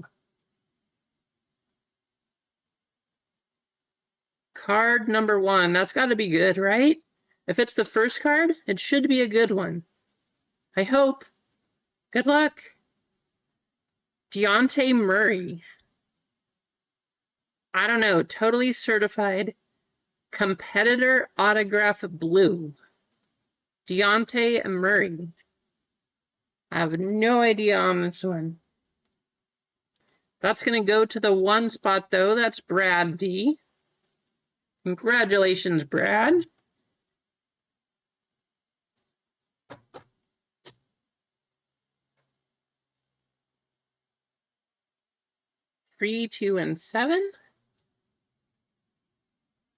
Card number 1. That's got to be good, right? If it's the first card, it should be a good one. I hope. Good luck. Dejounte Murray. I don't know. Totally certified. Competitor autograph blue. Dejounte Murray. I have no idea on this one. That's going to go to the 1 spot, though. That's Brad D. Congratulations, Brad. Three, 2, and 7.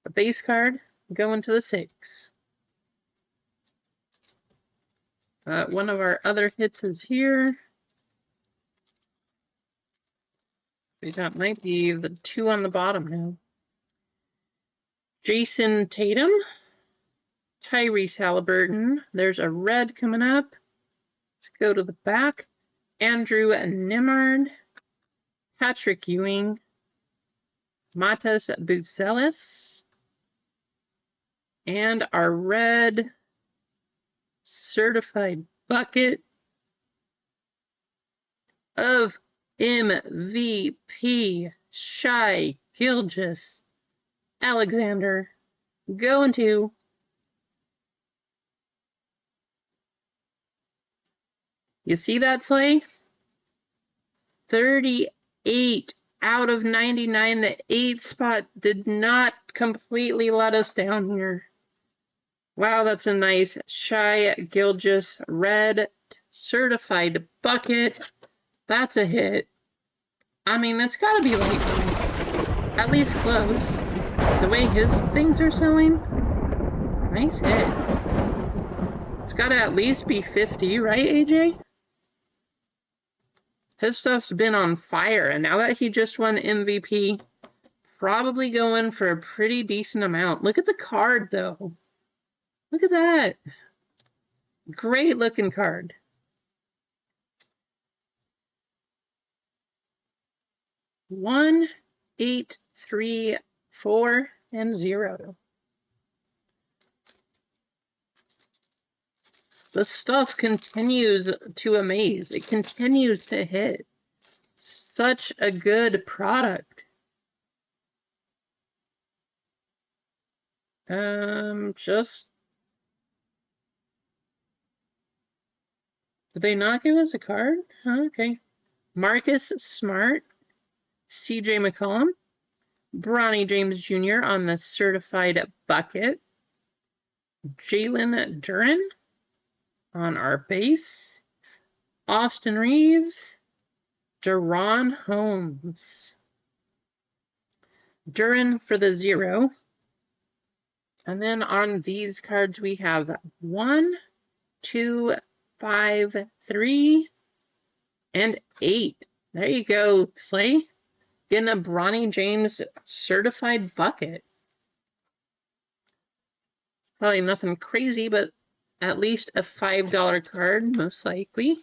The base card going to the 6. One of our other hits is here. That might be the 2 on the bottom now. Jason Tatum. Tyrese Halliburton. There's a red coming up. Let's go to the back. Andrew Nimard. Patrick Ewing. Matas Buzelis. And our red certified bucket of MVP Shai Gilgeous-Alexander going to you see that, Slay? 38 out of 99. The 8 spot did not completely let us down here. Wow, that's a nice Shai Gilgeous red certified bucket. That's a hit. I mean, that's got to be like at least close. The way his things are selling, nice hit. It's got to at least be 50, right, AJ? His stuff's been on fire, and now that he just won MVP, probably going for a pretty decent amount. Look at the card, though. Look at that. Great looking card. One, 8, 3, 4, and 0. The stuff continues to amaze. It continues to hit. Such a good product. Just... Did they not give us a card? Huh, okay. Marcus Smart. CJ McCollum. Bronny James Jr. on the certified bucket. Jalen Duren on our base. Austin Reeves. Deron Holmes. Duren for the 0. And then on these cards we have 1, 2, 5, 3, and 8. There you go, Slay. Getting a Bronny James certified bucket. Probably nothing crazy, but at least a $5 card, most likely.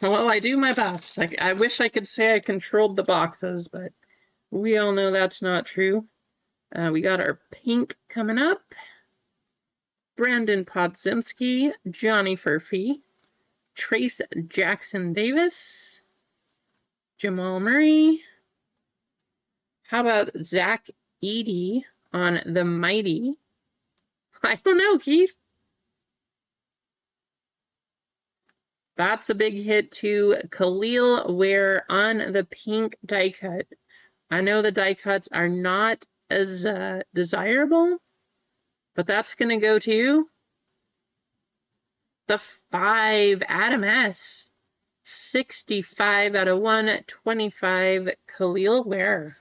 Well, I do my best. I wish I could say I controlled the boxes, but we all know that's not true. We got our pink coming up. Brandon Podziemski, Johnny Furphy, Trace Jackson Davis, Jamal Murray. How about Zach Edey on the Mighty? I don't know, Keith. That's a big hit too. Khalil Ware on the pink die cut. I know the die cuts are not as desirable, but that's going to go to the 5, Adam S. 65 out of 125, Khalil Ware.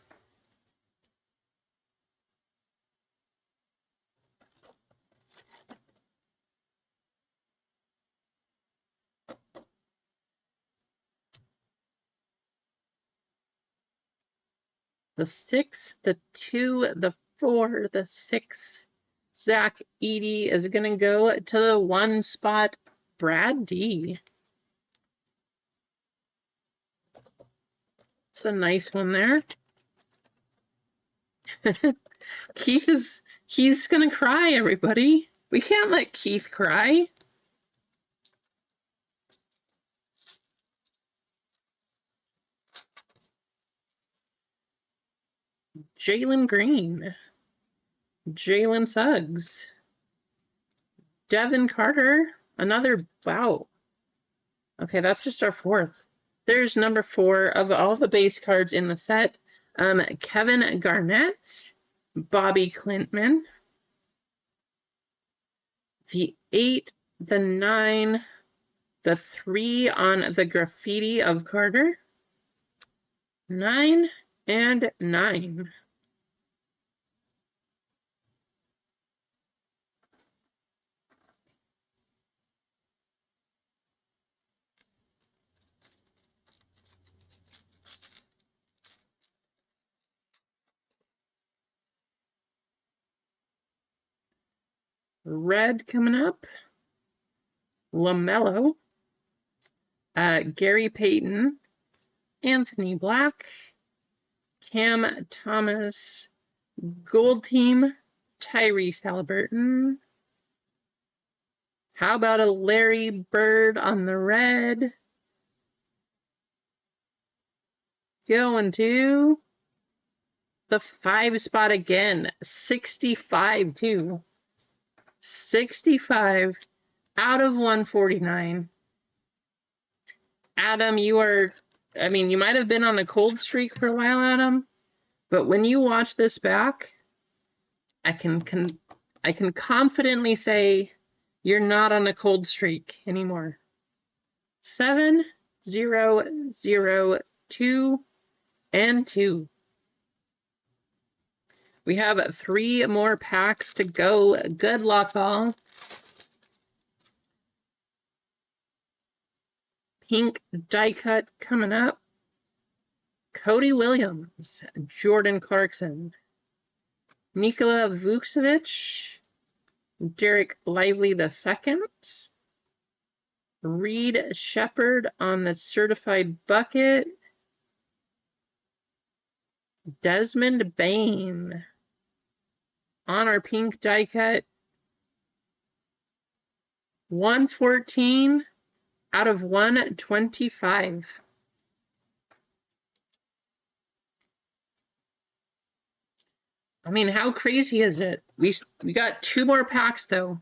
The 6, the 2, the 4, the 6. Zach Edey is going to go to the 1 spot, Brad D. It's a nice one there. He's going to cry, everybody. We can't let Keith cry. Jalen Green. Jalen Suggs. Devin Carter. Another, wow. Okay, that's just our 4th. There's number 4 of all the base cards in the set. Kevin Garnett, Bobby Clintman, the 8, the 9, the 3 on the graffiti of Carter, 9 and 9. Red coming up. LaMelo, Gary Payton, Anthony Black, Cam Thomas, Gold Team, Tyrese Halliburton. How about a Larry Bird on the red? Going to the 5 spot again. 65 too. 65 out of 149. Adam, you might have been on a cold streak for a while, Adam, but when you watch this back, I can confidently say you're not on a cold streak anymore. 7, 0, 0, 2, and 2. We have 3 more packs to go. Good luck, all. Pink die cut coming up. Cody Williams, Jordan Clarkson, Nikola Vucevic, Derek Lively II, Reed Shepard on the certified bucket, Desmond Bane on our pink die cut, 114 out of 125. I mean, how crazy is it? We got 2 more packs, though.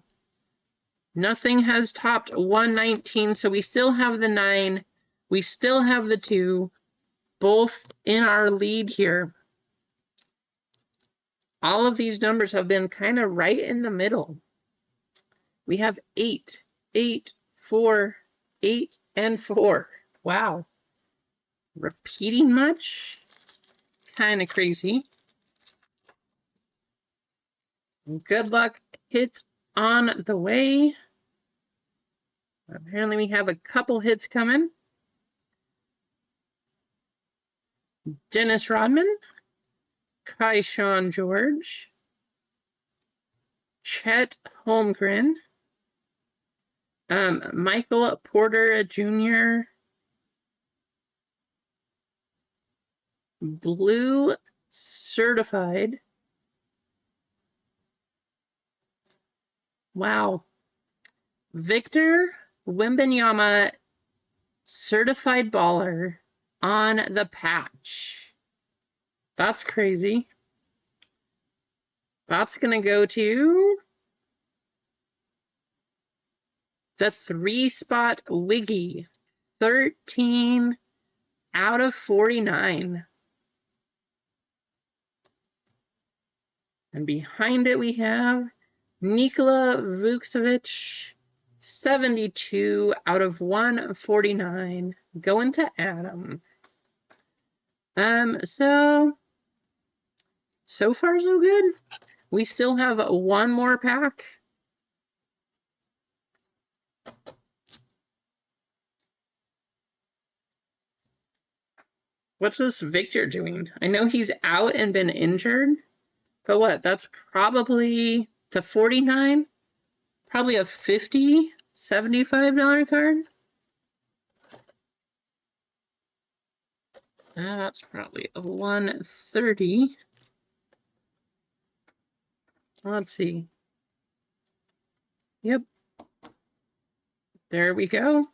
Nothing has topped 119, so we still have the 9. We still have the 2, both in our lead here. All of these numbers have been kind of right in the middle. We have 8, 8, 4, 8, and 4. Wow. Repeating much? Kind of crazy. Good luck hits on the way. Apparently we have a couple hits coming. Dennis Rodman, Kaishawn George, Chet Holmgren, Michael Porter Jr., Blue Certified. Wow. Victor Wembanyama, Certified Baller on the patch. That's crazy. That's going to go to the 3 spot Wiggy. 13 out of 49. And behind it we have Nikola Vucevic, 72 out of 149, going to Adam. So far so good. We still have 1 more pack. What's this Victor doing? I know he's out and been injured, but what? That's probably to 49? Probably a $50, $75 card? That's probably a 130. Let's see. Yep. There we go.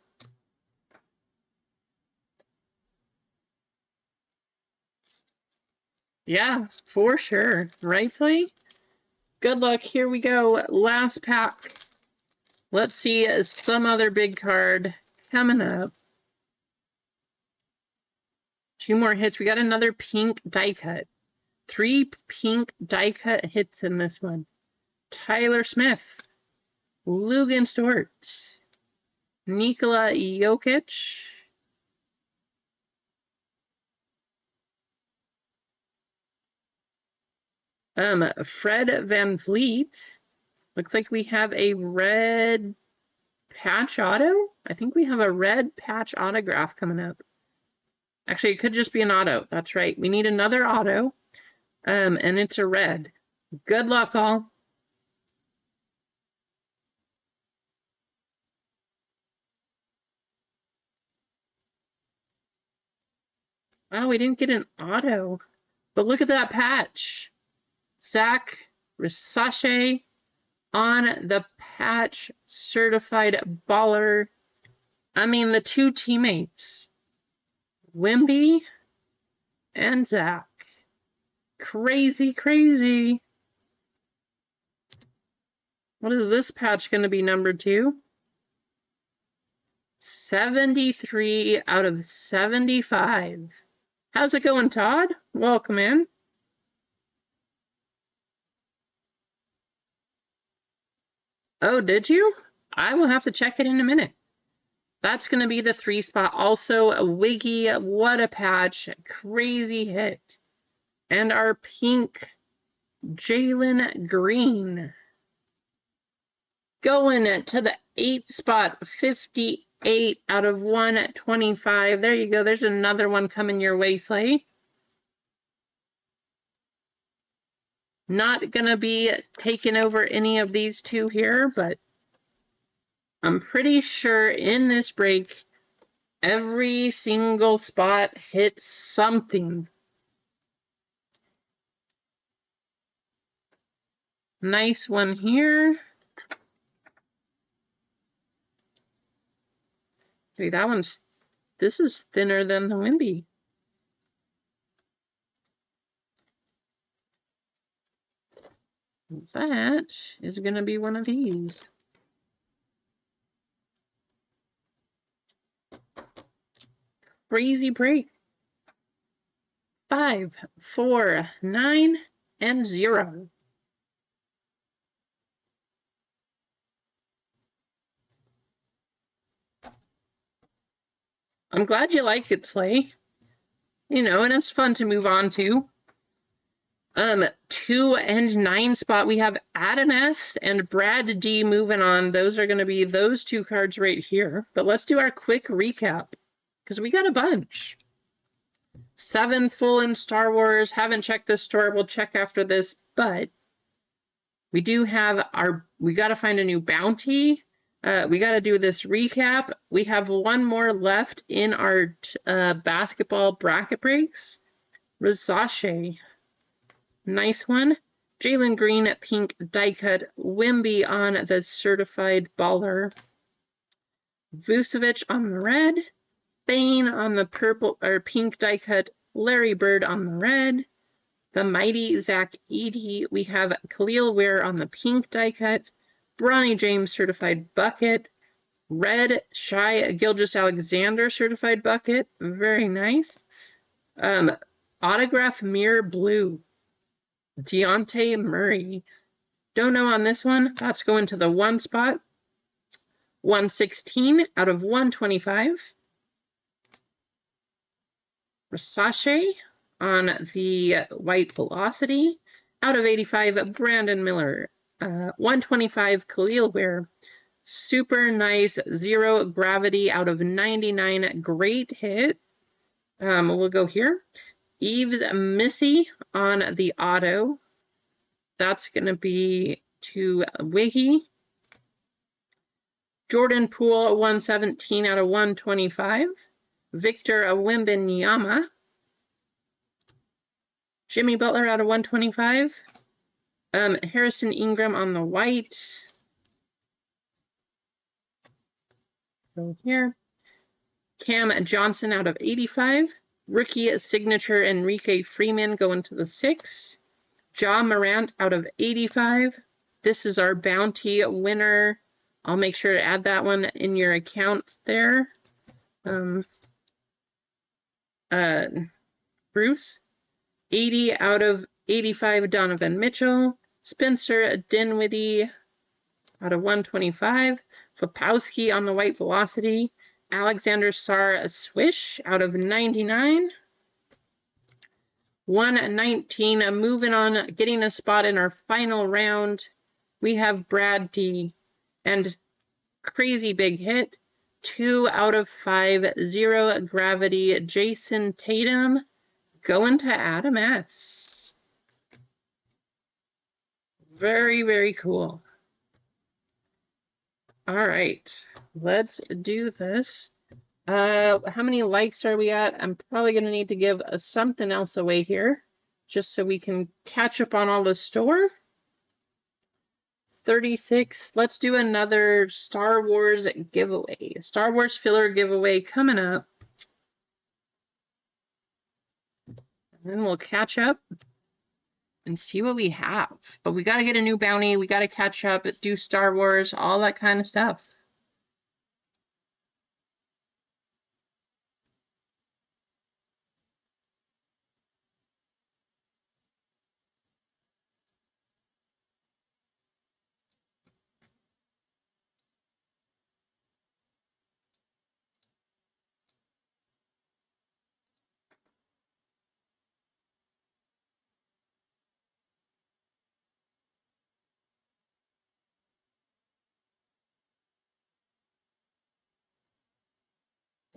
Yeah, for sure. Right, Slee? Good luck. Here we go. Last pack. Let's see some other big card coming up. 2 more hits. We got another pink die cut. 3 pink die cut hits in this one. Tyler Smith, Lugan Stort, Nikola Jokic, Fred Van Vliet. Looks like we have a red patch auto. I think we have a red patch autograph coming up. Actually, it could just be an auto. That's right. We need another auto, and it's a red. Good luck, all. Oh, we didn't get an auto, but look at that patch. Zach Risache on the patch, certified baller. I mean, the 2 teammates, Wimby and Zach. Crazy, crazy. What is this patch going to be numbered to? 73 out of 75. How's it going, Todd? Welcome in. Oh, did you? I will have to check it in a minute. That's going to be the 3 spot. Also, a Wiggy, what a patch. Crazy hit. And our pink, Jalen Green. Going to the 8th spot, 58 out of 125. There you go. There's another one coming your way, Slay. Not going to be taking over any of these 2 here, but I'm pretty sure in this break, every single spot hits something. Nice one here. Dude, this is thinner than the Wimby. That is going to be one of these. Crazy break. 5, 4, 9, and 0. I'm glad you like it, Slay. You know, and it's fun to move on to. 2 and 9 spot, we have Adam S. and Brad D moving on. Those are going to be those 2 cards right here. But let's do our quick recap, because we got a bunch. 7 full in Star Wars. Haven't checked this store. We'll check after this. But we do have we got to find a new bounty. We got to do this recap. We have 1 more left in our basketball bracket breaks. Risache. Nice one. Jalen Green, pink die cut. Wimby on the certified baller. Vucevic on the red. Bane on the purple or pink die cut. Larry Bird on the red. The mighty Zach Edey. We have Khalil Ware on the pink die cut. Bronny James certified bucket. Red Shai Gilgeous-Alexander certified bucket. Very nice. Autograph mirror blue. Deontay Murray. Don't know on this one. That's going to the 1 spot. 116 out of 125. Risache on the white velocity. Out of 85, Brandon Miller. 125, Khalil Ware. Super nice 0 gravity out of 99. Great hit. We'll go here. Eves Missy on the auto. That's going to be to Wiggy. Jordan Poole, 117 out of 125. Victor Wembanyama. Jimmy Butler out of 125. Harrison Ingram on the white. Go here. Cam Johnson out of 85. Rookie signature Enrique Freeman going to the 6. Ja Morant out of 85. This is our bounty winner. I'll make sure to add that one in your account there. Bruce. 80 out of 85, Donovan Mitchell. Spencer Dinwiddie out of 125. Flapowski on the white velocity. Alexander Sarr swish out of 99. 119, moving on, getting a spot in our final round. We have Brad D. And crazy big hit. 2 out of 5, zero gravity. Jason Tatum going to Adam S. Very, very cool. All right, let's do this. How many likes are we at? I'm probably going to need to give something else away here just so we can catch up on all the store. 36. Let's do another Star Wars giveaway. Star Wars filler giveaway coming up. And then we'll catch up and see what we have. But we got to get a new bounty. We got to catch up, do Star Wars, all that kind of stuff.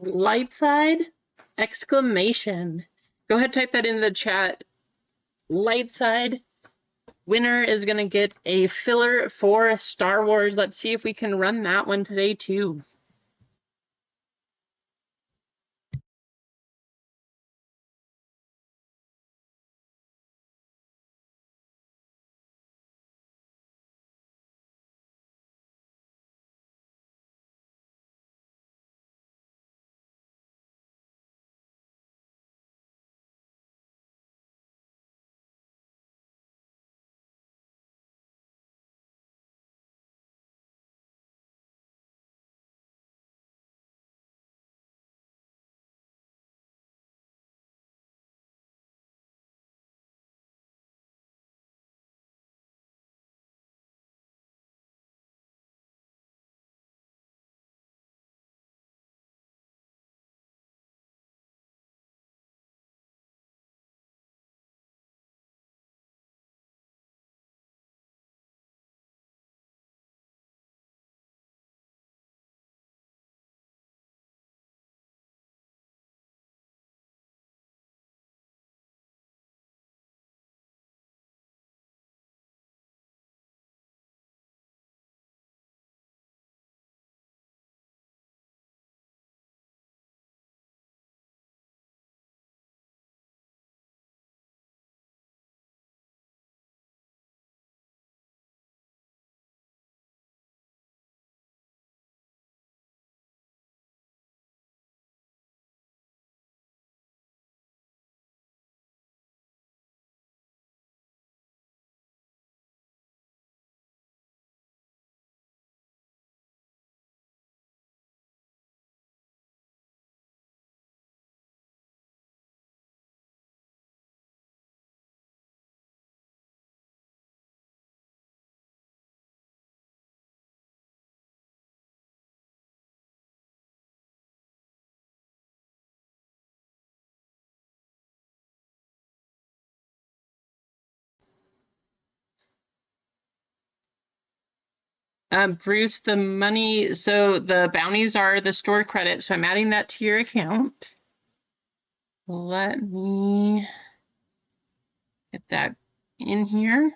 Light side, exclamation. Go ahead, type that into the chat. Light side. Winner is going to get a filler for Star Wars. Let's see if we can run that one today, too. Bruce, the money, so the bounties are the stored credit, so I'm adding that to your account. Let me get that in here.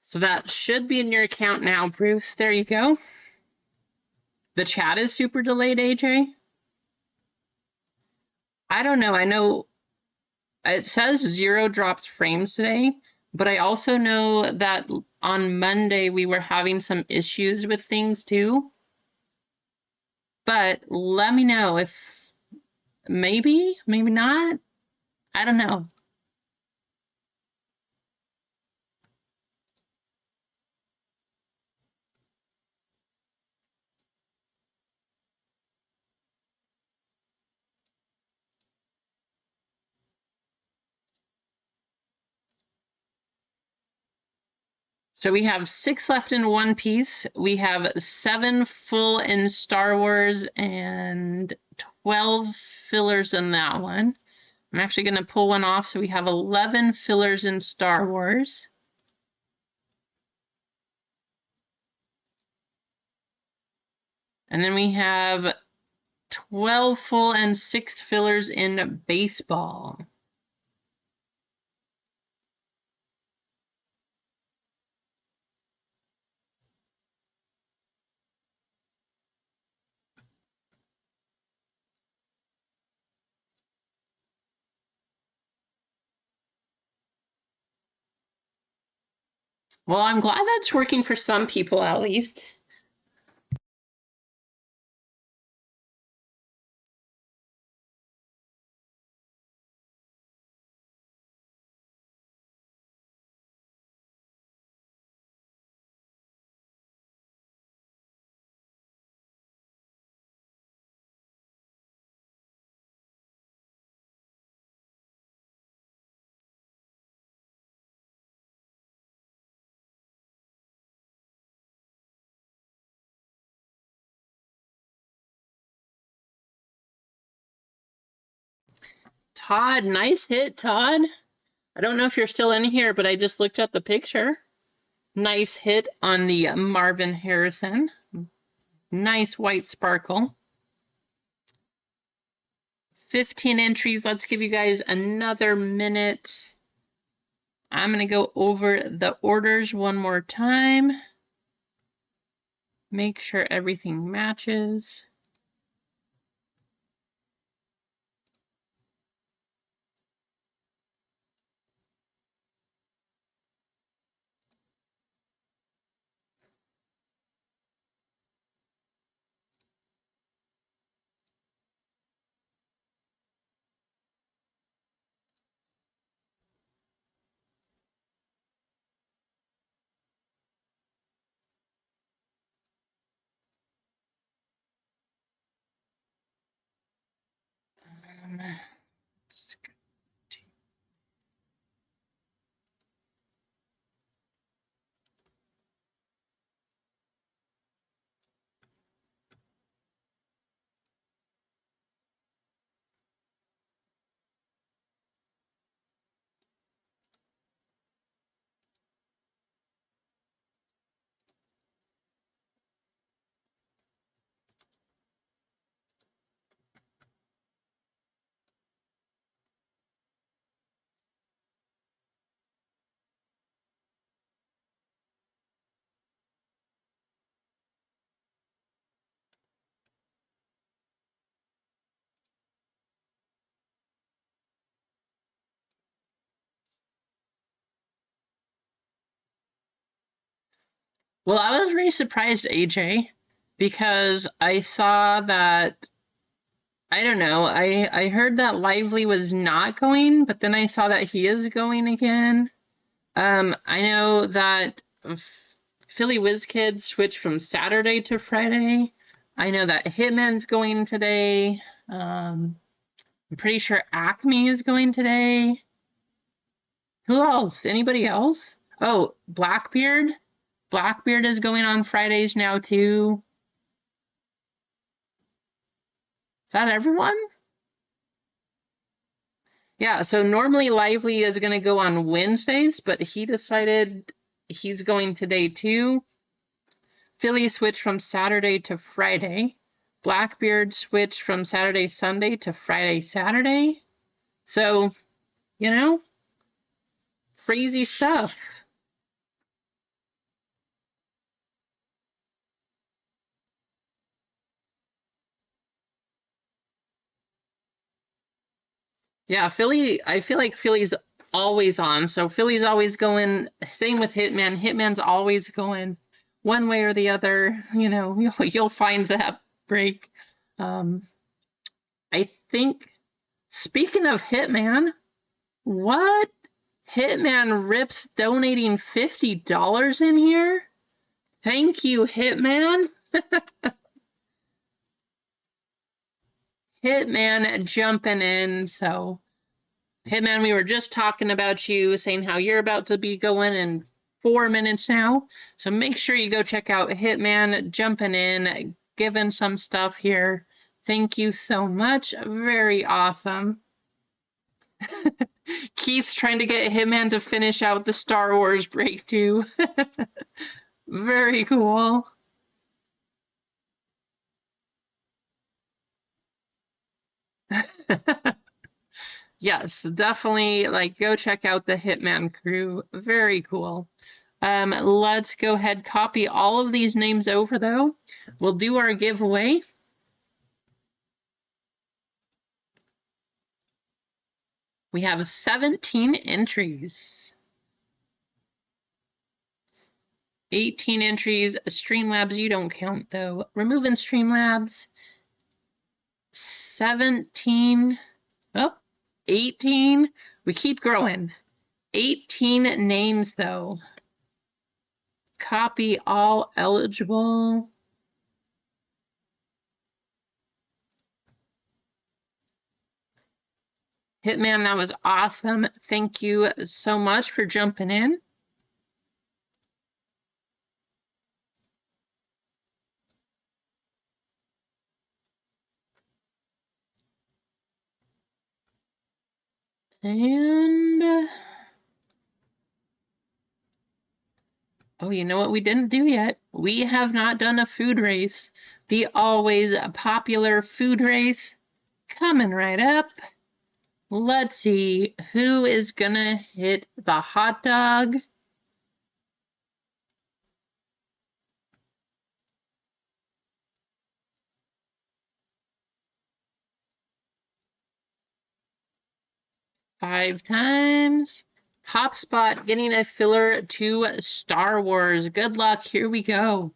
So that should be in your account now, Bruce. There you go. The chat is super delayed, AJ? I don't know. I know it says 0 dropped frames today, but I also know that on Monday we were having some issues with things too. But let me know if maybe not. I don't know. So we have 6 left in One Piece. We have 7 full in Star Wars and 12 fillers in that one. I'm actually going to pull one off, so we have 11 fillers in Star Wars. And then we have 12 full and 6 fillers in baseball. Well, I'm glad that's working for some people at least. Todd, nice hit, Todd. I don't know if you're still in here, but I just looked at the picture. Nice hit on the Marvin Harrison. Nice white sparkle. 15 entries. Let's give you guys another minute. I'm going to go over the orders one more time. Make sure everything matches. Well, I was really surprised, AJ, because I saw that, I don't know, I heard that Lively was not going, but then I saw that he is going again. I know that Philly Whiz Kid switched from Saturday to Friday. I know that Hitman's going today. I'm pretty sure Acme is going today. Who else? Anybody else? Oh, Blackbeard. Blackbeard is going on Fridays now too. Is that everyone? Yeah, so normally Lively is going to go on Wednesdays, but he decided he's going today too. Philly switched from Saturday to Friday. Blackbeard switched from Saturday, Sunday to Friday, Saturday. So, you know, crazy stuff. Yeah, Philly, I feel like Philly's always on. So Philly's always going, same with Hitman. Hitman's always going one way or the other. You know, you'll find that break. Um, I think, speaking of Hitman, what? Hitman Rips donating $50 in here? Thank you, Hitman. Hitman jumping in. So, Hitman, we were just talking about you, saying how you're about to be going in 4 minutes now. So make sure you go check out Hitman jumping in, giving some stuff here. Thank you so much. Very awesome. Keith's trying to get Hitman to finish out the Star Wars break too. Very cool. Yes, definitely like go check out the Hitman crew. Very cool. Let's go ahead, copy all of these names over though. We'll do our giveaway. We have 17 entries. 18 entries. Streamlabs, you don't count though. Removing Streamlabs. 17. Oh, 18. We keep growing. 18 names though. Copy all eligible. Hitman, that was awesome. Thank you so much for jumping in. And oh, you know what we didn't do yet? We have not done a food race. The always popular food race coming right up. Let's see who is gonna hit the hot dog. Five times. Top spot getting a filler to Star Wars. Good luck. Here we go.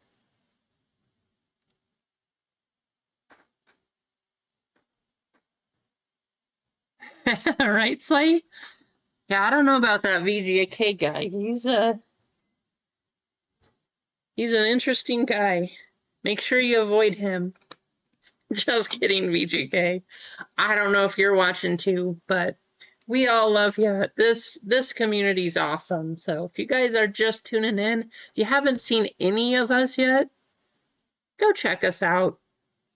Right, Slay? Yeah, I don't know about that VGK guy. He's an interesting guy. Make sure you avoid him. Just kidding, VGK. I don't know if you're watching too, but we all love you. This community's awesome. So if you guys are just tuning in, if you haven't seen any of us yet, go check us out.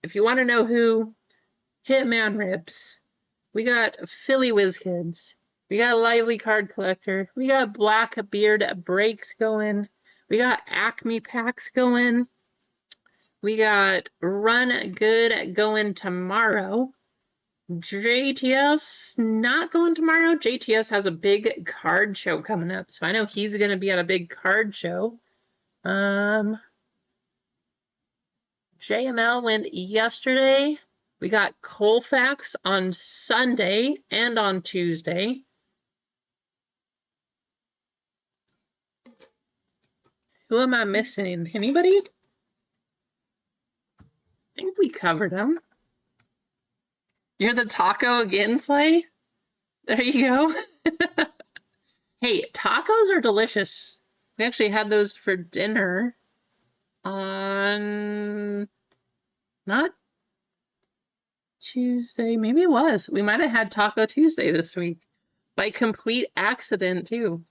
If you want to know who, Hitman Rips. We got Philly Whiz Kids. We got Lively Card Collector. We got Blackbeard Breaks going. We got Acme Packs going. We got Run Good going tomorrow. JTS not going tomorrow. JTS has a big card show coming up, so I know he's going to be at a big card show. JML went yesterday. We got Colfax on Sunday and on Tuesday. Who am I missing? Anybody? I think we covered them. You're the taco again, Slay? There you go. Hey, tacos are delicious. We actually had those for dinner on not Tuesday, maybe it was. We might have had Taco Tuesday this week by complete accident too.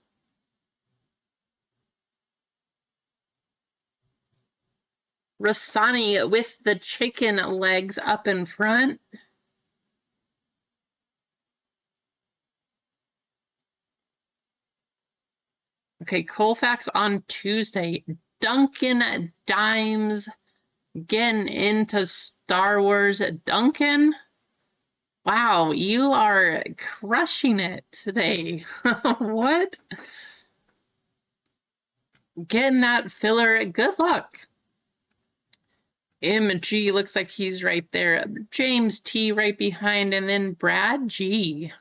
Rasani with the chicken legs up in front. Okay, Colfax on Tuesday. Duncan Dimes getting into Star Wars. Duncan, wow, you are crushing it today. What? Getting that filler. Good luck. MG looks like he's right there. James T right behind, and then Brad G.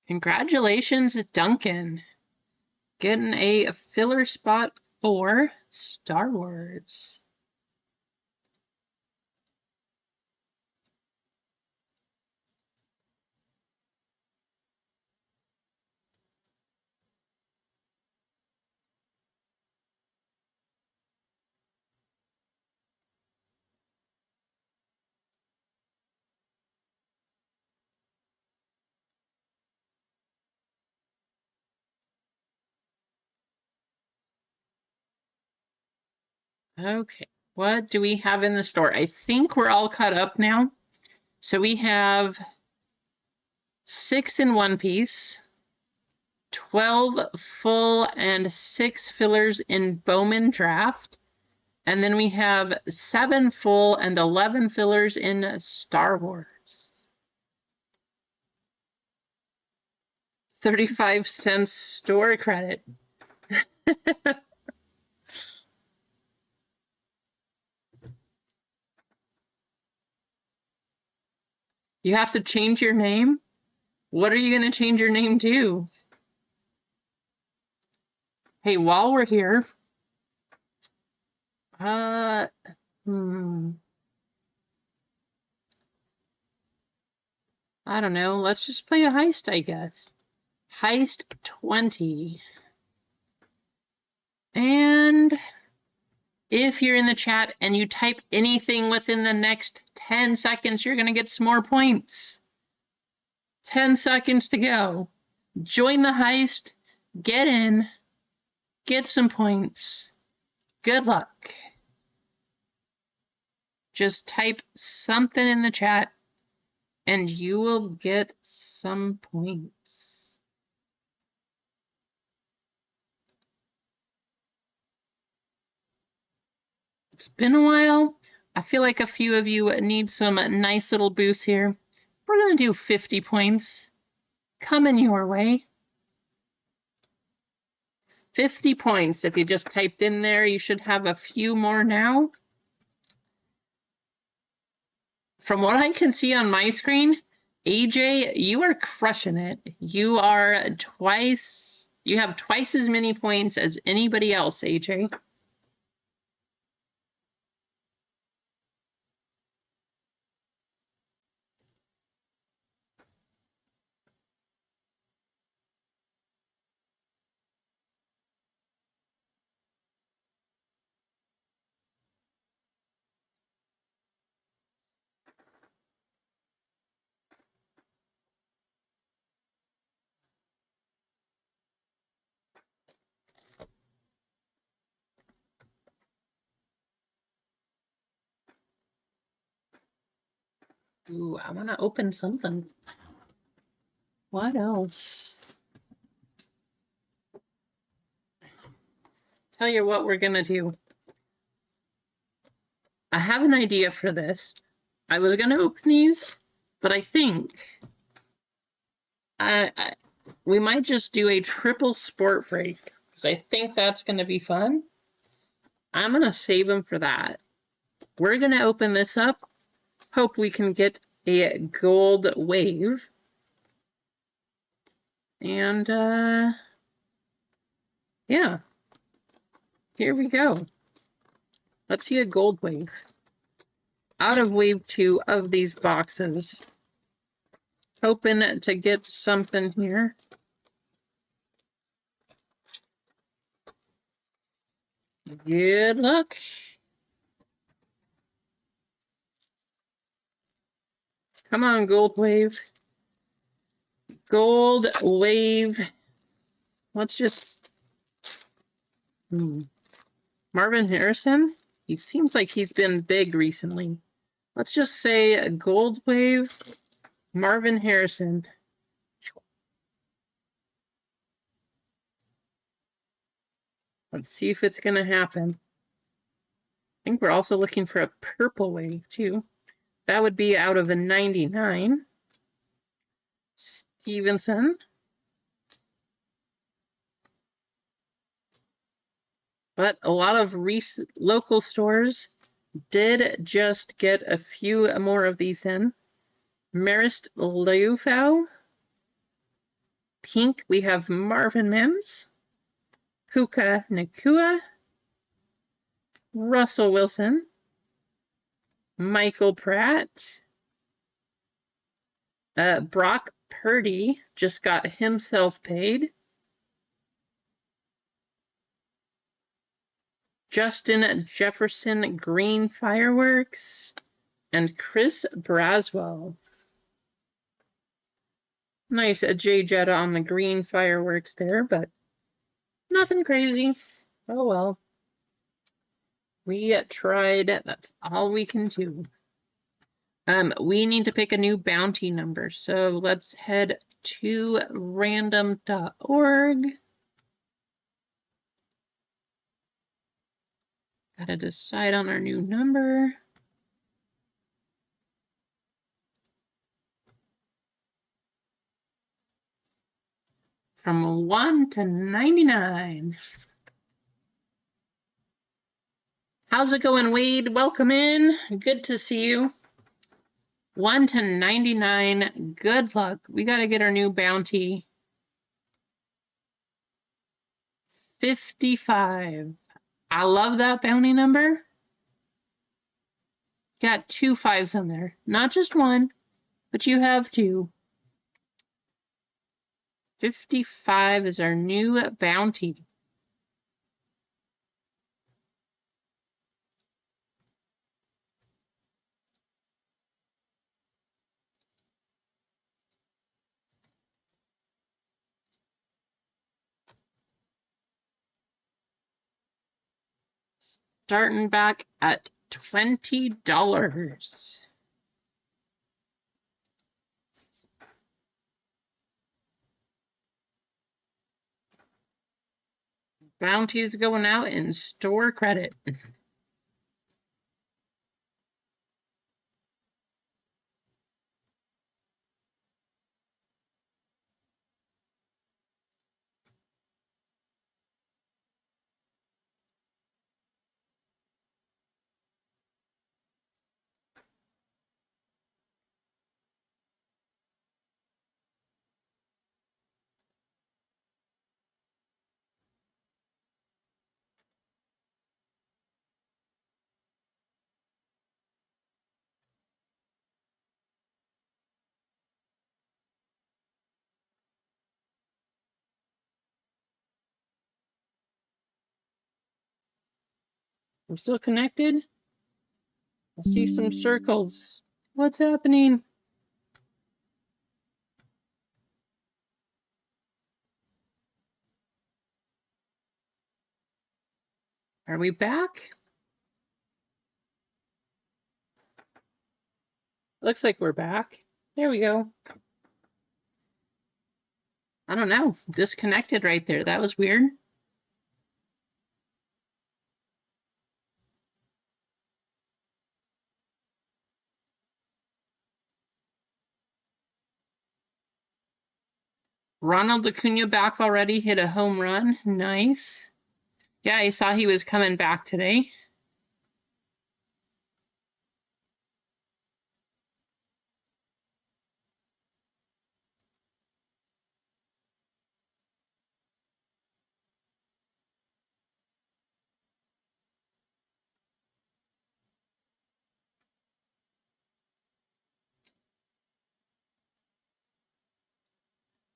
Congratulations, Duncan. Getting a filler spot for Star Wars. Okay, what do we have in the store? I think we're all caught up now. So we have 6 in One Piece, 12 full and 6 fillers in Bowman Draft, and then we have 7 full and 11 fillers in Star Wars. 35 cents store credit. You have to change your name? What are you going to change your name to? Hey, while we're here, I don't know. Let's just play a heist, I guess. Heist 20. And if you're in the chat and you type anything within the next 10 seconds, you're going to get some more points. 10 seconds to go. Join the heist. Get in. Get some points. Good luck. Just type something in the chat and you will get some points. It's been a while. I feel like a few of you need some nice little boosts here. We're going to do 50 points. Coming your way. 50 points. If you just typed in there, you should have a few more now. From what I can see on my screen, AJ, you are crushing it. You have twice as many points as anybody else, AJ. Ooh, I want to open something. What else? Tell you what we're going to do. I have an idea for this. I was going to open these, but I think we might just do a triple sport break because I think that's going to be fun. I'm going to save them for that. We're going to open this up. Hope we can get a gold wave. And, yeah. Here we go. Let's see a gold wave. Out of wave 2 of these boxes. Hoping to get something here. Good luck. Come on, gold wave. Gold wave. Let's just... Marvin Harrison? He seems like he's been big recently. Let's just say a gold wave. Marvin Harrison. Let's see if it's going to happen. I think we're also looking for a purple wave, too. That would be out of a 99. Stevenson. But a lot of local stores did just get a few more of these in. Marist Leufau. pink, we have Marvin Mims, Puka Nakua, Russell Wilson, Michael Pratt, Brock Purdy just got himself paid. Justin Jefferson green fireworks, and Chris Braswell. Nice Jay Jetta on the green fireworks there, but nothing crazy. Oh well. We tried. That's all we can do. We need to pick a new bounty number, so let's head to random.org. Gotta decide on our new number. From 1 to 99. How's it going, Wade? Welcome in. Good to see you. 1 to 99. Good luck. We got to get our new bounty. 55. I love that bounty number. Got 2 5s on there. Not just one, but you have 2. 55 is our new bounty. Starting back at $20. Bounties going out in store credit. We're still connected. I see some circles. What's happening? Are we back? Looks like we're back. There we go. I don't know. Disconnected right there. That was weird. Ronald Acuna back already, hit a home run. Nice. Yeah, I saw he was coming back today.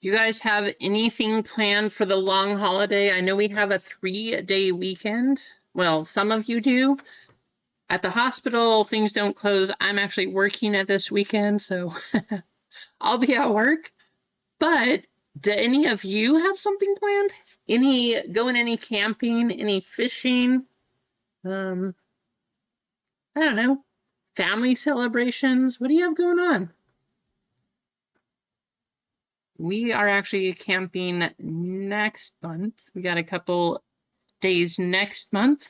You guys have anything planned for the long holiday? I know we have a 3-day weekend. Well, some of you do. At the hospital, things don't close. I'm actually working at this weekend, so I'll be at work. But do any of you have something planned? Any camping, any fishing? I don't know. Family celebrations? What do you have going on? We are actually camping next month. We got a couple days next month.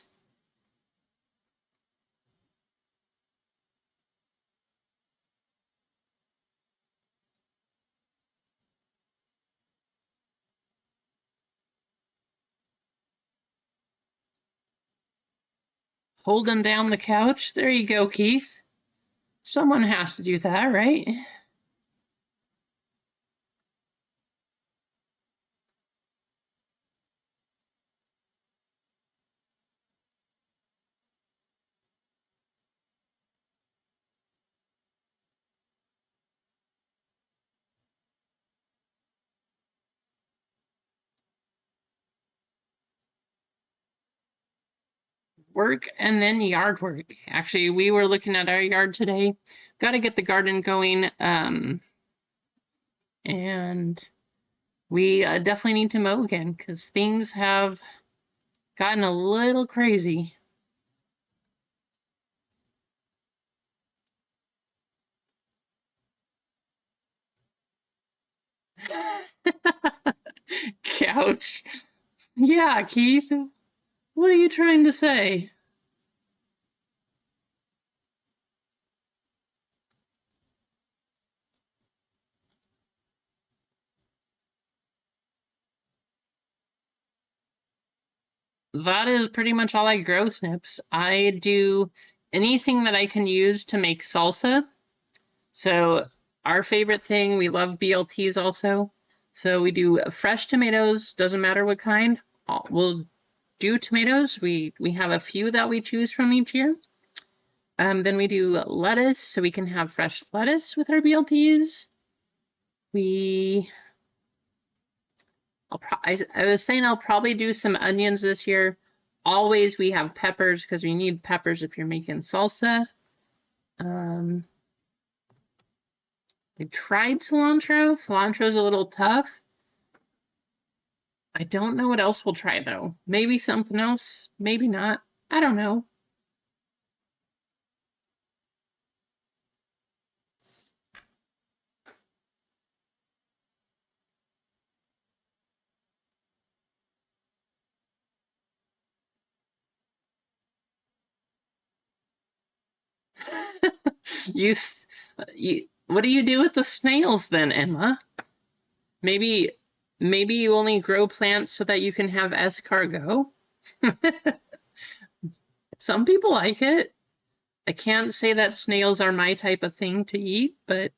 Holding down the couch. There you go, Keith. Someone has to do that, right? work and then yard work. Actually, we were looking at our yard today. Got to get the garden going. And we definitely need to mow again because things have gotten a little crazy. Couch. Yeah, Keith. What are you trying to say? That is pretty much all I grow, Snips. I do anything that I can use to make salsa. So our favorite thing, we love BLTs also. So we do fresh tomatoes, doesn't matter what kind. We'll do tomatoes. We have a few that we choose from each year. Then we do lettuce, so we can have fresh lettuce with our BLTs. I was saying I'll probably do some onions this year. Always we have peppers because we need peppers if you're making salsa. I tried cilantro. Cilantro's a little tough. I don't know what else we'll try though. Maybe something else, maybe not. I don't know. you, what do you do with the snails then, Emma? Maybe you only grow plants so that you can have escargot. Some people like it. I can't say that snails are my type of thing to eat, but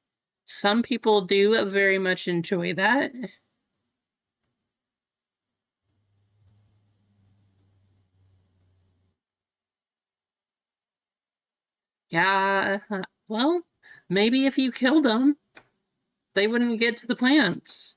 some people do very much enjoy that. Yeah, well, maybe if you killed them, they wouldn't get to the plants.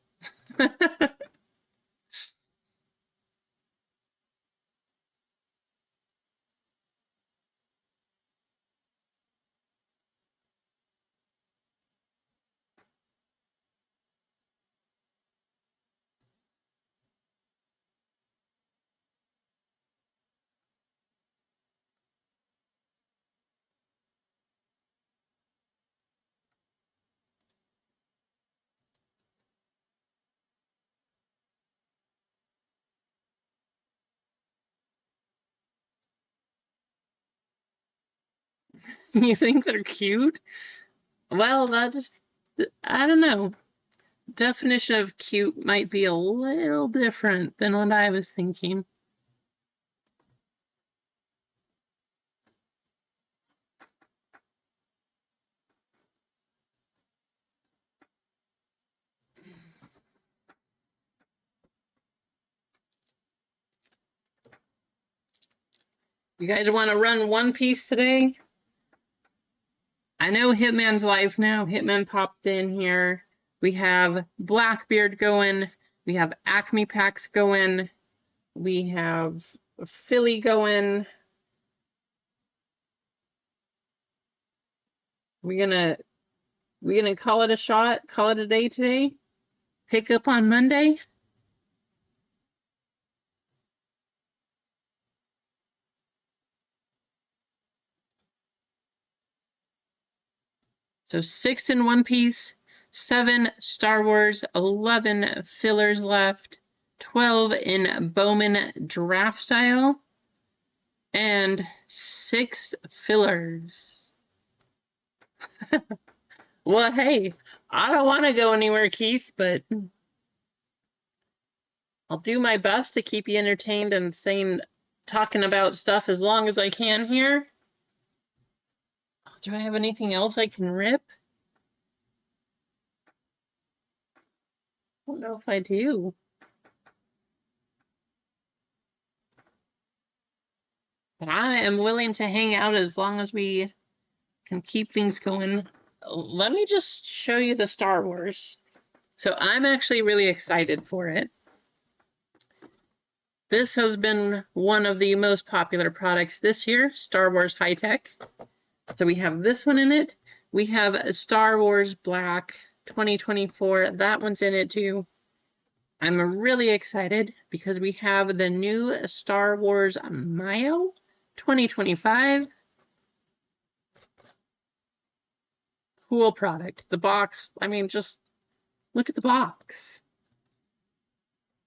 You think they're cute? Well, I don't know. Definition of cute might be a little different than what I was thinking. You guys want to run One Piece today? I know Hitman's live now. Hitman popped in here. We have Blackbeard going. We have Acme Packs going. We have Philly going. We're gonna call it a shot, call it a day today. Pick up on Monday. So 6 in One Piece, 7 Star Wars, 11 fillers left, 12 in Bowman draft style, and 6 fillers. Well, hey, I don't want to go anywhere, Keith, but I'll do my best to keep you entertained and talking about stuff as long as I can here. Do I have anything else I can rip? I don't know if I do. But I am willing to hang out as long as we can keep things going. Let me just show you the Star Wars. So I'm actually really excited for it. This has been one of the most popular products this year, Star Wars High Tech. So we have this one in it. We have Star Wars Black 2024. That one's in it too. I'm really excited because we have the new Star Wars Mayo 2025. Cool product. The box, I mean, just look at the box.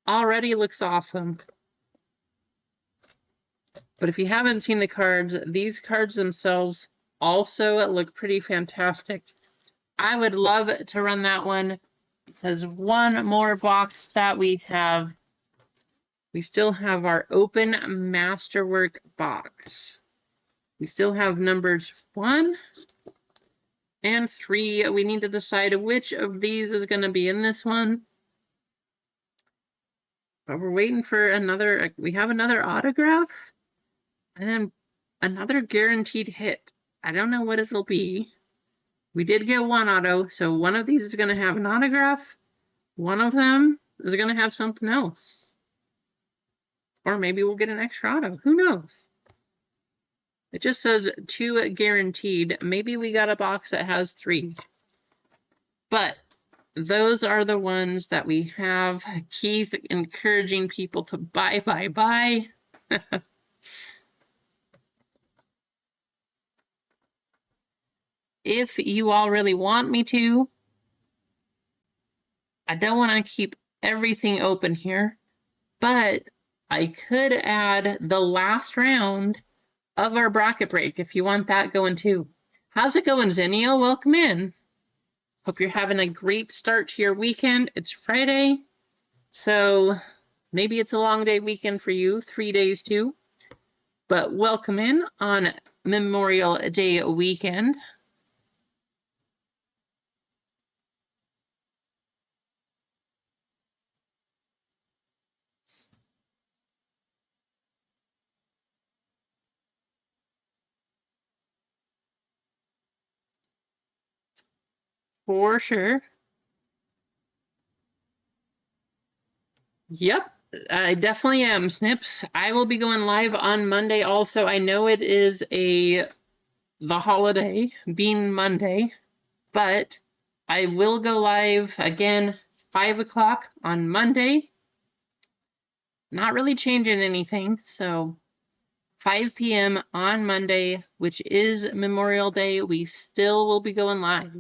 Already looks awesome. But if you haven't seen the cards, these cards themselves also look pretty fantastic. I would love to run that one because one more box that we have. We still have our open masterwork box. We still have numbers 1 and 3. We need to decide which of these is going to be in this one. But we're waiting for another. We have another autograph. And then another guaranteed hit. I don't know what it'll be. We did get one auto, so one of these is going to have an autograph. One of them is going to have something else. Or maybe we'll get an extra auto. Who knows? It just says 2 guaranteed. Maybe we got a box that has 3. But those are the ones that we have. Keith encouraging people to buy, buy, buy. If you all really want me to, I don't want to keep everything open here, but I could add the last round of our bracket break if you want that going too. How's it going, Zenio? Welcome in. Hope you're having a great start to your weekend. It's Friday, so maybe it's a long day weekend for you, 3 days too. But welcome in on Memorial Day weekend. For sure. Yep, I definitely am, Snips. I will be going live on Monday also. I know it is the holiday, being Monday, but I will go live again 5 o'clock on Monday. Not really changing anything, so 5 p.m. on Monday, which is Memorial Day, we still will be going live.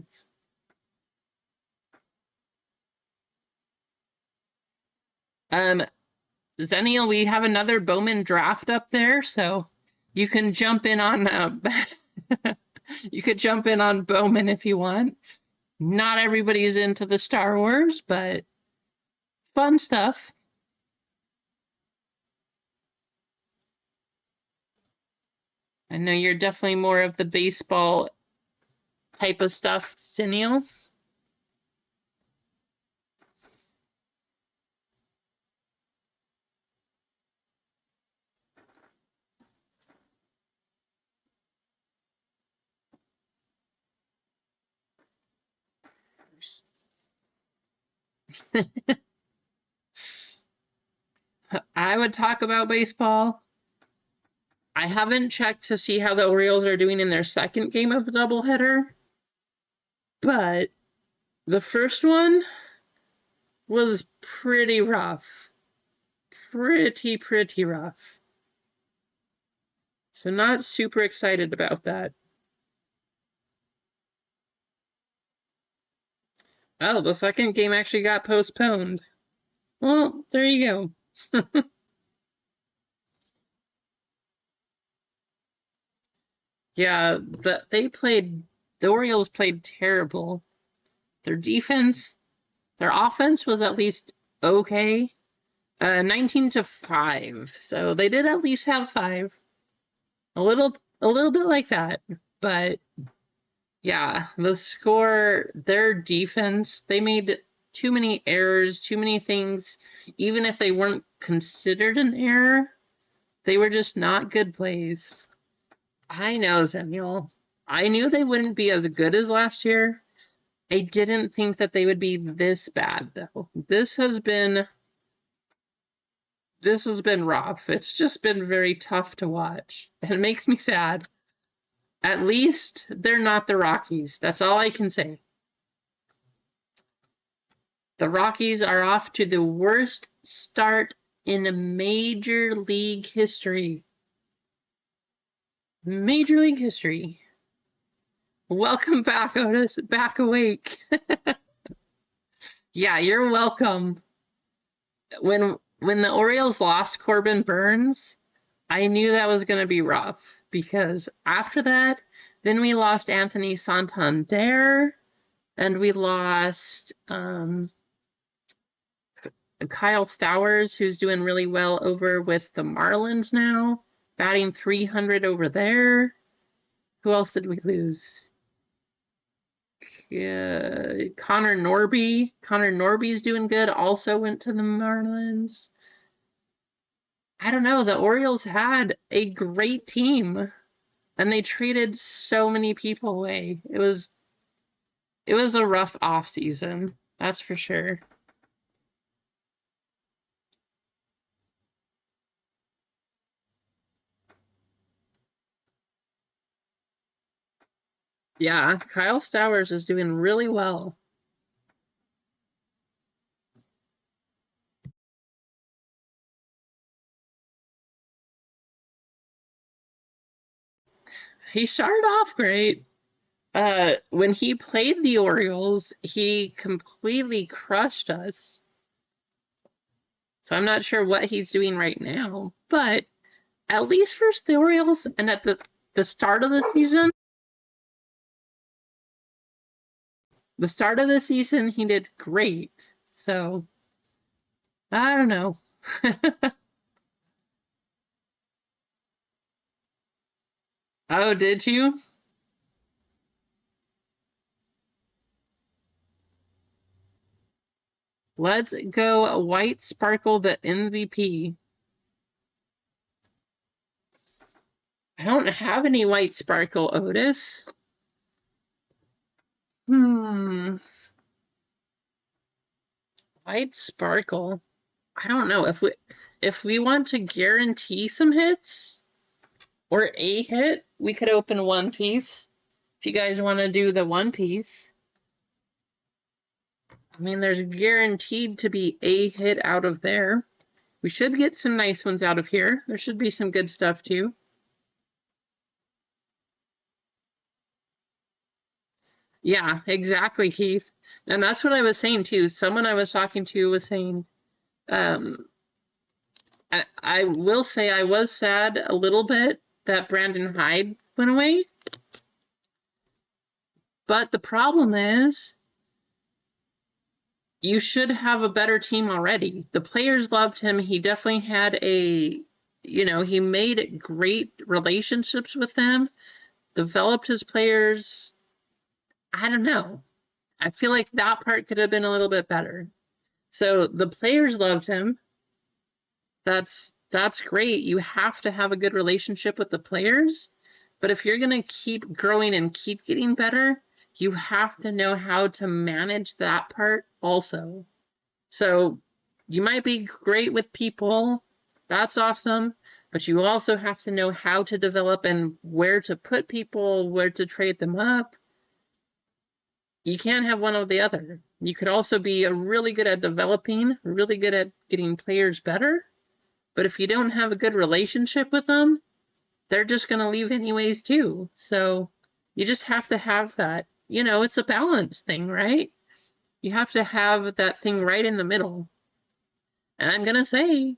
Zenial, we have another Bowman draft up there, so you can jump in on you could jump in on Bowman if you want. Not everybody's into the Star Wars, but fun stuff. I know you're definitely more of the baseball type of stuff, Zenial. I would talk about baseball. I haven't checked to see how the Orioles are doing in their second game of the doubleheader, but the first one was pretty rough. Pretty rough. So not super excited about that. Oh, the second game actually got postponed. Well, there you go. Yeah, the Orioles played terrible. Their offense was at least okay. 19-5, so they did at least have 5. A little bit like that, but yeah, the score, their defense, they made too many errors, too many things. Even if they weren't considered an error, they were just not good plays. I know, Samuel. I knew they wouldn't be as good as last year. I didn't think that they would be this bad, though. This has been this has been rough. It's just been very tough to watch. And it makes me sad. At least they're not the Rockies. That's all I can say. The Rockies are off to the worst start in Major League history. Major League history. Welcome back, Otis. Back awake. Yeah, you're welcome. When the Orioles lost Corbin Burns, I knew that was going to be rough because after that, then we lost Anthony Santander and we lost Kyle Stowers, who's doing really well over with the Marlins now, batting .300 over there. Who else did we lose? Connor Norby. Connor Norby's doing good. Also went to the Marlins. I don't know. The Orioles had a great team, and they traded so many people away. It was a rough off season. That's for sure. Yeah, Kyle Stowers is doing really well. He started off great. When he played the Orioles, he completely crushed us. So I'm not sure what he's doing right now, but at least for the Orioles and at the start of the season, he did great. So I don't know. Oh, did you? Let's go White Sparkle, the MVP. I don't have any White Sparkle, Otis. White Sparkle. I don't know if we want to guarantee some hits or a hit, we could open One Piece. If you guys want to do the One Piece. I mean, there's guaranteed to be a hit out of there. We should get some nice ones out of here. There should be some good stuff too. Yeah, exactly, Keith. And that's what I was saying too. Someone I was talking to was saying, I will say I was sad a little bit that Brandon Hyde went away. But the problem is, you should have a better team already. The players loved him. He definitely had he made great relationships with them, developed his players. I don't know. I feel like that part could have been a little bit better. So the players loved him. That's great. You have to have a good relationship with the players. But if you're going to keep growing and keep getting better, you have to know how to manage that part also. So you might be great with people. That's awesome. But you also have to know how to develop and where to put people, where to trade them up. You can't have one or the other. You could also be really good at developing, really good at getting players better. But if you don't have a good relationship with them, they're just going to leave anyways too. So you just have to have that. It's a balance thing, right? You have to have that thing right in the middle. And I'm going to say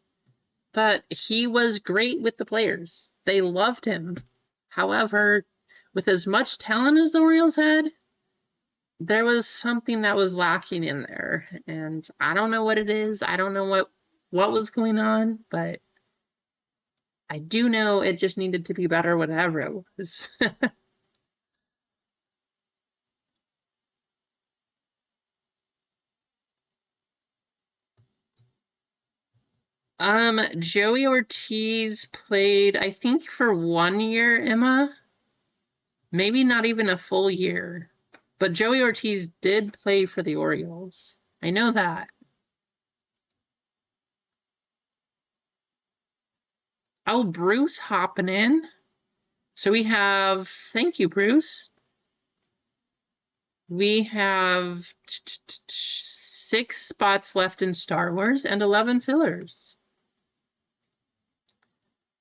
that he was great with the players. They loved him. However, with as much talent as the Orioles had, there was something that was lacking in there. And I don't know what it is. I don't know what was going on, but I do know it just needed to be better, whatever it was. Joey Ortiz played, I think, for 1 year, Emma. Maybe not even a full year. But Joey Ortiz did play for the Orioles. I know that. Oh, Bruce hopping in. So we have, thank you, Bruce. We have 6 spots left in Star Wars and 11 fillers.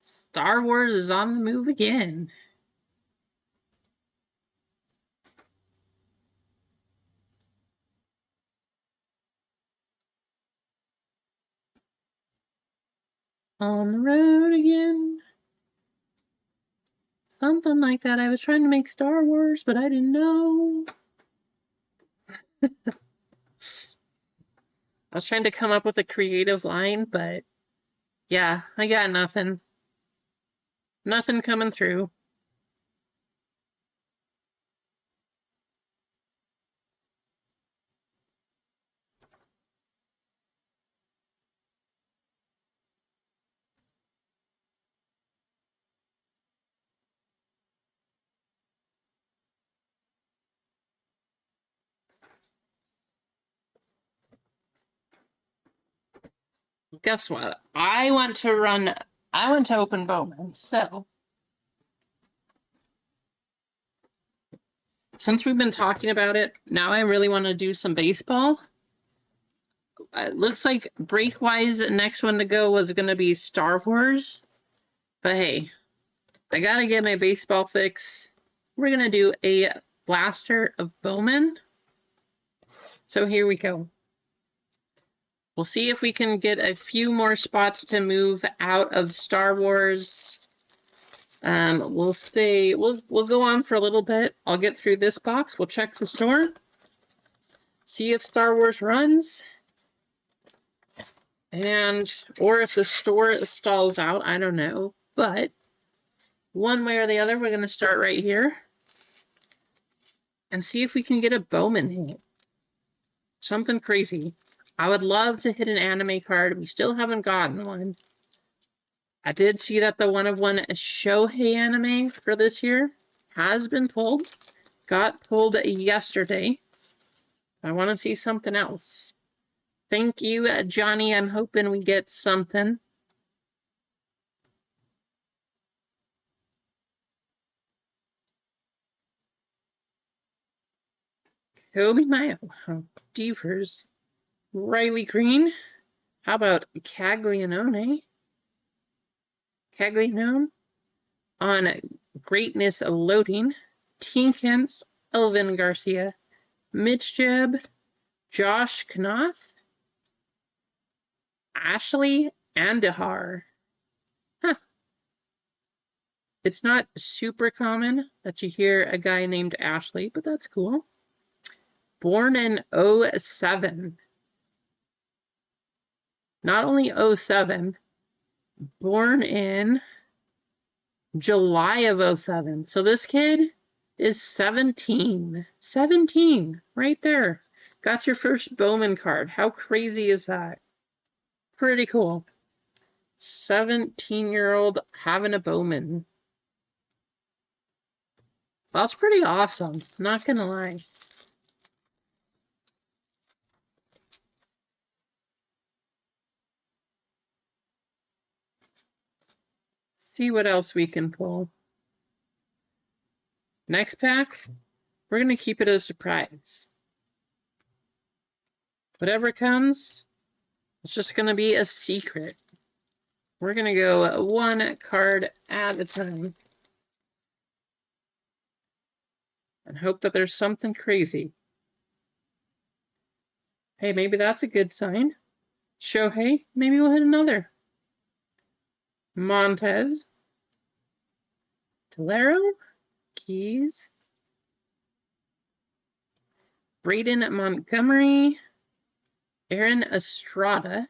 Star Wars is on the move again. On the road again. Something like that. I was trying to make Star Wars, but I didn't know. I was trying to come up with a creative line, but yeah, I got nothing. Nothing coming through. Guess what? I want to open Bowman. So, since we've been talking about it, now I really want to do some baseball. It looks like break-wise, the next one to go was going to be Star Wars. But hey, I got to get my baseball fix. We're going to do a blaster of Bowman. So here we go. We'll see if we can get a few more spots to move out of Star Wars. We'll go on for a little bit. I'll get through this box. We'll check the store. See if Star Wars runs. Or if the store stalls out, I don't know. But one way or the other, we're going to start right here and see if we can get a Bowman hit. Something crazy. I would love to hit an anime card. We still haven't gotten one. I did see that the one-of-one Shohei anime for this year has been pulled. Got pulled yesterday. I want to see something else. Thank you, Johnny. I'm hoping we get something. Kobe Mayo. Devers. Riley Green. How about Caglianone? Caglianone on Greatness Loading. Tinkins, Elvin Garcia. Mitch Jeb. Josh Knoth. Ashley Andahar. Huh. It's not super common that you hear a guy named Ashley, but that's cool. Born in 07. Not only 07, born in July of 07. So this kid is 17. 17, right there. Got your first Bowman card. How crazy is that? Pretty cool. 17-year-old having a Bowman. That's pretty awesome. Not gonna lie. See what else we can pull. Next pack, we're going to keep it a surprise. Whatever comes, it's just going to be a secret. We're going to go one card at a time. And hope that there's something crazy. Hey, maybe that's a good sign. Shohei, maybe we'll hit another. Montez. Tolero. Keys. Braden Montgomery. Aaron Estrada.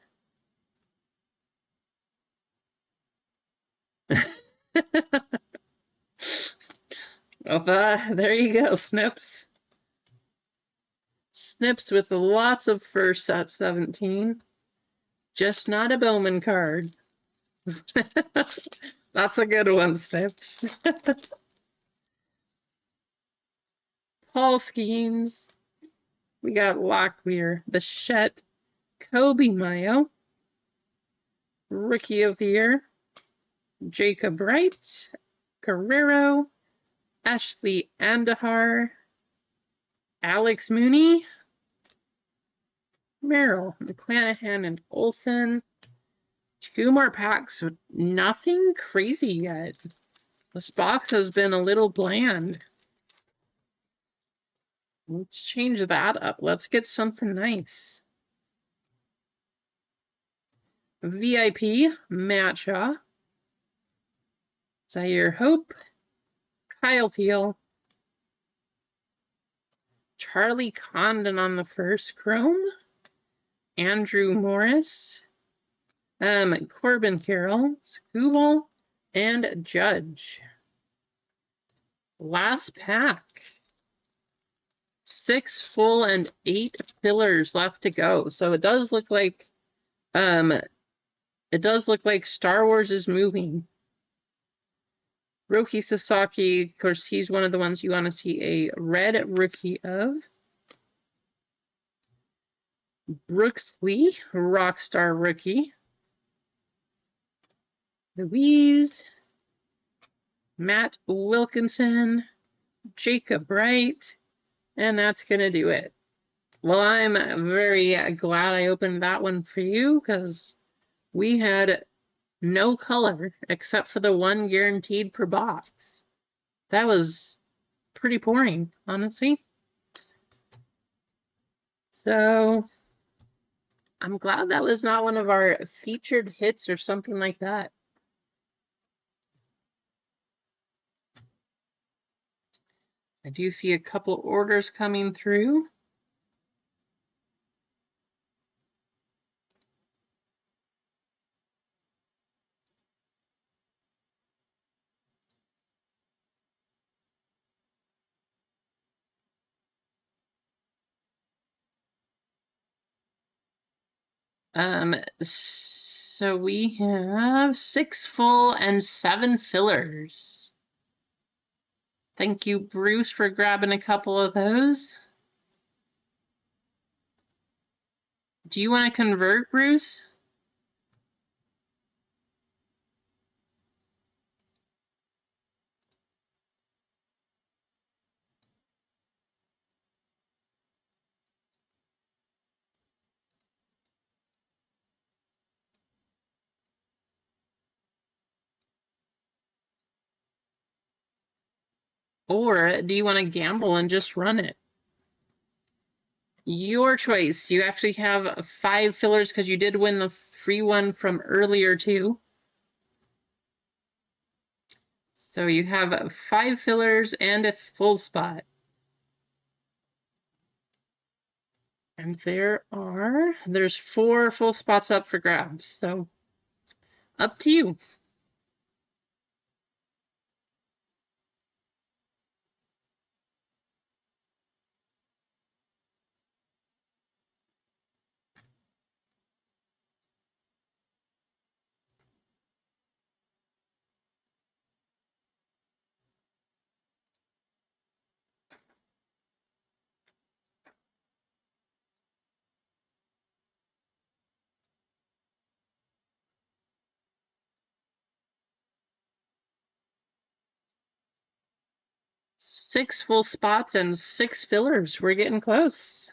Well, there you go, Snips. Snips with lots of firsts at 17. Just not a Bowman card. That's a good one, Snips. Paul Skeens. We got Locklear, Bichette, Kobe Mayo, Rookie of the Year, Jacob Wright, Guerrero, Ashley Andahar, Alex Mooney, Merrill, McClanahan, and Olson. 2 more packs, so nothing crazy yet. This box has been a little bland. Let's change that up. Let's get something nice. VIP, Matcha, Zaire Hope, Kyle Teal, Charlie Condon on the first chrome, Andrew Morris, Corbin Carroll, Scooble, and Judge. Last pack. 6 full and 8 fillers left to go. So it does look like Star Wars is moving. Roki Sasaki, of course, he's one of the ones you want to see a red rookie of. Brooks Lee, Rockstar rookie. Louise, Matt Wilkinson, Jacob Wright, and that's going to do it. Well, I'm very glad I opened that one for you because we had no color except for the 1 guaranteed per box. That was pretty boring, honestly. So I'm glad that was not one of our featured hits or something like that. I do see a couple orders coming through. So we have 6 full and 7 fillers. Thank you, Bruce, for grabbing a couple of those. Do you want to convert, Bruce? Or do you want to gamble and just run it? Your choice. You actually have 5 fillers because you did win the free one from earlier too. So you have 5 fillers and a full spot. And there's 4 full spots up for grabs. So up to you. Six full spots and 6 fillers. We're getting close.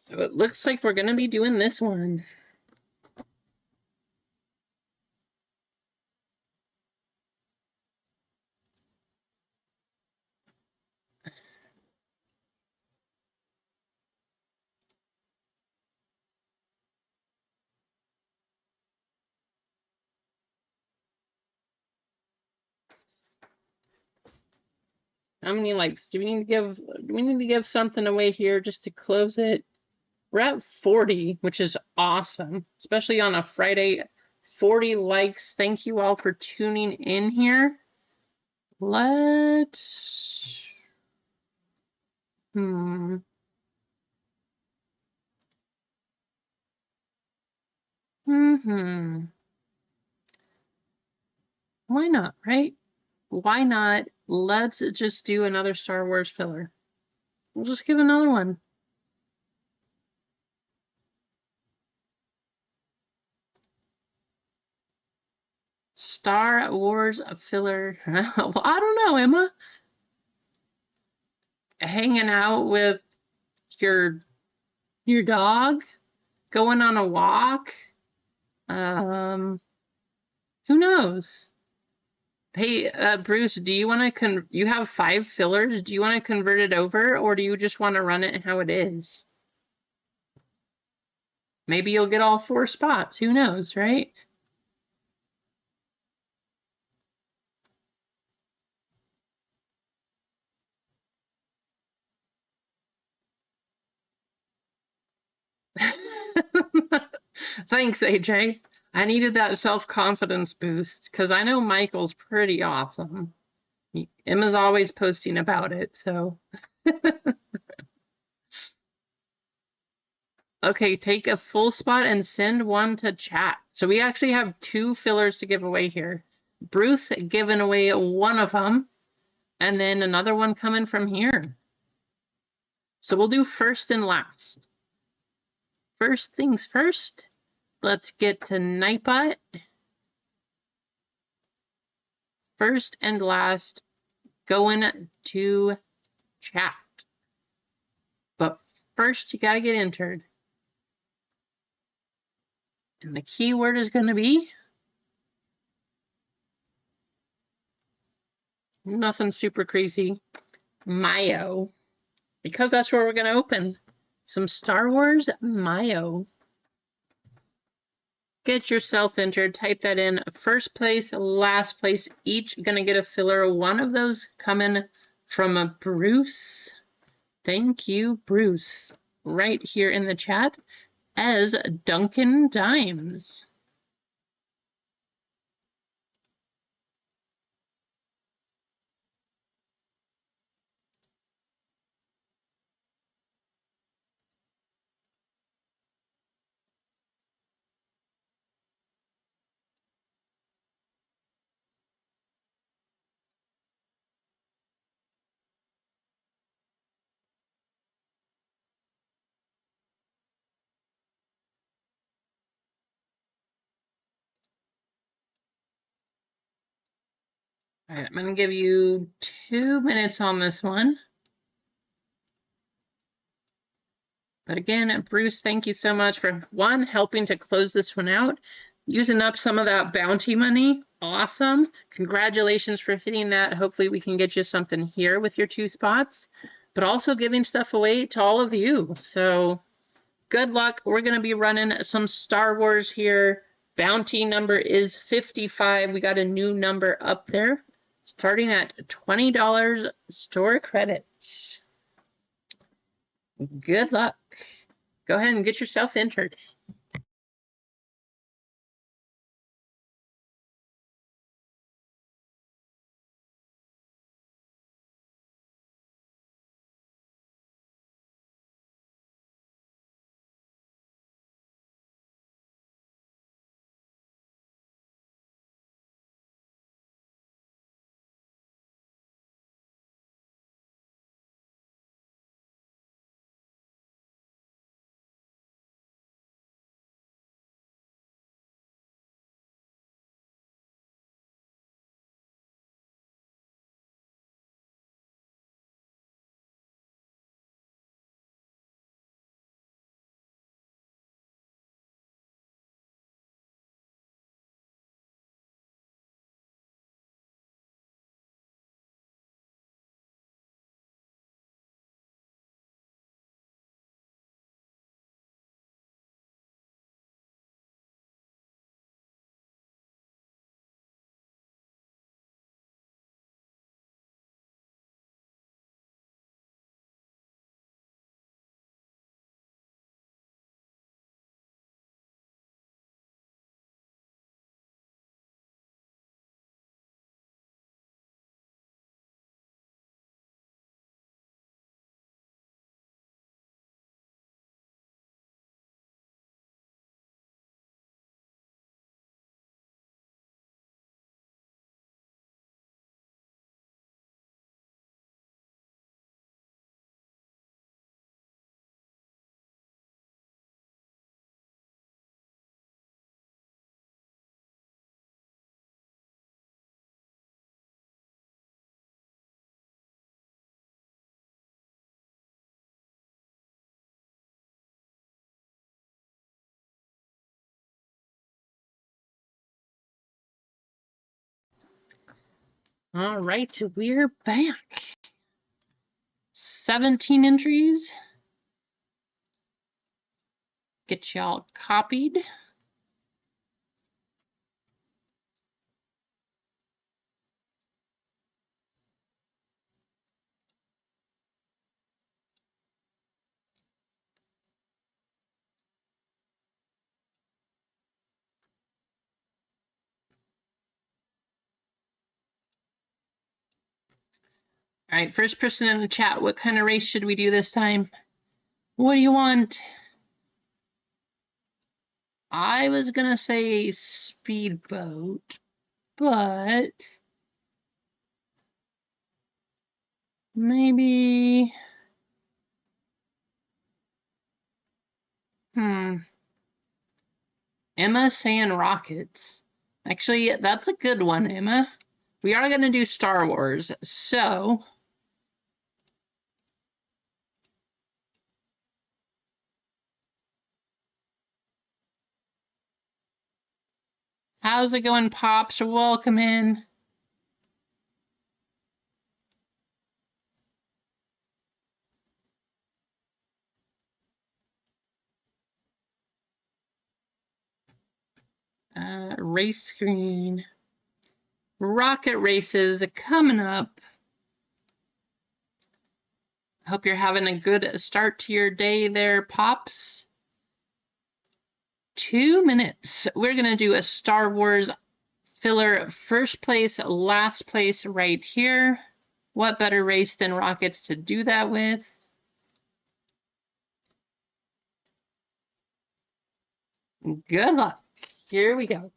So it looks like we're going to be doing this one. How many likes do we need to give? Do we need to give something away here just to close it? We're at 40, which is awesome, especially on a Friday. 40 likes. Thank you all for tuning in here. Let's Mm-hmm. Why not, right? Why not? Let's just do another Star Wars filler. We'll just give another one. Star Wars filler. Well, I don't know, Emma. Hanging out with your your dog, going on a walk. Um, who knows? Hey, Bruce, do you want to you have 5 fillers? Do you want to convert it over, or do you just want to run it how it is? Maybe you'll get all 4 spots. Who knows, right? Thanks, AJ. I needed that self-confidence boost because I know Michael's pretty awesome. Emma's always posting about it, so. Okay, take a full spot and send one to chat. So we actually have 2 fillers to give away here. Bruce giving away one of them, and then another one coming from here. So we'll do first and last. First things first, let's get to Nightbot. First and last, going to chat. But first, you gotta get entered. And the keyword is gonna be nothing super crazy. Mayo. Because that's where we're gonna open. Some Star Wars Mayo. Get yourself entered, type that in. First place, last place, each gonna get a filler. One of those coming from a Bruce. Thank you, Bruce. Right here in the chat as Duncan Dimes. All right, I'm going to give you 2 minutes on this one. But again, Bruce, thank you so much for, one, helping to close this one out, using up some of that bounty money. Awesome. Congratulations for hitting that. Hopefully we can get you something here with your 2 spots, but also giving stuff away to all of you. So good luck. We're going to be running some Star Wars here. Bounty number is 55. We got a new number up there, starting at $20 store credits. Good luck. Go ahead and get yourself entered. All right, we're back. 17 entries. Get y'all copied. All right, first person in the chat, what kind of race should we do this time? What do you want? I was gonna say speedboat, but maybe, Emma saying rockets. Actually, that's a good one, Emma. We are gonna do Star Wars, so how's it going, Pops? Welcome in. Race screen. Rocket races coming up. Hope you're having a good start to your day there, Pops. 2 minutes. We're going to do a Star Wars filler first place, last place right here. What better race than rockets to do that with? Good luck. Here we go.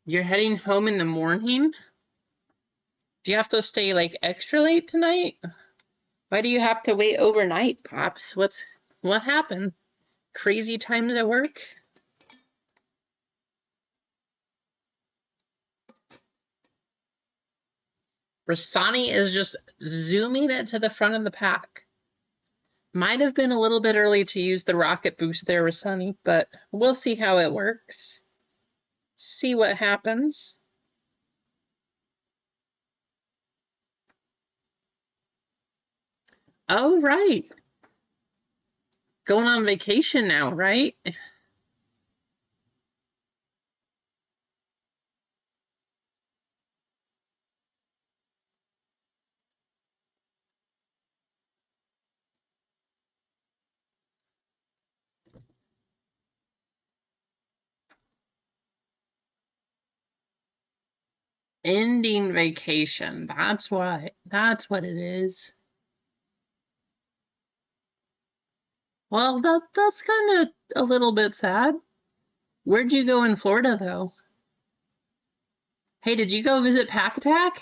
You're heading home in the morning? Do you have to stay like extra late tonight? Why do you have to wait overnight, Pops? What happened? Crazy times at work? Rasani is just zooming it to the front of the pack. Might have been a little bit early to use the rocket boost there, Rasani, but we'll see how it works. See what happens. Oh, right. Going on vacation now, right? Ending vacation. That's why. That's what it is. Well, that's kind of a little bit sad. Where'd you go in Florida, though? Hey, did you go visit Pack Attack?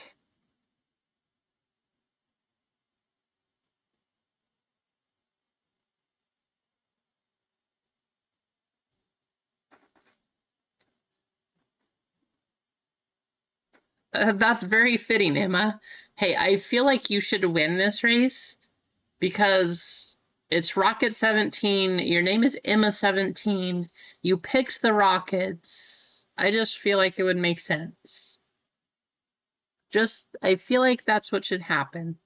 That's very fitting, Emma. Hey, I feel like you should win this race because it's Rocket 17. Your name is Emma 17. You picked the Rockets. I just feel like it would make sense. I feel like that's what should happen.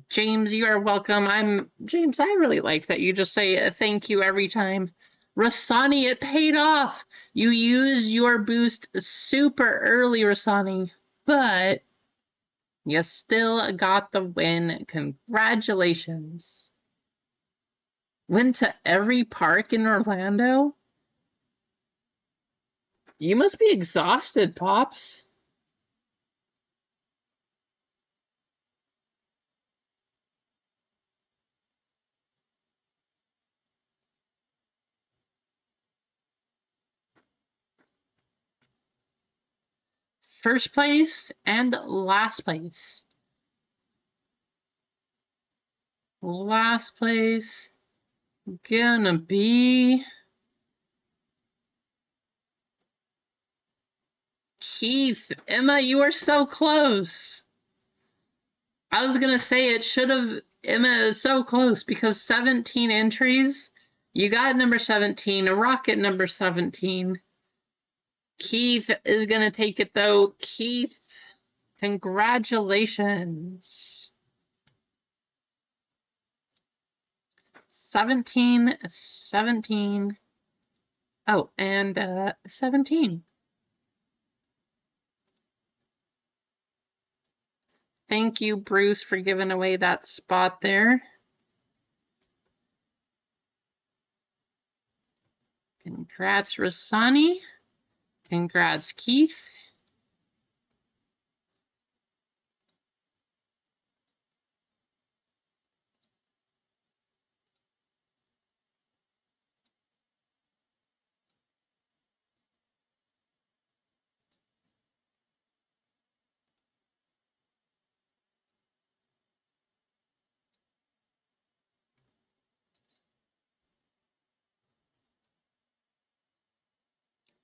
James, you are welcome. James, I really like that you just say thank you every time. Rasani, it paid off. You used your boost super early, Rasani, but you still got the win. Congratulations. Went to every park in Orlando? You must be exhausted, Pops. First place and last place. Last place gonna be Keith. Emma, you are so close. I was gonna say it should have. Emma is so close because 17 entries. You got number 17, a rocket number 17. Keith is going to take it, though. Keith, congratulations. 17, 17. Oh, and 17. Thank you, Bruce, for giving away that spot there. Congrats, Rasani. Congrats, Keith.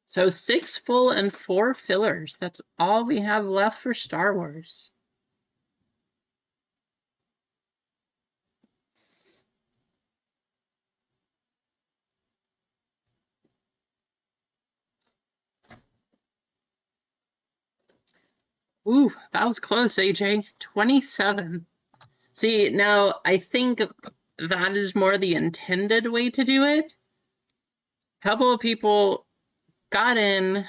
So 6 full and 4 fillers. That's all we have left for Star Wars. Ooh, that was close, AJ. 27. See, now I think that is more the intended way to do it. A couple of people got in.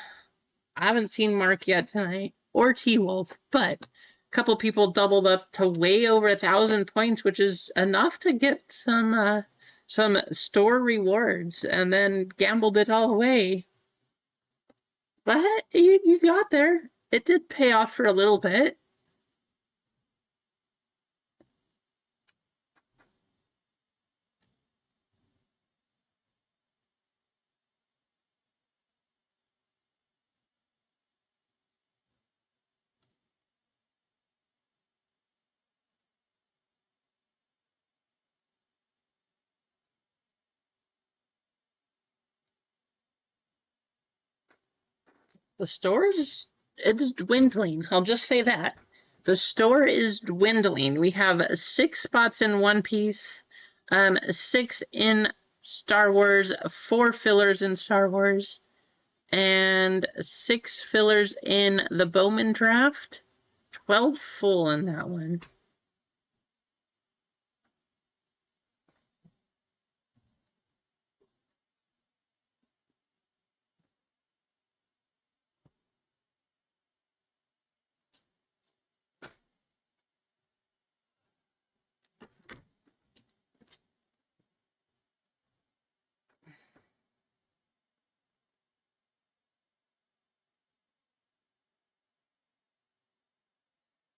I haven't seen Mark yet tonight, or T-Wolf, but a couple people doubled up to way over 1,000 points, which is enough to get some store rewards, and then gambled it all away. But you got there. It did pay off for a little bit. The store's, it's dwindling. I'll just say that. The store is dwindling. We have 6 spots in One Piece, 6 in Star Wars, 4 fillers in Star Wars, and 6 fillers in the Bowman draft. 12 full in that one.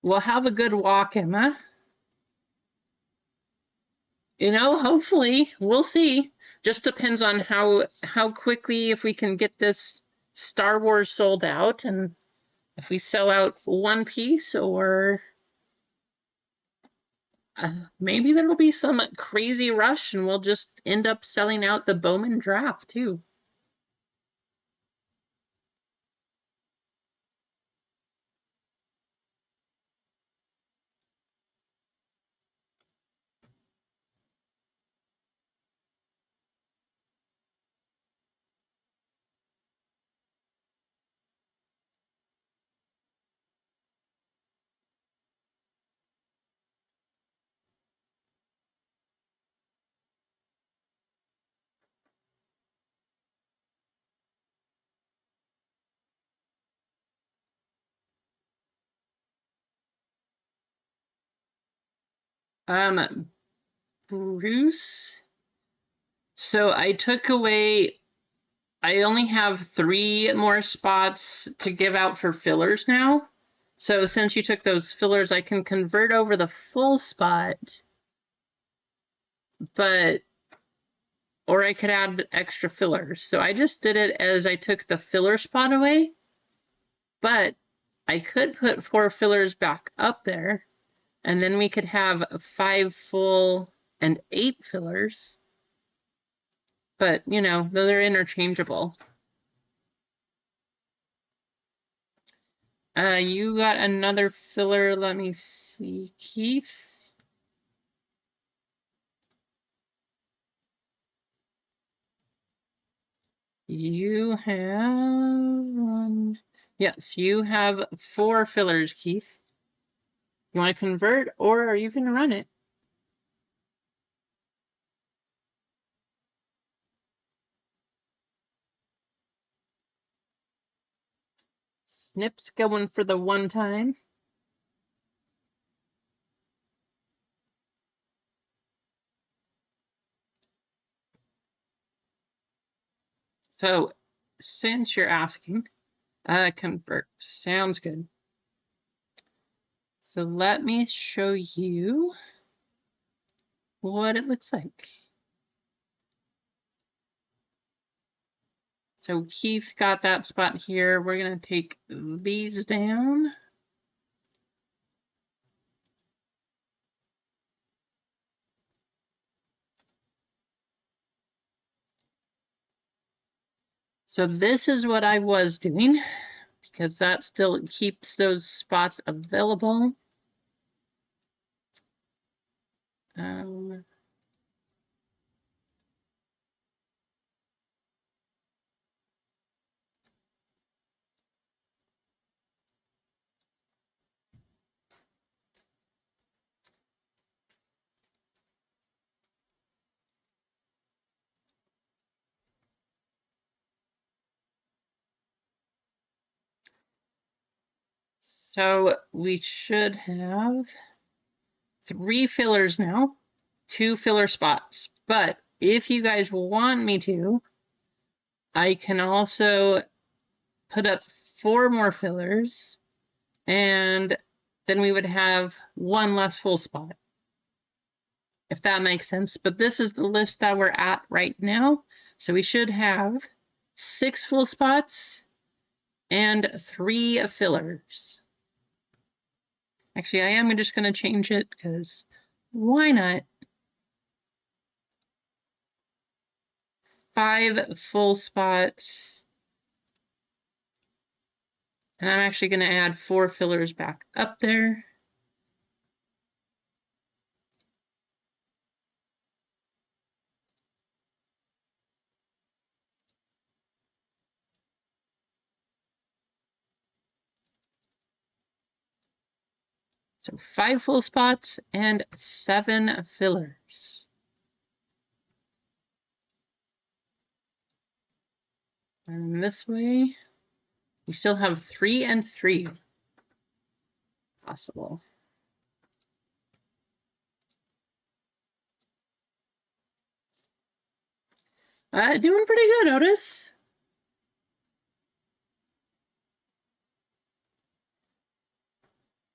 We'll have a good walk, Emma. You know, hopefully, we'll see. Just depends on how quickly, if we can get this Star Wars sold out, and if we sell out One Piece, or maybe there'll be some crazy rush and we'll just end up selling out the Bowman draft too. Bruce. So I took away, I only have 3 more spots to give out for fillers now. So since you took those fillers, I can convert over the full spot, but, or I could add extra fillers. So I just did it as I took the filler spot away, but I could put 4 fillers back up there, and then we could have 5 full and 8 fillers. But, you know, those are interchangeable. You got another filler. Let me see, Keith. You have one. Yes, you have 4 fillers, Keith. You want to convert or are you going to run it? Snip's going for the one time. So, since you're asking, convert. Sounds good. So let me show you what it looks like. So Keith got that spot here. We're going to take these down. So this is what I was doing because that still keeps those spots available. So we should have 3 fillers now, 2 filler spots. But if you guys want me to, I can also put up 4 more fillers and then we would have 1 less full spot, if that makes sense. But this is the list that we're at right now. So we should have 6 full spots and 3 fillers. Actually, I am just going to change it because why not? 5 full spots. And I'm actually going to add 4 fillers back up there. So 5 full spots and 7 fillers. And this way, we still have 3 and 3 possible. Doing pretty good, Otis.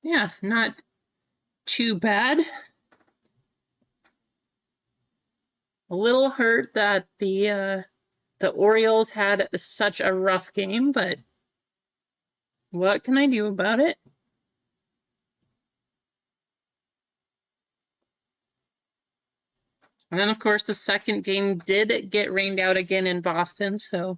Yeah, not too bad. A little hurt that the Orioles had such a rough game, but what can I do about it? And then, of course, the second game did get rained out again in Boston, so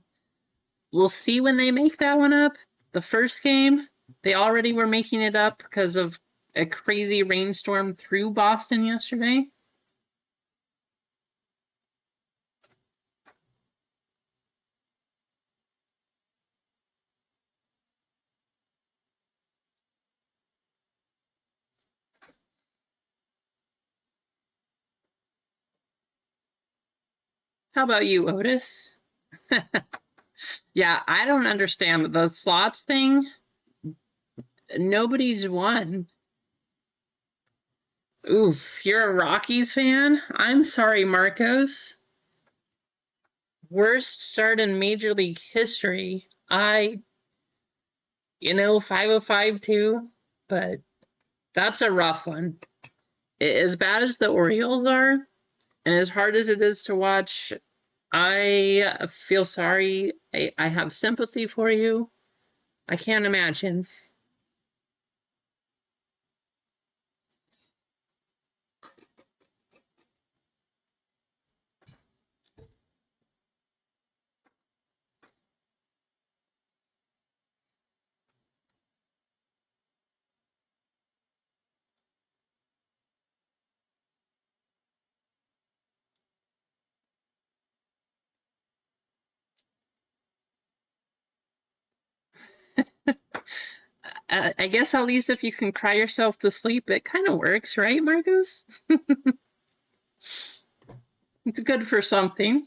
we'll see when they make that one up. The first game, they already were making it up because of a crazy rainstorm through Boston yesterday. How about you, Otis? Yeah, I don't understand the slots thing. Nobody's won. Oof, you're a Rockies fan? I'm sorry, Marcos. Worst start in Major League history. 505 too, but that's a rough one. As bad as the Orioles are, and as hard as it is to watch, I feel sorry. I have sympathy for you. I can't imagine. I guess at least if you can cry yourself to sleep, it kind of works, right, Marcos? It's good for something.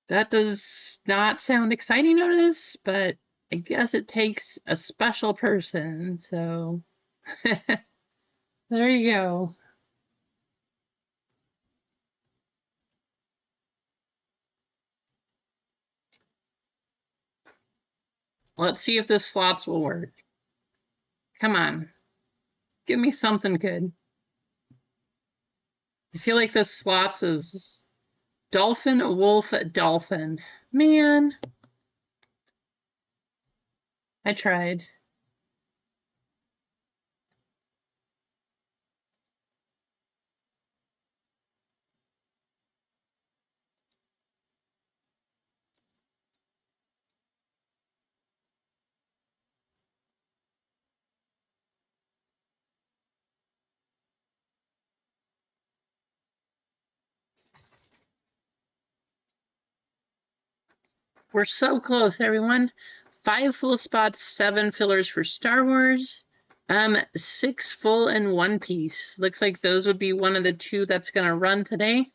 That does not sound exciting, notice, but I guess it takes a special person, so there you go. Let's see if this slots will work. Come on. Give me something good. I feel like this slots is dolphin, wolf, dolphin. Man, I tried. We're so close, everyone. 5 full spots, 7 fillers for Star Wars. 6 full and 1 piece. Looks like those would be one of the 2 that's gonna run today.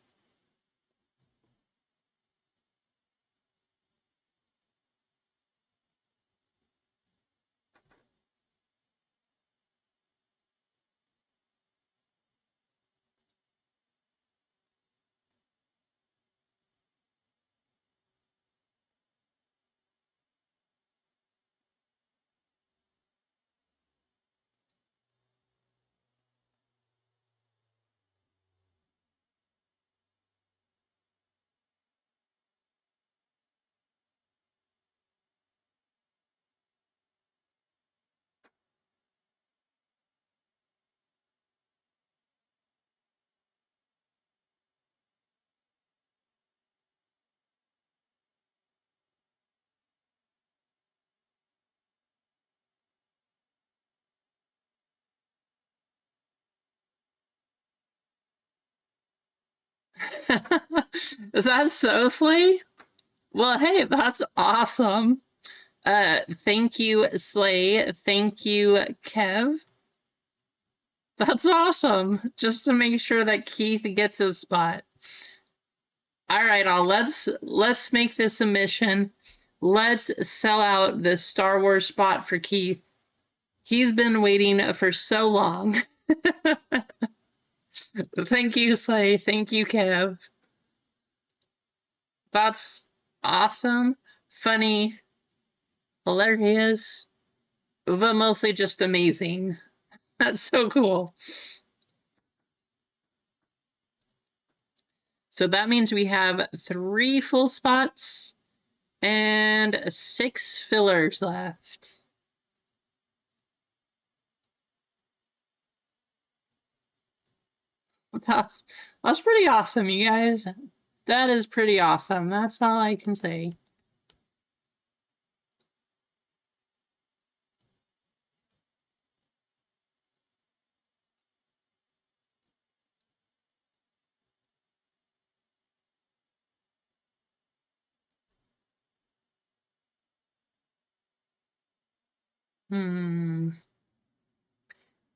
Is that so, Slay? Well, hey, that's awesome. Thank you, Slay. Thank you, Kev. That's awesome. Just to make sure that Keith gets his spot. All right, let's make this a mission. Let's sell out this Star Wars spot for Keith. He's been waiting for so long. Thank you, Slay. Thank you, Kev. That's awesome, funny, hilarious, but mostly just amazing. That's so cool. So that means we have 3 full spots and 6 fillers left. That's pretty awesome, you guys. That is pretty awesome. That's all I can say.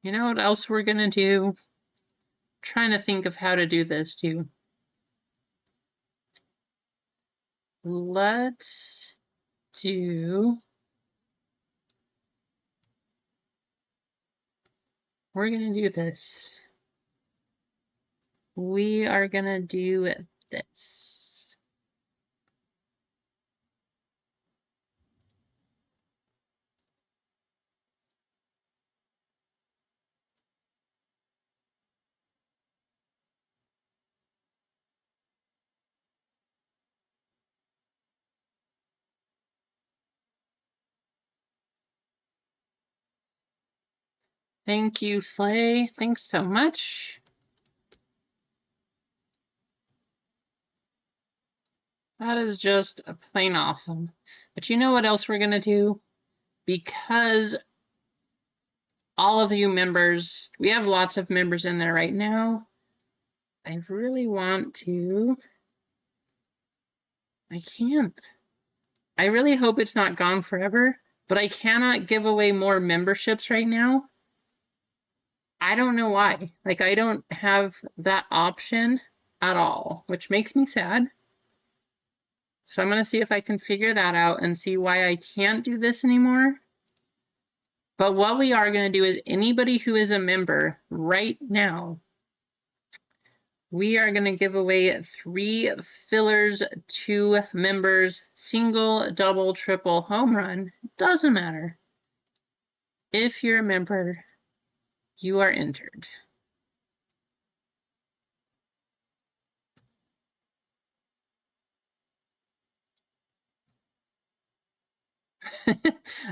You know what else we're gonna do? Trying to think of how to do this too. Let's do. We're gonna do this. We are gonna do this. Thank you, Slay. Thanks so much. That is just plain awesome. But you know what else we're going to do? Because all of you members, we have lots of members in there right now. I really want to. I can't. I really hope it's not gone forever, but I cannot give away more memberships right now. I don't know why. Like, I don't have that option at all, which makes me sad. So I'm going to see if I can figure that out and see why I can't do this anymore. But what we are going to do is anybody who is a member right now, we are going to give away 3 fillers to members, single, double, triple, home run. Doesn't matter. If you're a member, you are entered.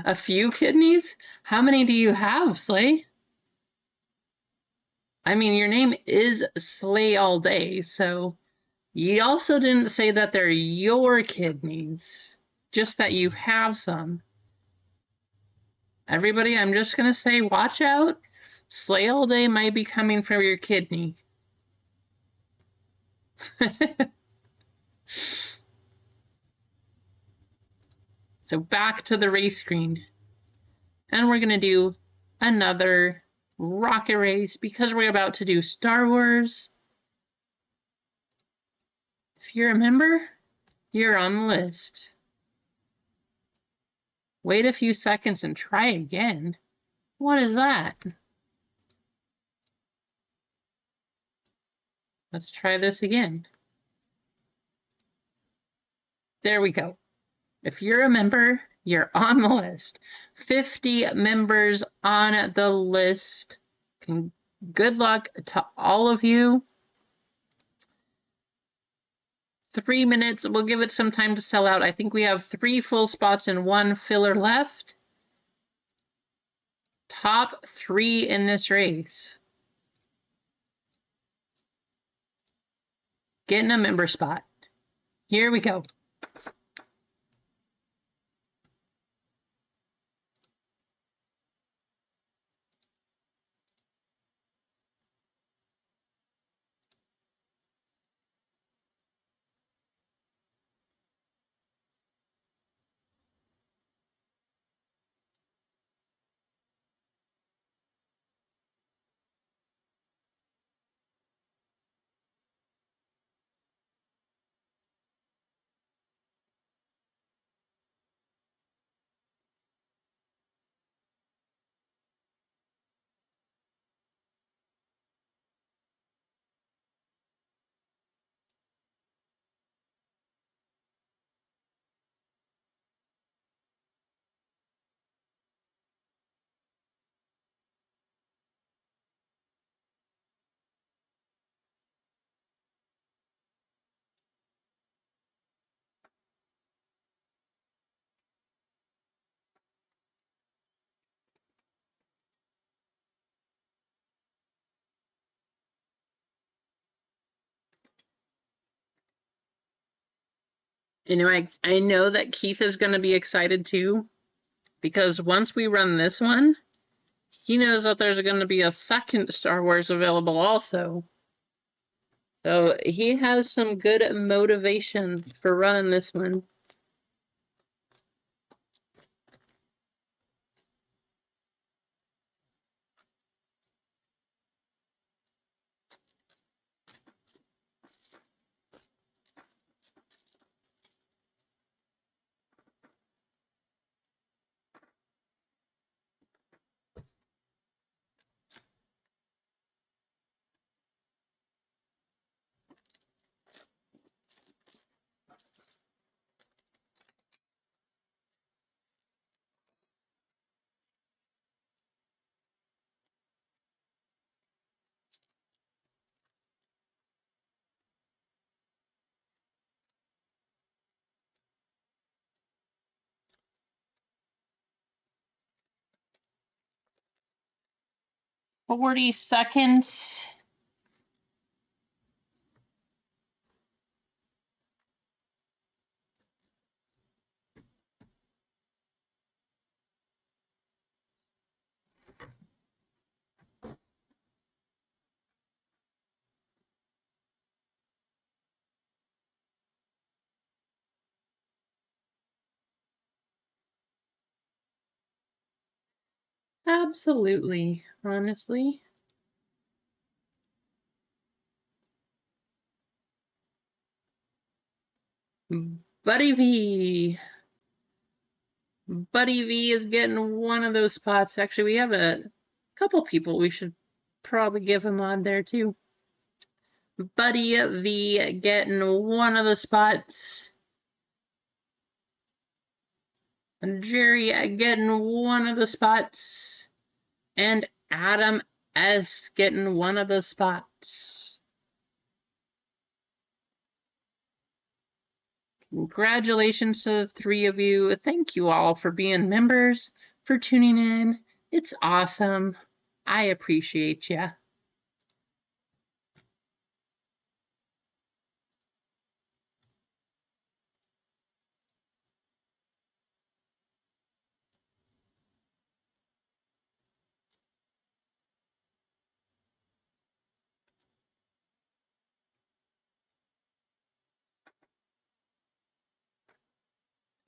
A few kidneys? How many do you have, Slay? I mean, your name is Slay all day, so you also didn't say that they're your kidneys, just that you have some. Everybody, I'm just going to say, watch out. Slay all day might be coming for your kidney. So back to the race screen. And we're going to do another rocket race because we're about to do Star Wars. If you're a member, you're on the list. Wait a few seconds and try again. What is that? Let's try this again. There we go. If you're a member, you're on the list. 50 members on the list. Good luck to all of you. 3 minutes. We'll give it some time to sell out. I think we have 3 full spots and 1 filler left. Top 3 in this race. Getting a member spot. Here we go. You know, I know that Keith is going to be excited too, because once we run this one, he knows that there's going to be a second Star Wars available also. So he has some good motivation for running this one. "40 seconds. Absolutely, honestly. Buddy V. Buddy V is getting one of those spots. Actually, we have a couple people we should probably give him on there too. Buddy V getting one of the spots. And Jerry getting one of the spots. And Adam S getting one of the spots. Congratulations to the three of you. Thank you all for being members, for tuning in. It's awesome. I appreciate you.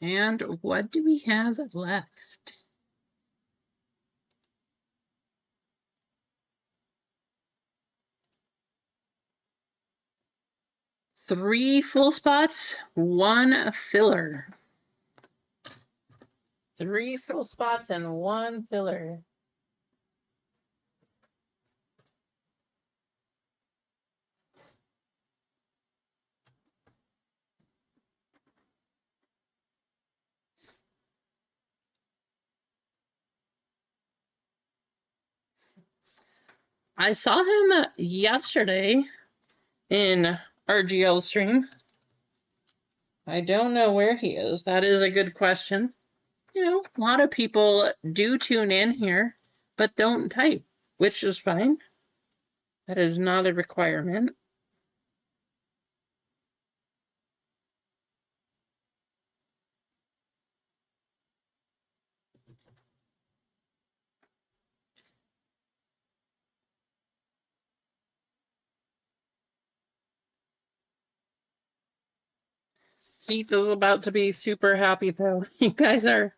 And what do we have left? Three full spots, one filler. Three full spots and one filler. I saw him yesterday in RGL stream. I don't know where he is. That is a good question. You know, a lot of people do tune in here, but don't type, which is fine. That is not a requirement. Keith is about to be super happy though. You guys are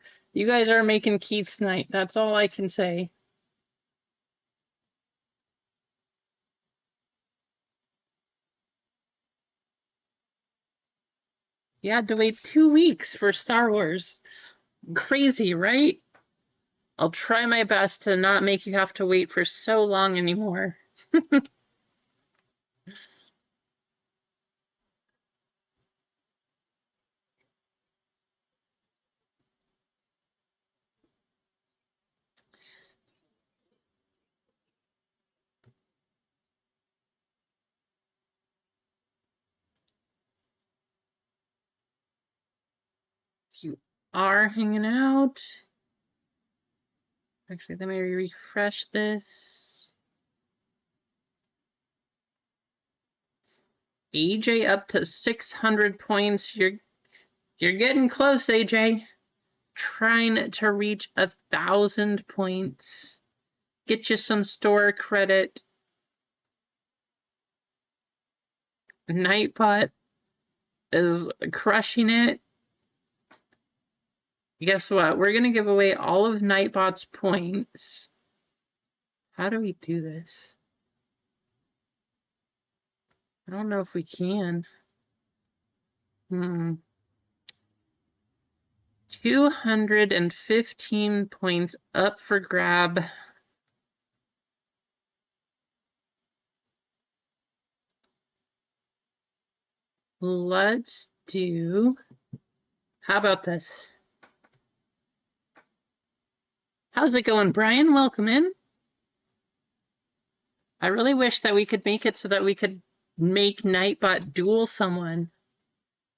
making Keith's night. That's all I can say. You had to wait 2 weeks for Star Wars. Crazy, right? I'll try my best to not make you have to wait for so long anymore. If you are hanging out, actually, let me refresh this. AJ up to 600 points. You're getting close, AJ. Trying to reach 1,000 points. Get you some store credit. Nightbot is crushing it. Guess what? We're going to give away all of Nightbot's points. How do we do this? I don't know if we can. 215 points up for grab. Let's do... How about this? How's it going, Brian? Welcome in. I really wish that we could make it so that we could make Nightbot duel someone.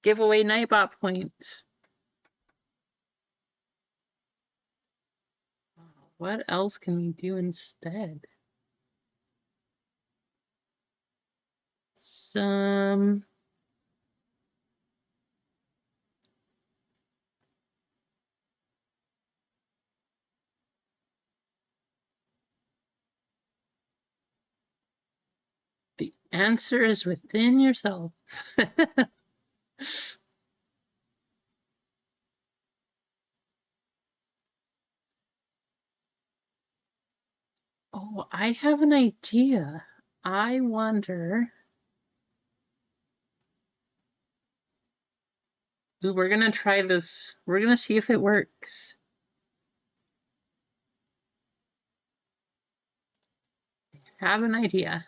Give away Nightbot points. What else can we do instead? Some... The answer is within yourself. Oh, I have an idea. I wonder. Ooh, we're gonna try this. We're gonna see if it works. Have an idea.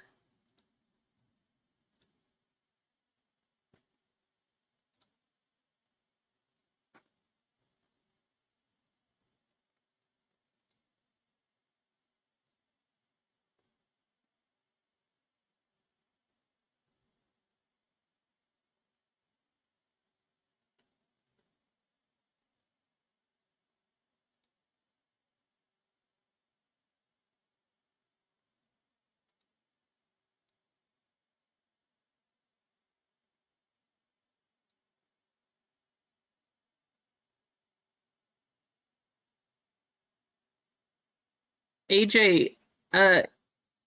AJ, uh,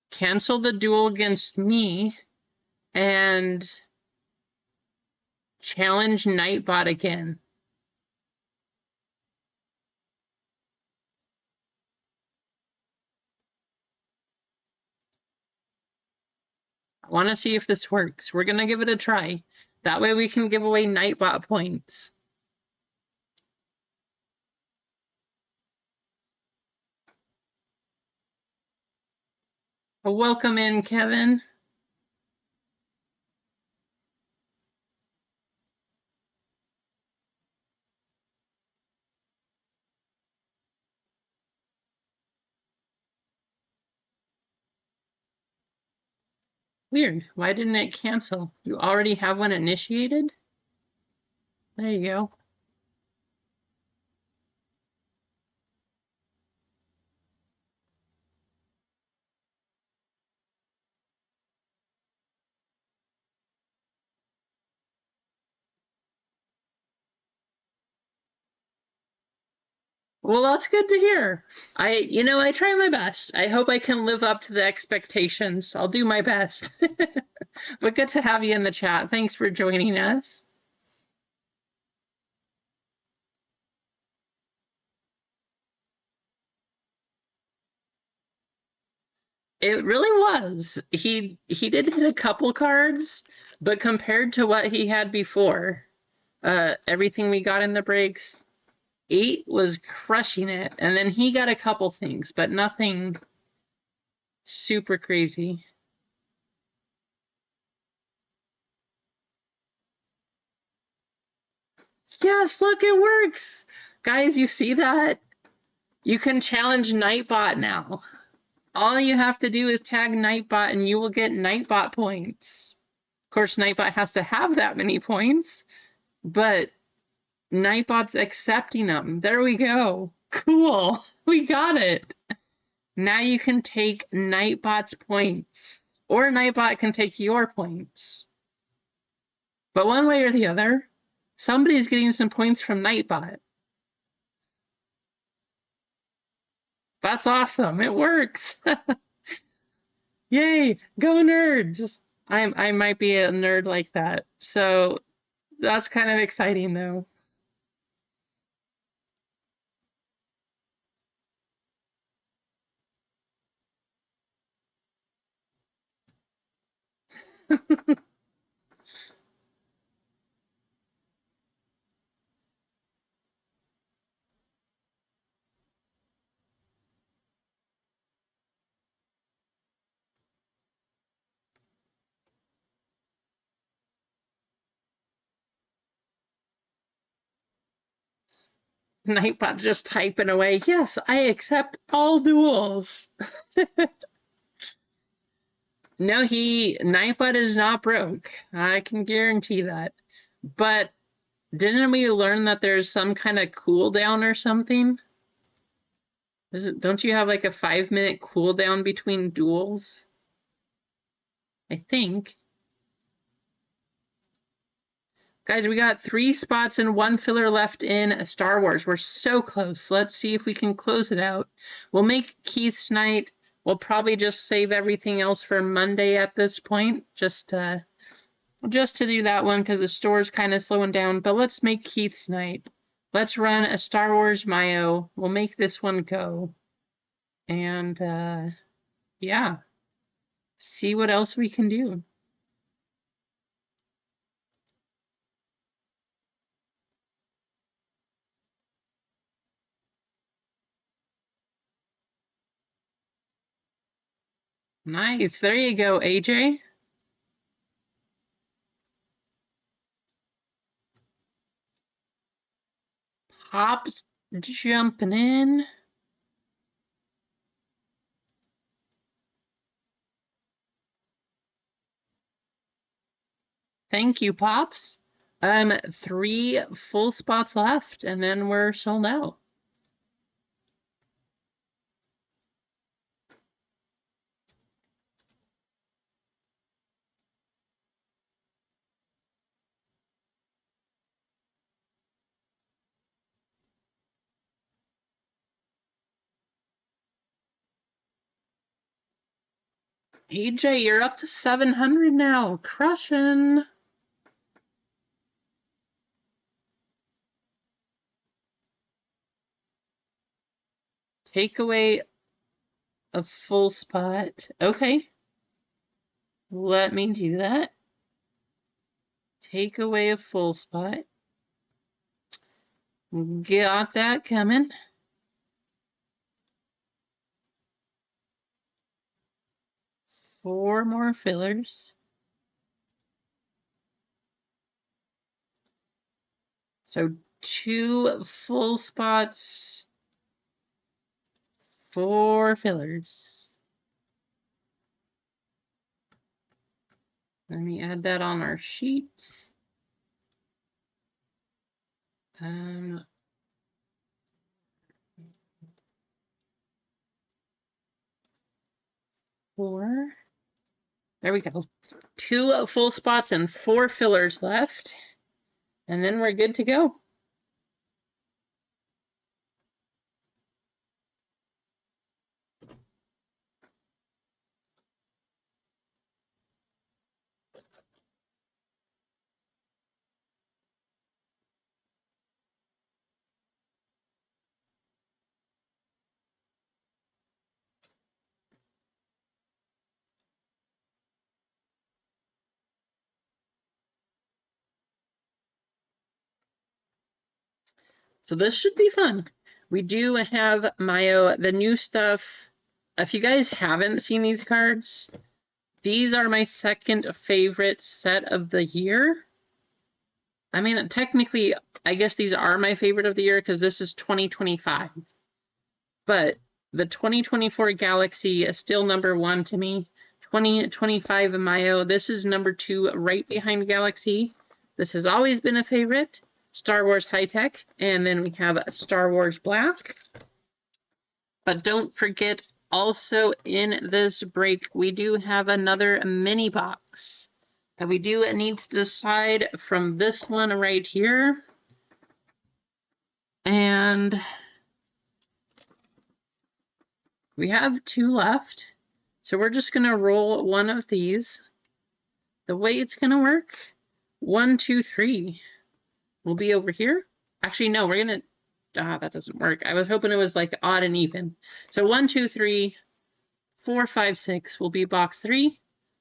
cancel the duel against me and challenge Nightbot again. I want to see if this works. We're gonna give it a try. That way we can give away Nightbot points. Welcome in, Kevin. Weird. Why didn't it cancel? You already have one initiated? There you go. Well, that's good to hear. I try my best. I hope I can live up to the expectations. I'll do my best. But good to have you in the chat. Thanks for joining us. It really was. He did hit a couple cards, but compared to what he had before, everything we got in the breaks, 8 was crushing it. And then he got a couple things, but nothing super crazy. Yes, look, it works. Guys, you see that? You can challenge Nightbot now. All you have to do is tag Nightbot and you will get Nightbot points. Of course, Nightbot has to have that many points, but Nightbot's accepting them. There we go. Cool. We got it. Now you can take Nightbot's points, or Nightbot can take your points. But one way or the other, somebody's getting some points from Nightbot. That's awesome. It works. Yay. Go nerds. I might be a nerd like that. So that's kind of exciting though. Nightbot just typing away. Yes, I accept all duels. No, Nightbot is not broke. I can guarantee that. But didn't we learn that there's some kind of cooldown or something? Don't you have like a 5-minute cooldown between duels? I think. Guys, we got 3 spots and 1 filler left in Star Wars. We're so close. Let's see if we can close it out. We'll make Keith's night. We'll probably just save everything else for Monday at this point, just to do that one because the store's kind of slowing down. But let's make Keith's night. Let's run a Star Wars Mayo. We'll make this one go. And Yeah. See what else we can do. Nice. There you go, AJ. Pops jumping in. Thank you, Pops. 3 full spots left, and then we're sold out. AJ, you're up to 700 now. Crushing. Take away a full spot. Okay. Let me do that. Take away a full spot. Got that coming. Four more fillers. So 2 full spots, 4 fillers. Let me add that on our sheet. 4. There we go. 2 full spots and 4 fillers left. And then we're good to go. So this should be fun. We do have Mayo, the new stuff. If you guys haven't seen these cards, these are my second favorite set of the year. I mean, technically, I guess these are my favorite of the year because this is 2025. But the 2024 Galaxy is still number 1 to me. 2025 Mayo, this is number 2 right behind Galaxy. This has always been a favorite. Star Wars High Tech, and then we have Star Wars Black. But don't forget, also in this break, we do have another mini box that we do need to decide from this one right here. And we have 2 left. So we're just going to roll one of these. The way it's going to work, 1, 2, 3 will be over here. Actually, no, we're going to, that doesn't work. I was hoping it was like odd and even. So 1, 2, 3, 4, 5, 6 will be box 3.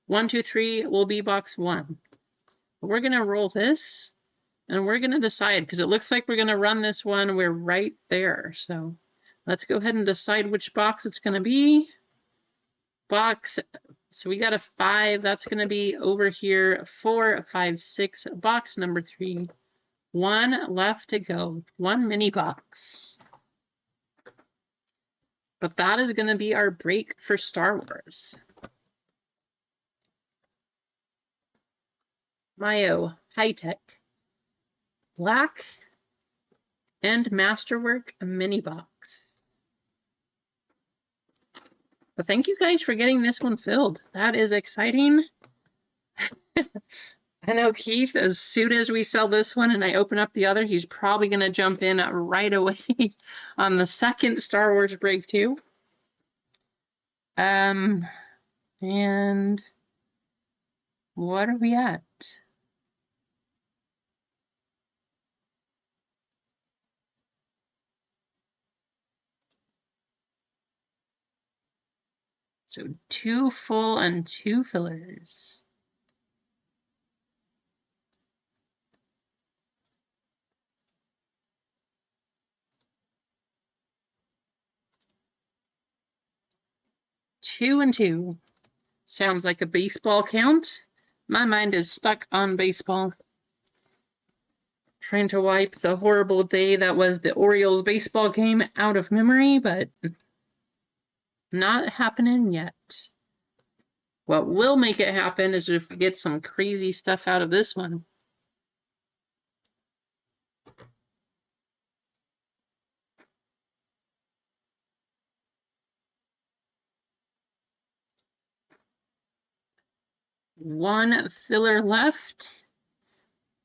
1, 2, 3 will be box 1. We're going to roll this, and we're going to decide, because it looks like we're going to run this one. We're right there. So let's go ahead and decide which box it's going to be. Box, so we got a 5. That's going to be over here. 4, 5, 6, box number 3. 1 left to go. 1 mini box. But that is going to be our break for Star Wars. Mayo, High Tech, Black, and Masterwork mini box. But thank you guys for getting this one filled. That is exciting. I know Keith, as soon as we sell this one and I open up the other, he's probably going to jump in right away on the second Star Wars break too. And what are we at? So 2 full and 2 fillers. Two and 2. Sounds like a baseball count. My mind is stuck on baseball. Trying to wipe the horrible day that was the Orioles baseball game out of memory, but not happening yet. What will make it happen is if we get some crazy stuff out of this one. One filler left.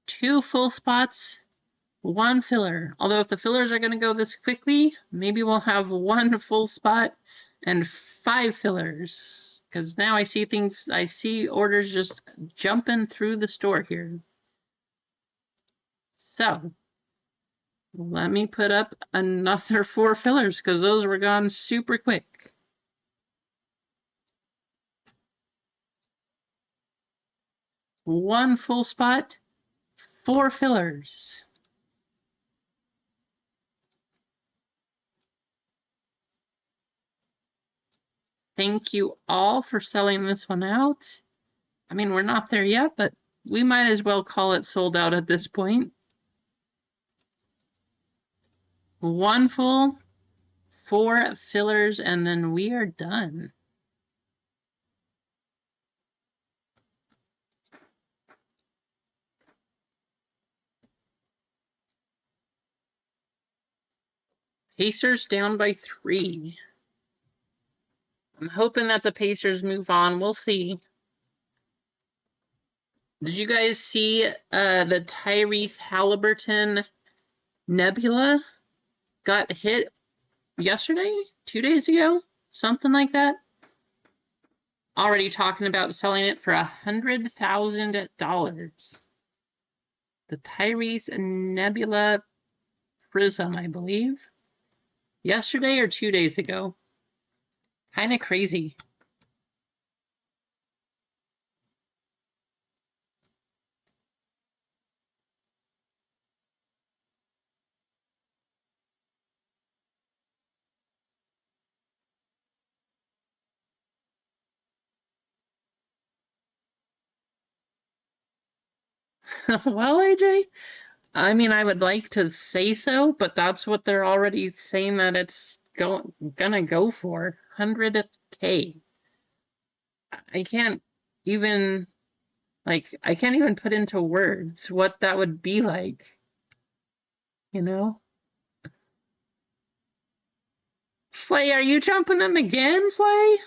2 full spots. 1 filler. Although if the fillers are going to go this quickly, maybe we'll have 1 full spot and 5 fillers. Because now I see orders just jumping through the store here. So, let me put up another 4 fillers because those were gone super quick. One full spot, 4 fillers. Thank you all for selling this one out. I mean, we're not there yet, but we might as well call it sold out at this point. 1 full, 4 fillers, and then we are done. Pacers down by 3. I'm hoping that the Pacers move on. We'll see. Did you guys see the Tyrese Halliburton Nebula got hit yesterday? 2 days ago? Something like that? Already talking about selling it for $100,000. The Tyrese Nebula Prism, I believe. Yesterday or 2 days ago. Kind of crazy. Well, AJ, I mean, I would like to say so, but that's what they're already saying that it's gonna go for. 100K. I can't even, I can't even put into words what that would be like. You know? Slay, are you jumping in again, Slay?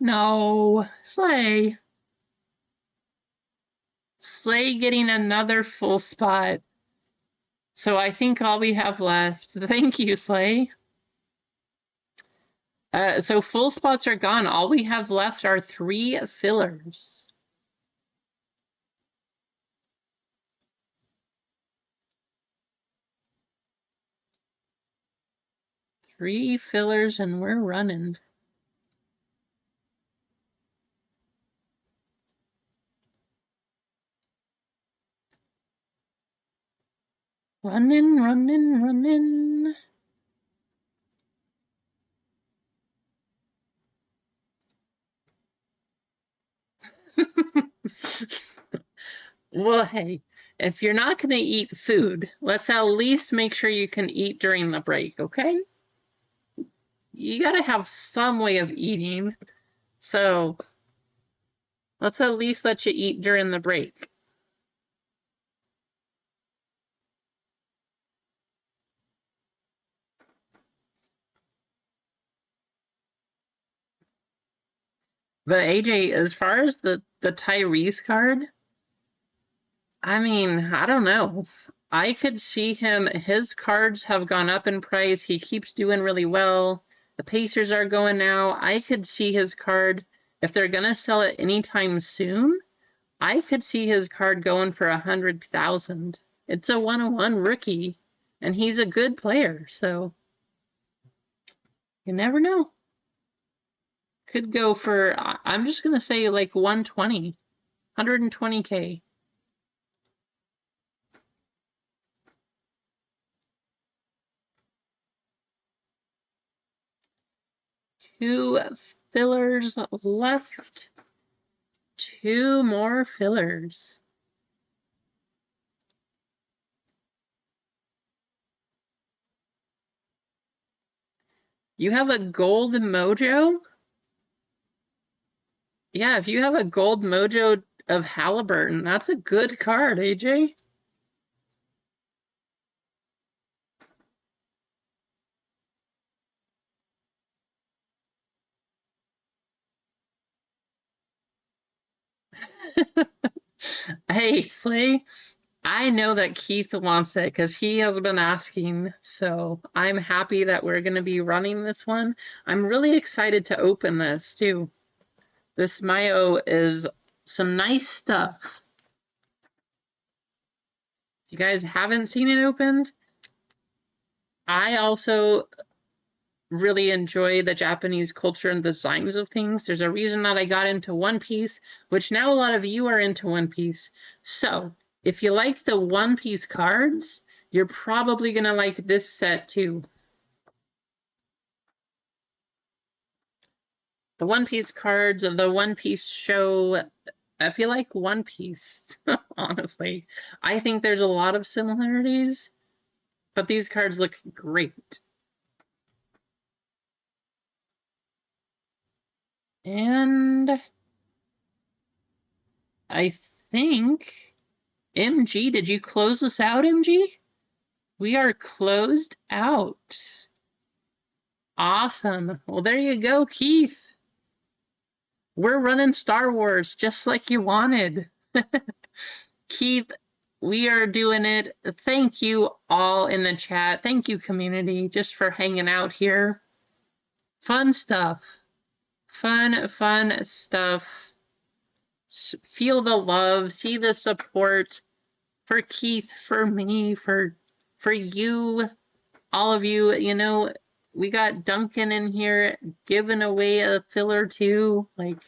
No, Slay. Slay getting another full spot. So I think all we have left. Thank you, Slay. So full spots are gone. All we have left are 3 fillers. Three fillers and we're running. Running, running, running. Well, hey, if you're not going to eat food, let's at least make sure you can eat during the break, okay? You got to have some way of eating. So let's at least let you eat during the break. But AJ, as far as the Tyrese card, I mean, I don't know. I could see him, his cards have gone up in price. He keeps doing really well. The Pacers are going now. I could see his card, if they're going to sell it anytime soon, I could see his card going for 100,000. It's a 101 rookie, and he's a good player, so. You never know. Could go for, I'm just going to say like 120, 120K. Two fillers left. Two more fillers. You have a gold mojo? Yeah, if you have a gold mojo of Halliburton, that's a good card, AJ. Hey, Slay, I know that Keith wants it because he has been asking, so I'm happy that we're going to be running this one. I'm really excited to open this, too. This Mayo is some nice stuff. If you guys haven't seen it opened, I also really enjoy the Japanese culture and designs of things. There's a reason that I got into One Piece, which now a lot of you are into One Piece. So if you like the One Piece cards, you're probably going to like this set too. The One Piece cards, the One Piece show, I feel like One Piece, honestly. I think there's a lot of similarities, but these cards look great. And I think, MG, did you close us out, MG? We are closed out. Awesome. Well, there you go, Keith. We're running Star Wars just like you wanted. Keith, we are doing it. Thank you all in the chat. Thank you, community, just for hanging out here. Fun stuff. Fun stuff. Feel the love. See the support for Keith, for me, for you, all of you. You know, we got Duncan in here giving away a filler too. Like,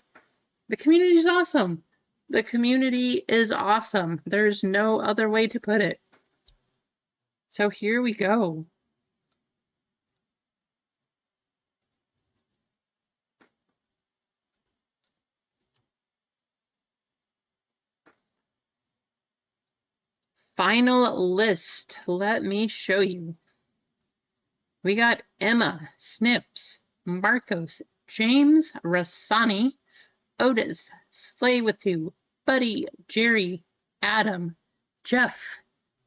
the community is awesome. The community is awesome. There's no other way to put it. So here we go. Final list. Let me show you. We got Emma, Snips, Marcos, James, Rassani, Otis, Slay with Two, Buddy, Jerry, Adam, Jeff,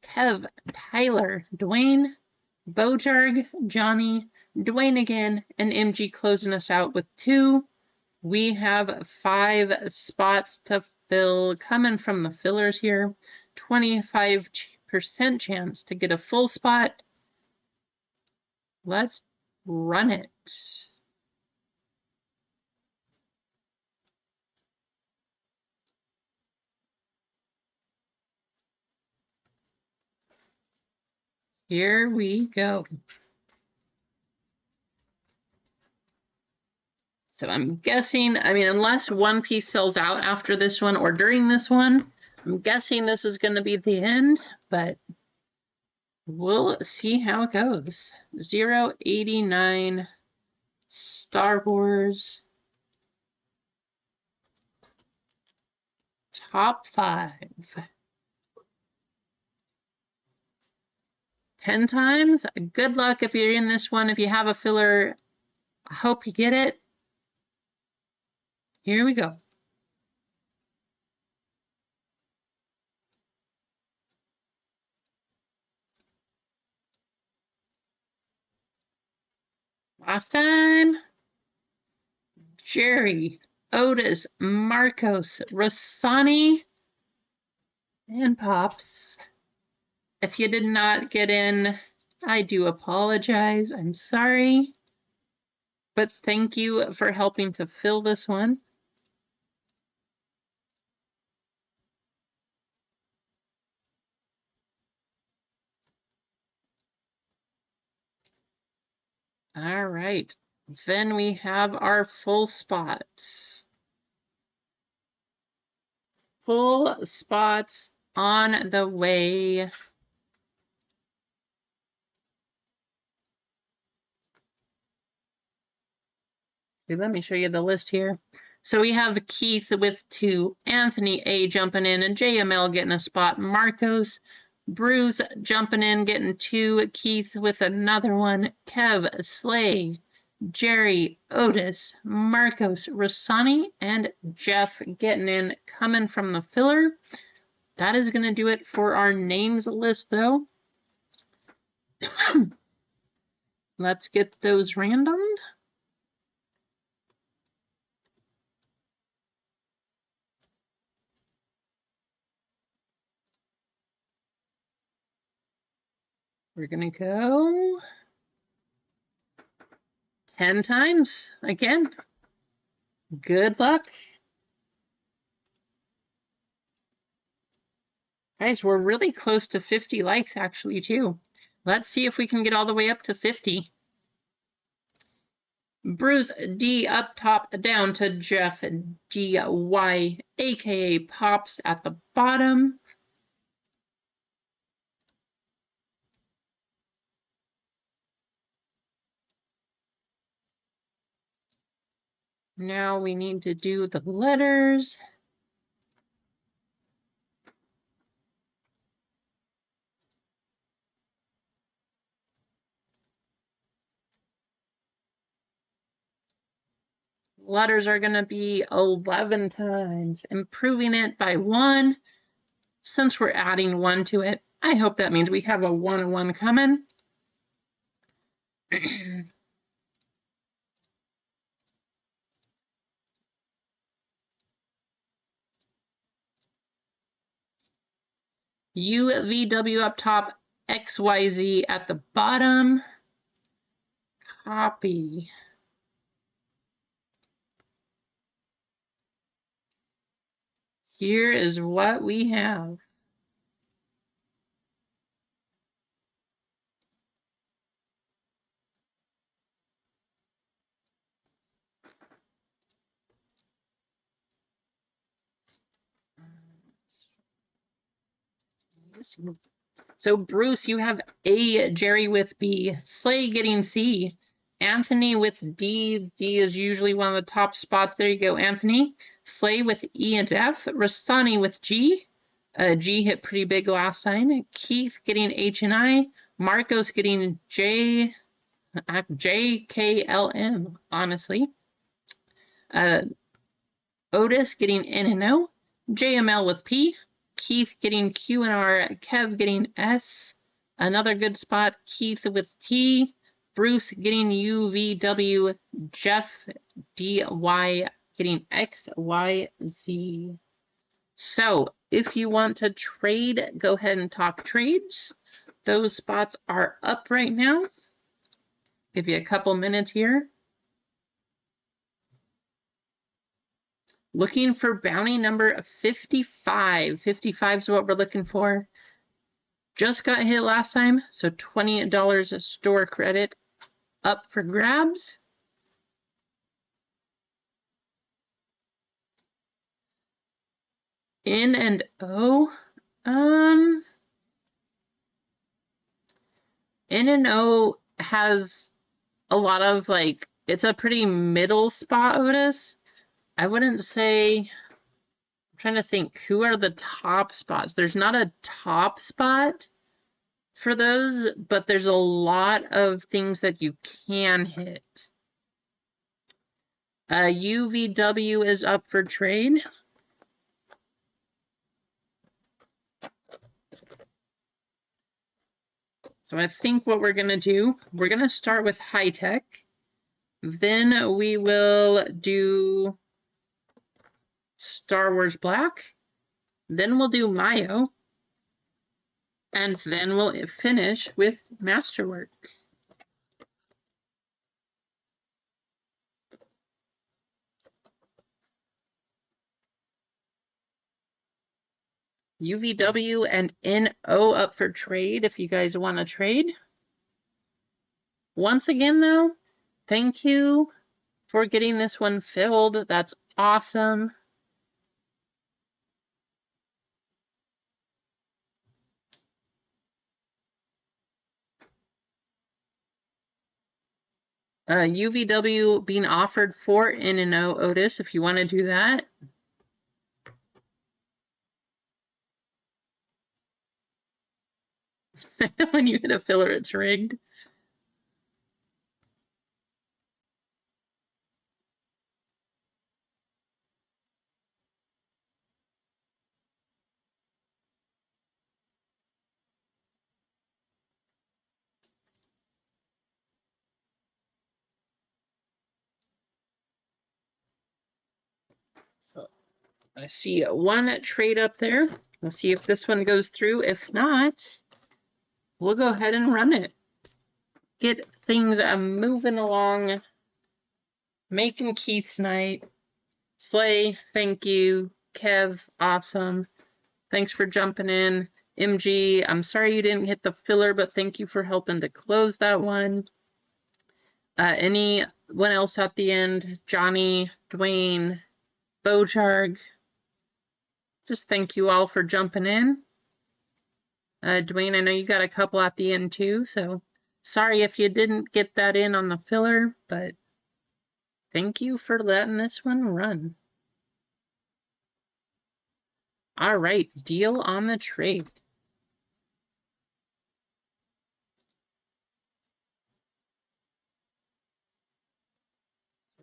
Kev, Tyler, Dwayne, Bojarg, Johnny, Dwayne again, and MG closing us out with 2. We have 5 spots to fill coming from the fillers here. 25% chance to get a full spot. Let's run it. Here we go. So I'm guessing, I mean, unless One Piece sells out after this one or during this one, I'm guessing this is going to be the end, but we'll see how it goes. 089 Star Wars top 5. 10 times. Good luck if you're in this one. If you have a filler, I hope you get it. Here we go. Last time. Jerry, Otis, Marcos, Rossani, and Pops. If you did not get in, I do apologize. I'm sorry. But thank you for helping to fill this one. All right. Then we have our full spots. Full spots on the way. Let me show you the list here. So we have Keith with 2, Anthony A jumping in, and JML getting a spot, Marcos, Bruce jumping in, getting 2, Keith with another one, Kev, Slay, Jerry, Otis, Marcos, Rossani, and Jeff getting in, coming from the filler. That is going to do it for our names list, though. Let's get those randomed. We're going to go 10 times again. Good luck. Guys, we're really close to 50 likes actually too. Let's see if we can get all the way up to 50. Bruce D up top down to Jeff DY, aka Pops at the bottom. Now we need to do the letters. Letters are going to be 11 times, improving it by 1. Since we're adding 1 to it, I hope that means we have a 1-1 coming. UVW up top, XYZ at the bottom. Copy. Here is what we have. So Bruce, you have A, Jerry with B, Slay getting C, Anthony with D. D is usually one of the top spots. There you go, Anthony. Slay with E and F, Rastani with G. G hit pretty big last time. Keith getting H and I, Marcos getting J, K, L, M, honestly. Otis getting N and O, JML with P, Keith getting Q and R, Kev getting S, another good spot, Keith with T, Bruce getting U, V, W, Jeff, D, Y getting X, Y, Z. So if you want to trade, go ahead and talk trades. Those spots are up right now. Give you a couple minutes here. Looking for bounty number 55. 55 is what we're looking for. Just got hit last time, so $20 store credit up for grabs. N and O. N and O has a lot of, like, it's a pretty middle spot, Otis. I wouldn't say, I'm trying to think, who are the top spots? There's not a top spot for those, but there's a lot of things that you can hit. UVW is up for trade. So I think what we're going to do, we're going to start with high tech. Then we will do Star Wars Black. Then we'll do Mayo. And then we'll finish with Masterwork. UVW and NO up for trade if you guys want to trade. Once again, though, thank you for getting this one filled. That's awesome. UVW being offered 4 in and O, Otis, if you want to do that. When you hit a filler, it's rigged. So I see one trade up there. We'll see if this one goes through. If not, we'll go ahead and run it. Get things moving along. Making Keith's night. Slay, thank you. Kev, awesome. Thanks for jumping in. MG, I'm sorry you didn't hit the filler, but thank you for helping to close that one. Anyone else at the end? Johnny, Dwayne, Bojarg. Just thank you all for jumping in. Dwayne, I know you got a couple at the end too, so sorry if you didn't get that in on the filler, but thank you for letting this one run. All right, deal on the trade.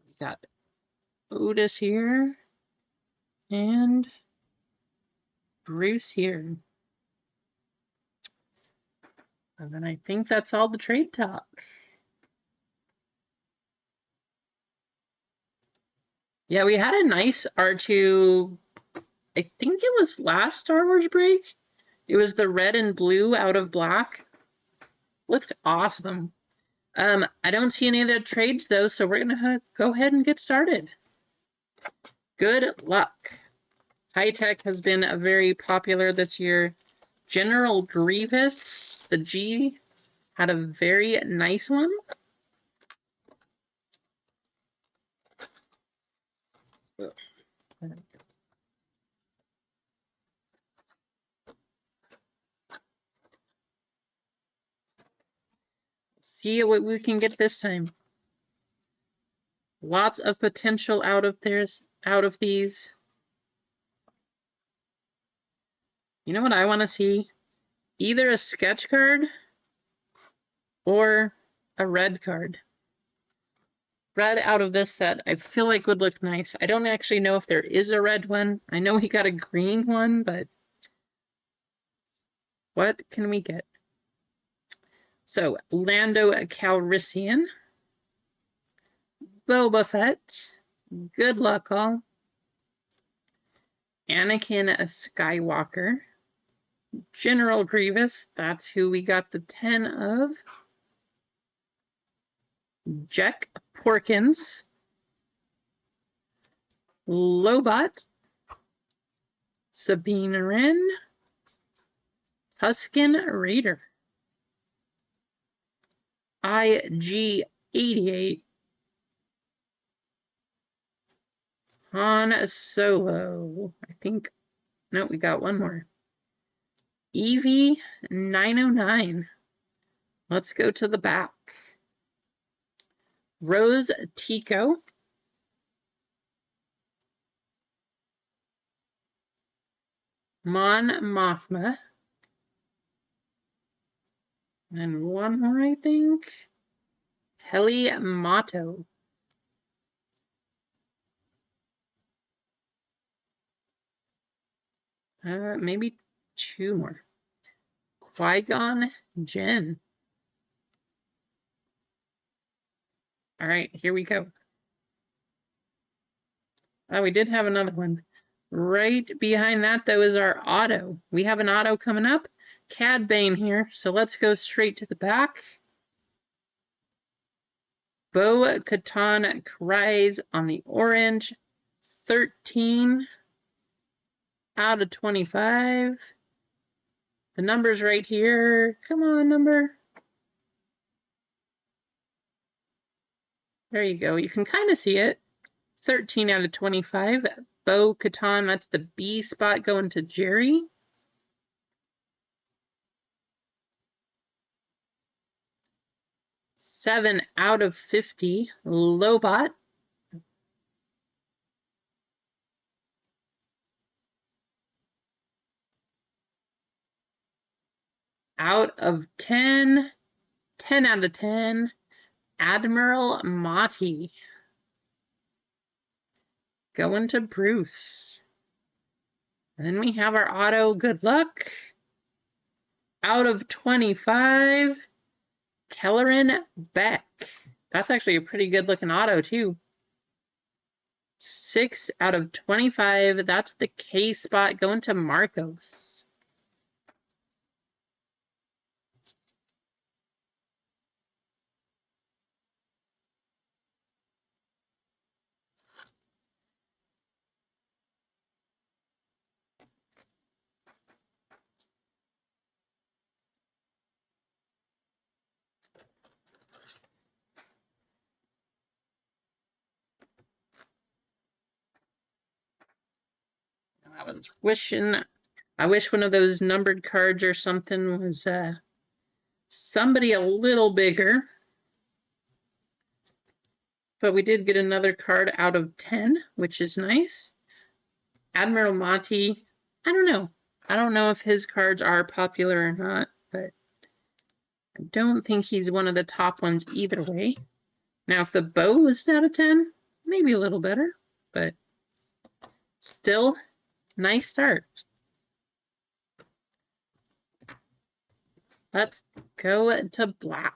We got Otis here and Bruce here. And then I think that's all the trade talk. Yeah, we had a nice R2, I think it was last Star Wars break. It was the red and blue out of black. Looked awesome. I don't see any other trades though, so we're gonna go ahead and get started. Good luck. High Tech has been very popular this year. General Grievous, the G, had a very nice one. See what we can get this time. Lots of potential out of these. You know what I want to see? Either a sketch card or a red card. Red out of this set, I feel like would look nice. I don't actually know if there is a red one. I know he got a green one, but what can we get? So, Lando Calrissian, Boba Fett, good luck all. Anakin Skywalker, General Grievous, that's who we got the 10 of. Jack Porkins, Lobot, Sabine Wren, Tusken Raider, IG-88, Han Solo, I think, no, we got one more. Evie 909. Let's go to the back. Rose Tico. Mon Mothma. And one more, I think. Heli Mato. Maybe two more. Qui-Gon Jinn. All right, here we go. Oh, we did have another one. Right behind that, though, is our auto. We have an auto coming up. Cad Bane here, so let's go straight to the back. Bo-Katan Kryze on the orange. 13 out of 25. The number's right here. Come on, number. There you go. You can kind of see it. 13 out of 25. Bo Katan, that's the B spot going to Jerry. Seven out of 50. Lobot. Out of 10. 10 out of 10. Admiral Motti. Going to Bruce. And then we have our auto. Good luck. Out of 25. Kellerin Beck. That's actually a pretty good looking auto too. 6 out of 25. That's the K spot going to Marcos. I wish one of those numbered cards or something was somebody a little bigger. But we did get another card out of 10, which is nice. Admiral Motti, I don't know. I don't know if his cards are popular or not, but I don't think he's one of the top ones either way. Now, if the bow was out of 10, maybe a little better, but still, nice start. Let's go to black.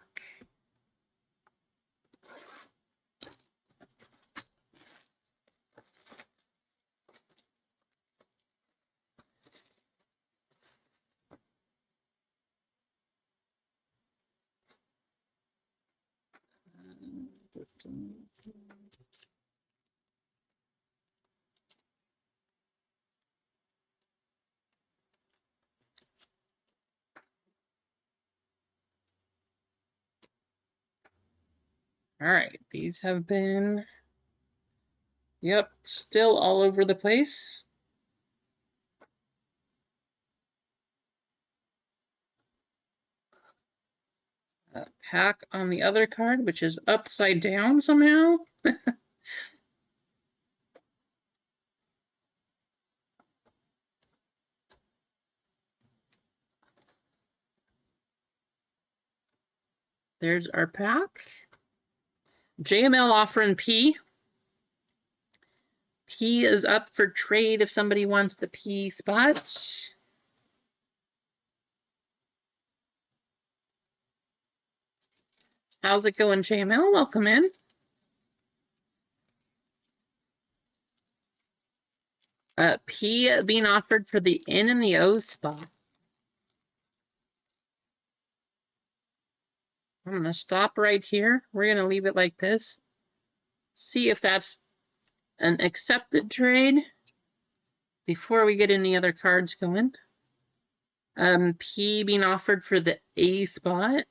All right, these have been, yep, still all over the place. Pack on the other card, which is upside down somehow. There's our pack. JML offering P. P is up for trade if somebody wants the P spots. How's it going, JML? Welcome in. P being offered for the N and the O spot. I'm going to stop right here. We're going to leave it like this. See if that's an accepted trade before we get any other cards going. P being offered for the A spot.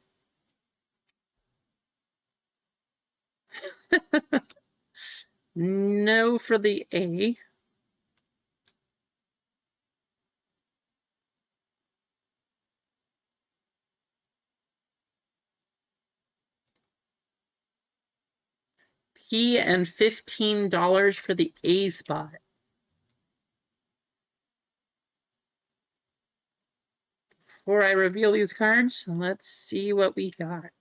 No for the A. P and $15 for the A spot. Before I reveal these cards, let's see what we got.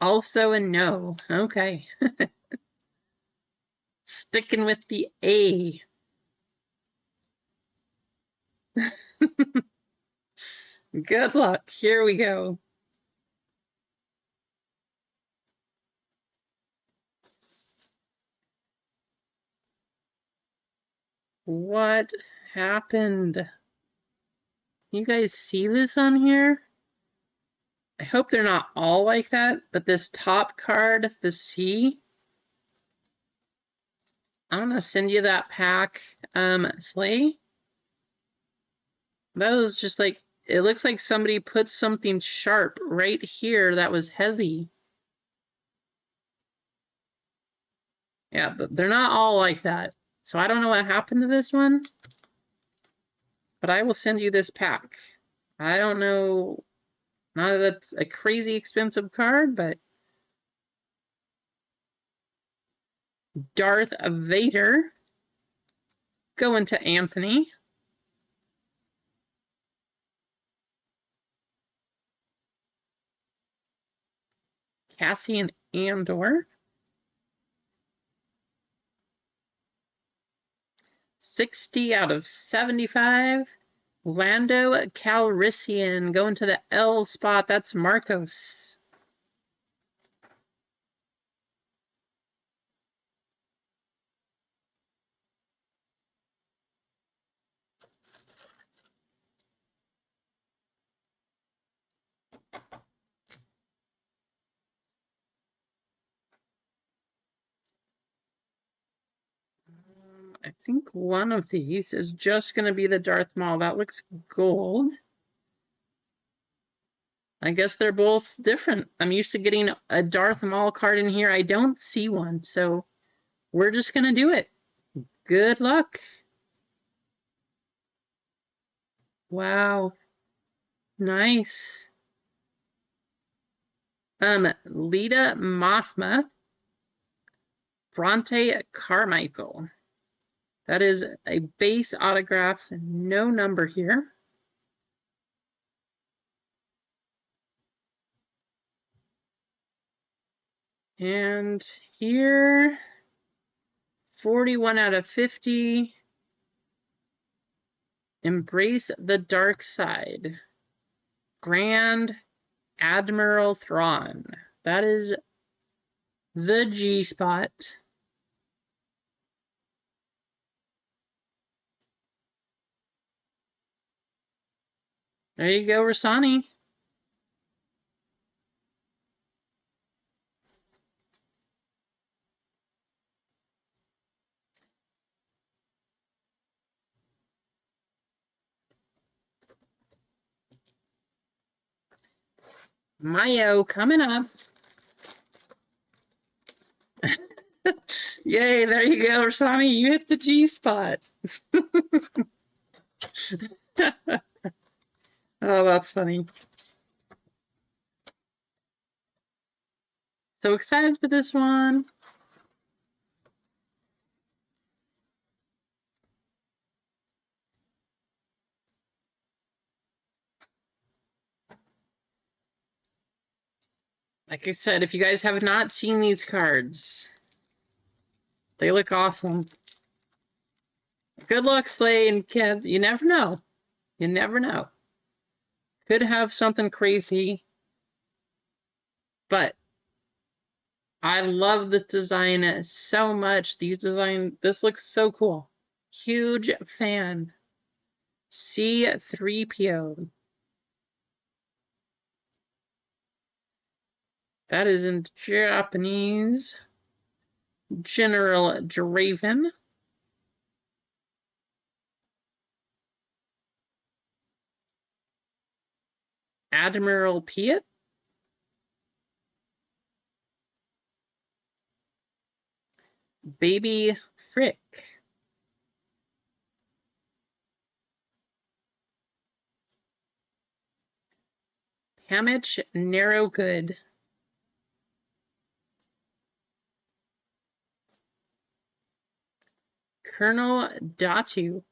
Also a no. Okay. Sticking with the A. Good luck. Here we go. What happened? You guys see this on here? I hope they're not all like that, but this top card, the C, I'm gonna send you that pack, Slay. That was just like, it looks like somebody put something sharp right here that was heavy. Yeah, but they're not all like that. So I don't know what happened to this one, but I will send you this pack. I don't know, not that that's a crazy expensive card, but Darth Vader going to Anthony. Cassian Andor. 60 out of 75. Lando Calrissian going to the L spot. That's Marcos. I think one of these is just going to be the Darth Maul. That looks gold. I guess they're both different. I'm used to getting a Darth Maul card in here. I don't see one, so we're just going to do it. Good luck. Wow. Nice. Lita Mothma. Bronte Carmichael. That is a base autograph, no number here. And here, 41 out of 50. Embrace the dark side. Grand Admiral Thrawn. That is the G spot. There you go, Rasani. Mayo coming up. Yay, there you go, Rasani. You hit the G spot. Oh, that's funny. So excited for this one. Like I said, if you guys have not seen these cards, they look awesome. Good luck, Slay and Kev. You never know. You never know. Could have something crazy, but I love this design so much. This looks so cool. Huge fan. C-3PO. That is in Japanese. General Draven. Admiral Piet. Baby Frick. Hamich Narrowgood. Colonel Datu.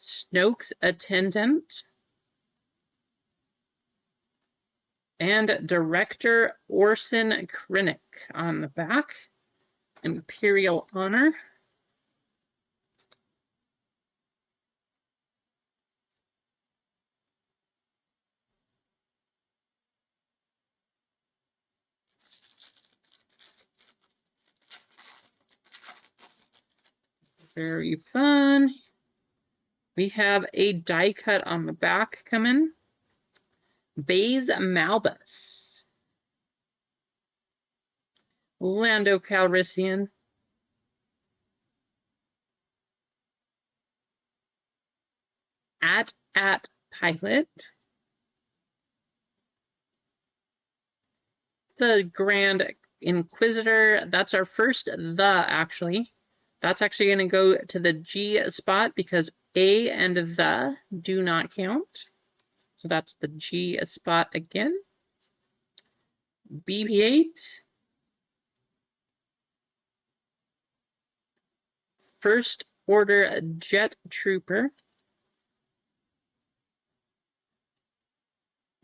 Snoke's Attendant. And Director Orson Krennic on the back. Imperial Honor. Very fun. We have a die cut on the back coming. Baze Malbus. Lando Calrissian. at pilot. The Grand Inquisitor, that's our first the, actually. That's actually going to go to the G spot because A and the do not count. So that's the G spot again. BB-8. First Order Jet Trooper.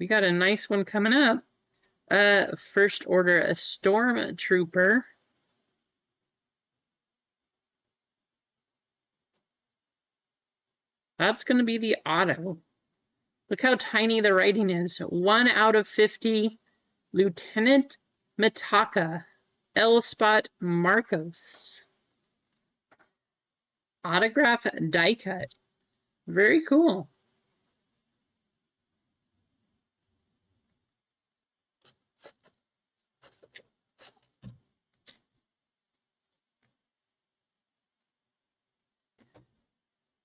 We got a nice one coming up. First Order Stormtrooper. That's going to be the auto. Look how tiny the writing is. 1 out of 50. Lieutenant Mitaka. L spot Marcos. Autograph die cut. Very cool.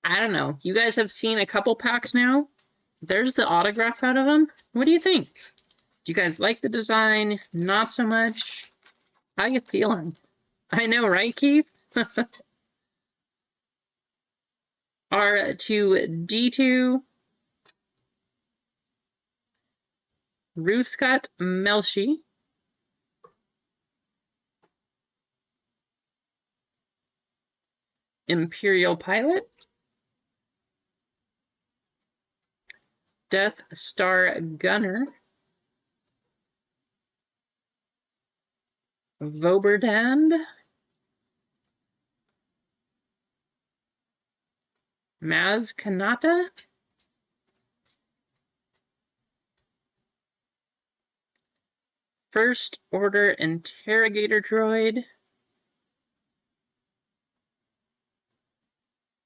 I don't know. You guys have seen a couple packs now. There's the autograph out of them. What do you think? Do you guys like the design? Not so much? How you feeling? I know, right, Keith? R2D2. Ruscott Melshi. Imperial Pilot. Death Star Gunner. Voberdand. Maz Kanata. First Order Interrogator Droid.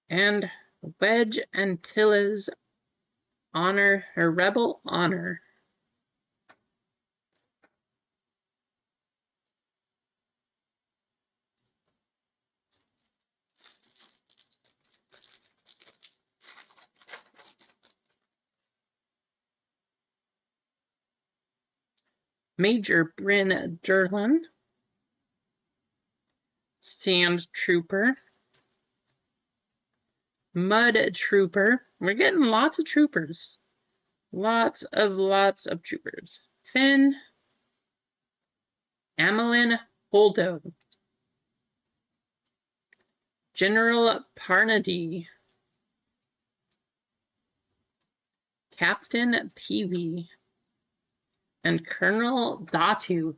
And Wedge Antilles Honor, or Rebel Honor. Major Bryn Durlin. Sand Trooper. Mud Trooper. We're getting lots of troopers. Lots of troopers. Finn. Amelin Holdo. General Parnady. Captain Peewee. And Colonel Datu.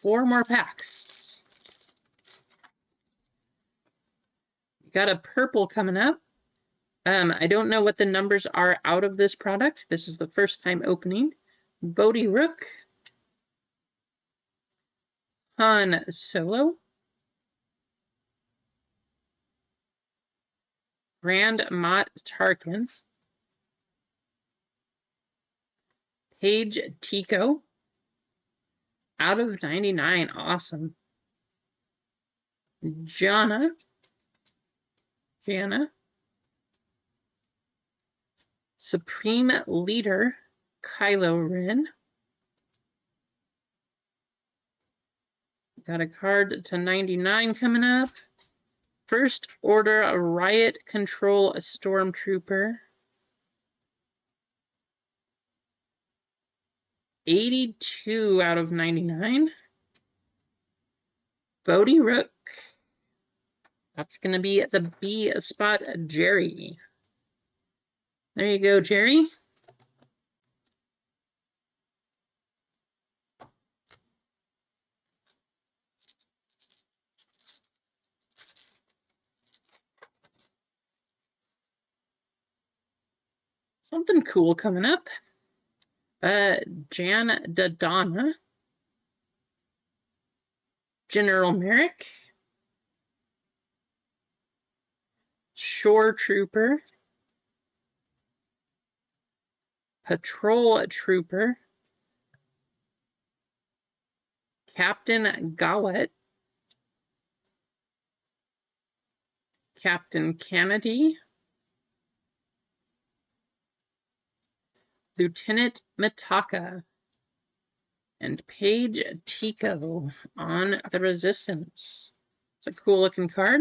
Four more packs. We got a purple coming up. I don't know what the numbers are out of this product. This is the first time opening. Bodhi Rook. Han Solo. Grand Mott Tarkin. Paige Tico. Out of 99. Awesome. Jana. Supreme Leader. Kylo Ren. Got a card to 99 coming up. First Order Riot Control Stormtrooper. 82 out of 99. Bodhi Rook. That's going to be the B spot, Jerry. There you go, Jerry. Something cool coming up. Jan Dodonna. General Merrick. Shore Trooper. Patrol Trooper. Captain Gawet. Captain Kennedy, Lieutenant Mitaka, and Paige Tico on the Resistance. It's a cool looking card.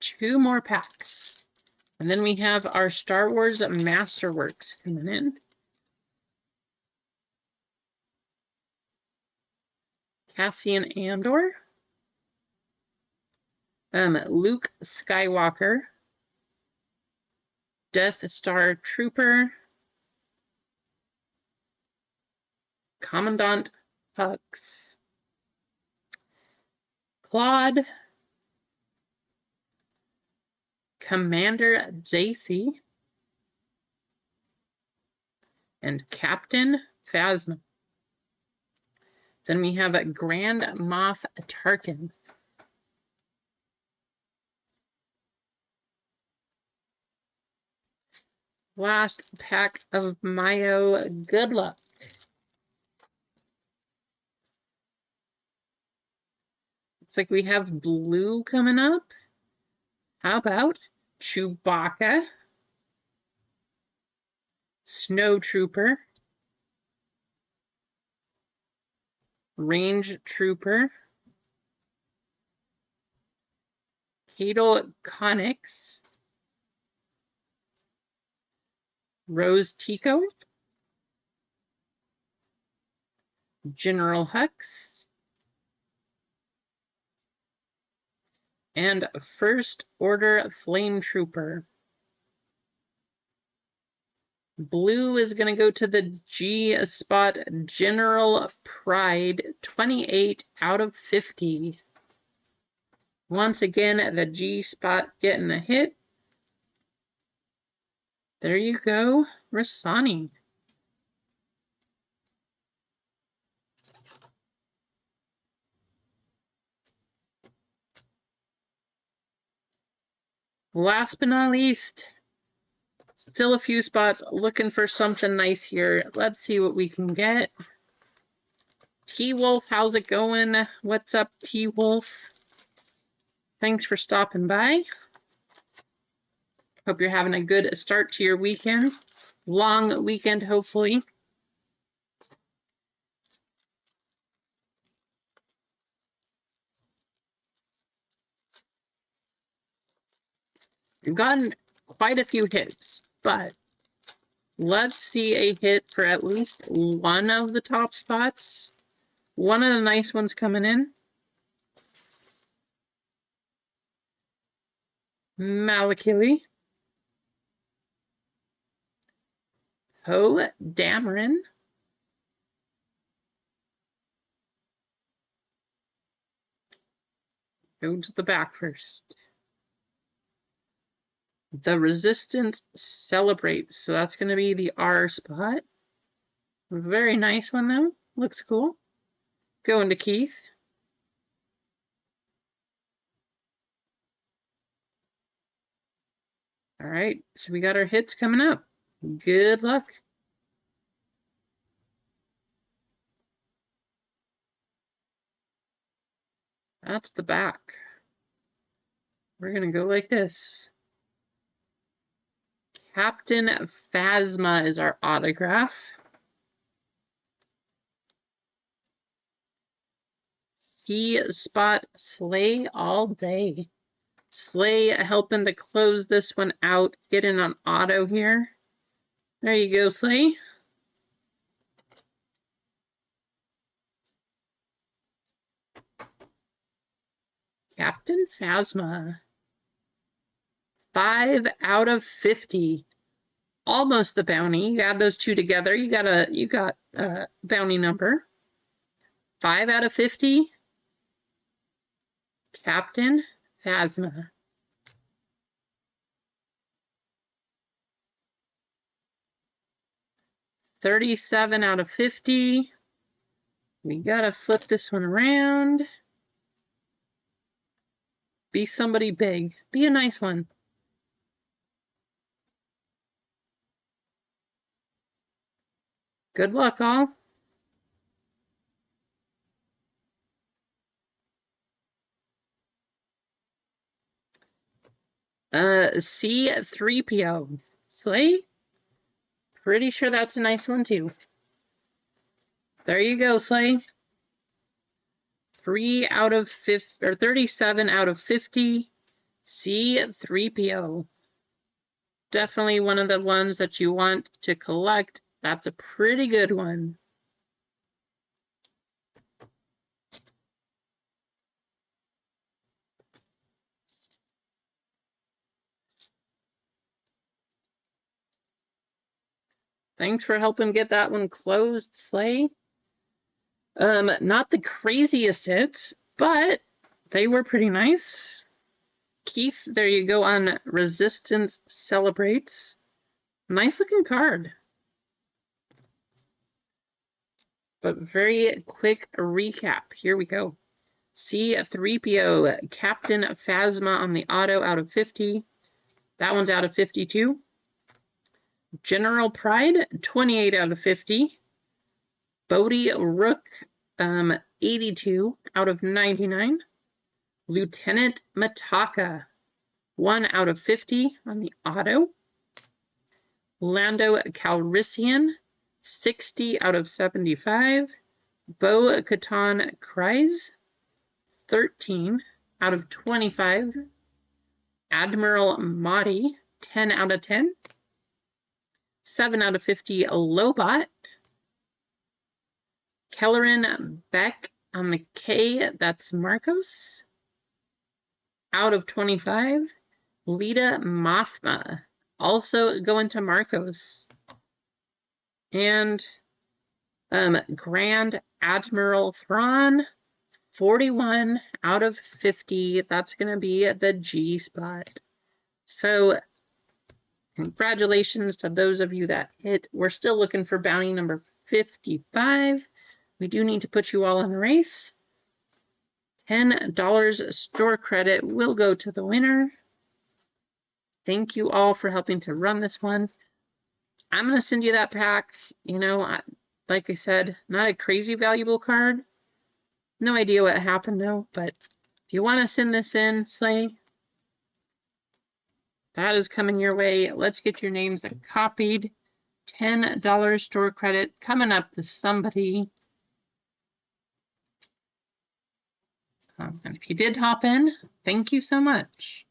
Two more packs. And then we have our Star Wars Masterworks coming in. Cassian Andor. Luke Skywalker. Death Star Trooper. Commandant Hux. Claude. Commander Jacy. And Captain Phasma. Then we have a Grand Moff Tarkin. Last pack of Mayo. Good luck. Looks like we have blue coming up. How about Chewbacca, Snow Trooper, Range Trooper, Cadel Connix, Rose Tico, General Hux, and First Order Flame Trooper. Blue is going to go to the G spot, General Pride, 28 out of 50. Once again, the G spot getting a hit. There you go, Rasani. Last but not least, still a few spots looking for something nice here. Let's see what we can get. T-Wolf, how's it going? What's up, T-Wolf? Thanks for stopping by. Hope you're having a good start to your weekend. Long weekend, hopefully. We've gotten quite a few hits, but let's see a hit for at least one of the top spots. One of the nice ones coming in. Malakili. Poe Dameron. Go to the back first. The Resistance Celebrates. So that's going to be the R spot. Very nice one, though. Looks cool. Going to Keith. All right. So we got our hits coming up. Good luck. That's the back. We're going to go like this. Captain Phasma is our autograph. Key spot Slay all day. Slay helping to close this one out. Get in on auto here. There you go, Slay. Captain Phasma. 5 out of 50. Almost the bounty. You add those two together, you got a bounty number. 5 out of 50. Captain Phasma. $37 out of 50. We gotta flip this one around. Be somebody big. Be a nice one. Good luck, all. C3PO. Slay? Pretty sure that's a nice one too. There you go, Slay. 3 out of 50, or 37 out of 50. C3PO. Definitely one of the ones that you want to collect. That's a pretty good one. Thanks for helping get that one closed, Slay. Not the craziest hits, but they were pretty nice. Keith, there you go on Resistance Celebrates. Nice looking card. But very quick recap. Here we go. C3PO, Captain Phasma on the auto out of 50. That one's out of 52. General Pride, 28 out of 50. Bodhi Rook, 82 out of 99. Lieutenant Mataka, 1 out of 50 on the auto. Lando Calrissian, 60 out of 75. Bo-Katan Kryze, 13 out of 25. Admiral Mahdi, 10 out of 10. 7 out of 50 Lobot. Kelleran Beck on the K, that's Marcos. Out of 25. Lita Mothma, also going to Marcos. And Grand Admiral Thrawn, 41 out of 50. That's going to be the G spot. So congratulations to those of you that hit. We're still looking for bounty number 55. We do need to put you all in a race. $10 store credit will go to the winner. Thank you all for helping to run this one. I'm going to send you that pack. You know, like I said, not a crazy valuable card. No idea what happened though, but if you want to send this in, Slay, that is coming your way. Let's get your names copied. $10 store credit coming up to somebody. And if you did hop in, thank you so much.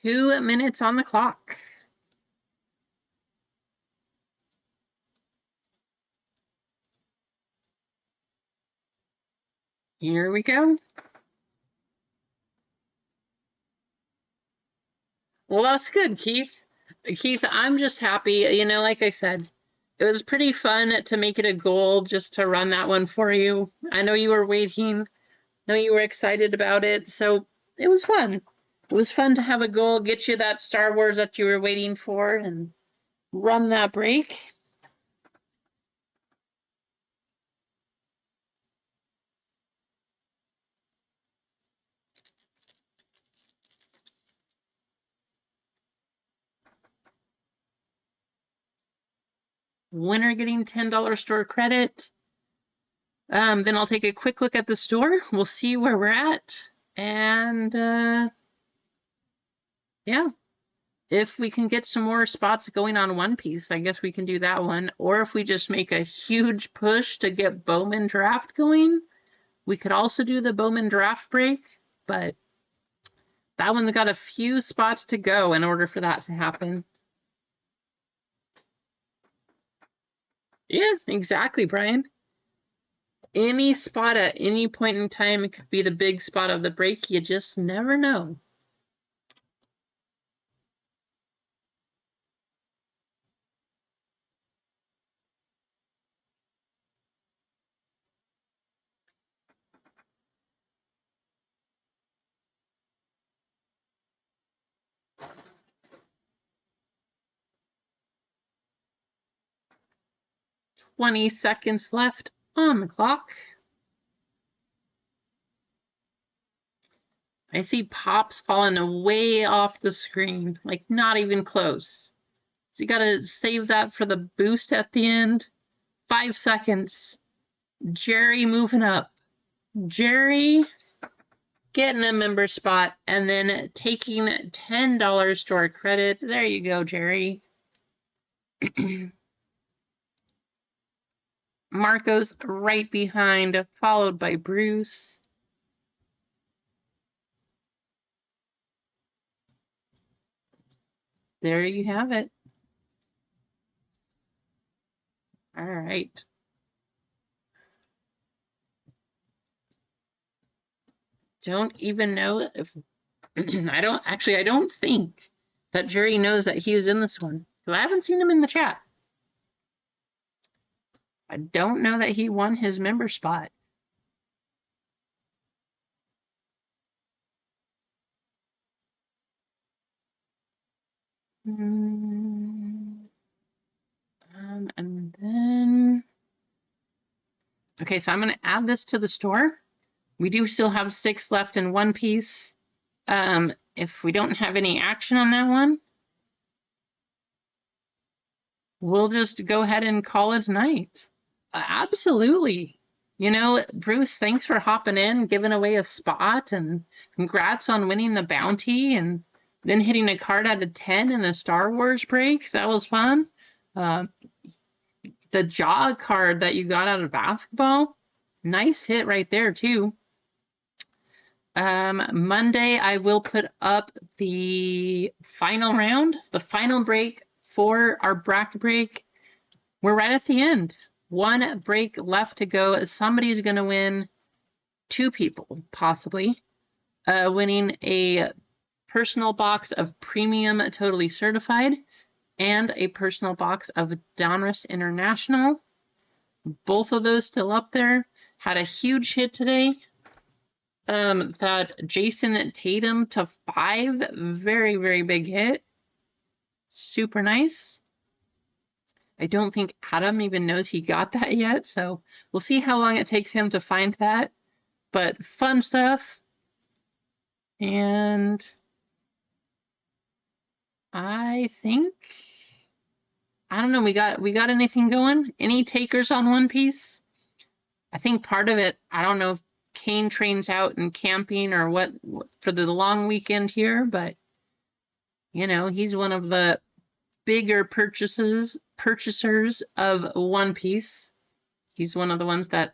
Two minutes on the clock. Here we go. Well, that's good, Keith. Keith, I'm just happy. You know, like I said, it was pretty fun to make it a goal just to run that one for you. I know you were waiting. I know you were excited about it. So it was fun. It was fun to have a goal, get you that Star Wars that you were waiting for, and run that break. Winner getting $10 store credit. Then I'll take a quick look at the store. We'll see where we're at. And yeah, if we can get some more spots going on One Piece, I guess we can do that one. Or if we just make a huge push to get Bowman Draft going, we could also do the Bowman Draft break. But that one's got a few spots to go in order for that to happen. Yeah, exactly, Brian. Any spot at any point in time could be the big spot of the break. You just never know. "20 seconds left on the clock. I see pops falling way off the screen, like not even close. So you gotta save that for the boost at the end. 5 seconds. Jerry moving up. Jerry getting a member spot and then taking $10 store credit. There you go, Jerry. Marco's right behind, followed by Bruce. There you have it. All right. Don't even know if I don't think that Jerry knows that he's in this one. I haven't seen him in the chat. I don't know that he won his member spot. And then, okay, so I'm going to add this to the store. We do still have 6 left in One Piece. If we don't have any action on that one, we'll just go ahead and call it a night. Absolutely. You know, Bruce, thanks for hopping in, giving away a spot, and congrats on winning the bounty and then hitting a card out of 10 in the Star Wars break. That was fun. The jaw card that you got out of basketball, nice hit right there too. Monday, I will put up the final round, the final break for our bracket break. We're right at the end. 1 break left to go. Somebody's going to win, 2 people possibly, winning a personal box of premium totally certified and a personal box of Donruss International. Both of those still up there. Had a huge hit today. That Jason Tatum to 5, very, very big hit. Super nice. I don't think Adam even knows he got that yet, so we'll see how long it takes him to find that. But fun stuff. And I think, I don't know, we got anything going? Any takers on One Piece? I think part of it, I don't know if Kane trains out and camping or what for the long weekend here, but you know, he's one of the bigger purchasers of One Piece. He's one of the ones that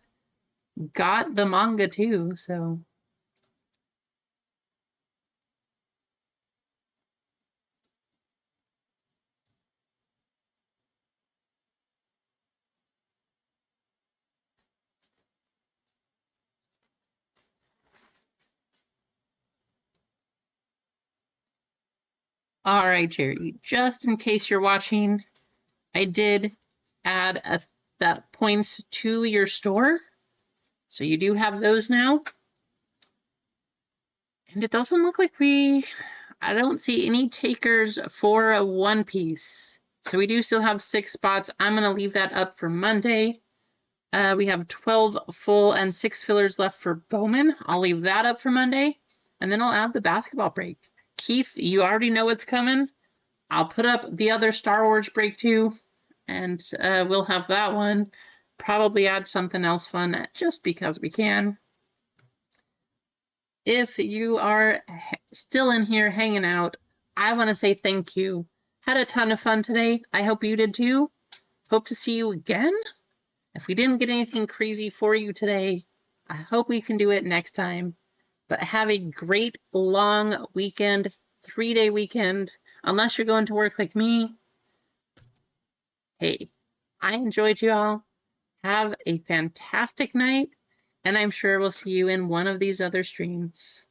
got the manga too, so. All right, Jerry, just in case you're watching, I did add that points to your store. So you do have those now. And it doesn't look like I don't see any takers for a One Piece. So we do still have 6 spots. I'm going to leave that up for Monday. We have 12 full and 6 fillers left for Bowman. I'll leave that up for Monday. And then I'll add the basketball break. Keith, you already know what's coming. I'll put up the other Star Wars break too. And we'll have that one. Probably add something else fun just because we can. If you are still in here hanging out, I want to say thank you. Had a ton of fun today. I hope you did too. Hope to see you again. If we didn't get anything crazy for you today, I hope we can do it next time. But have a great long weekend, 3-day weekend, unless you're going to work like me. Hey, I enjoyed you all. Have a fantastic night, and I'm sure we'll see you in one of these other streams.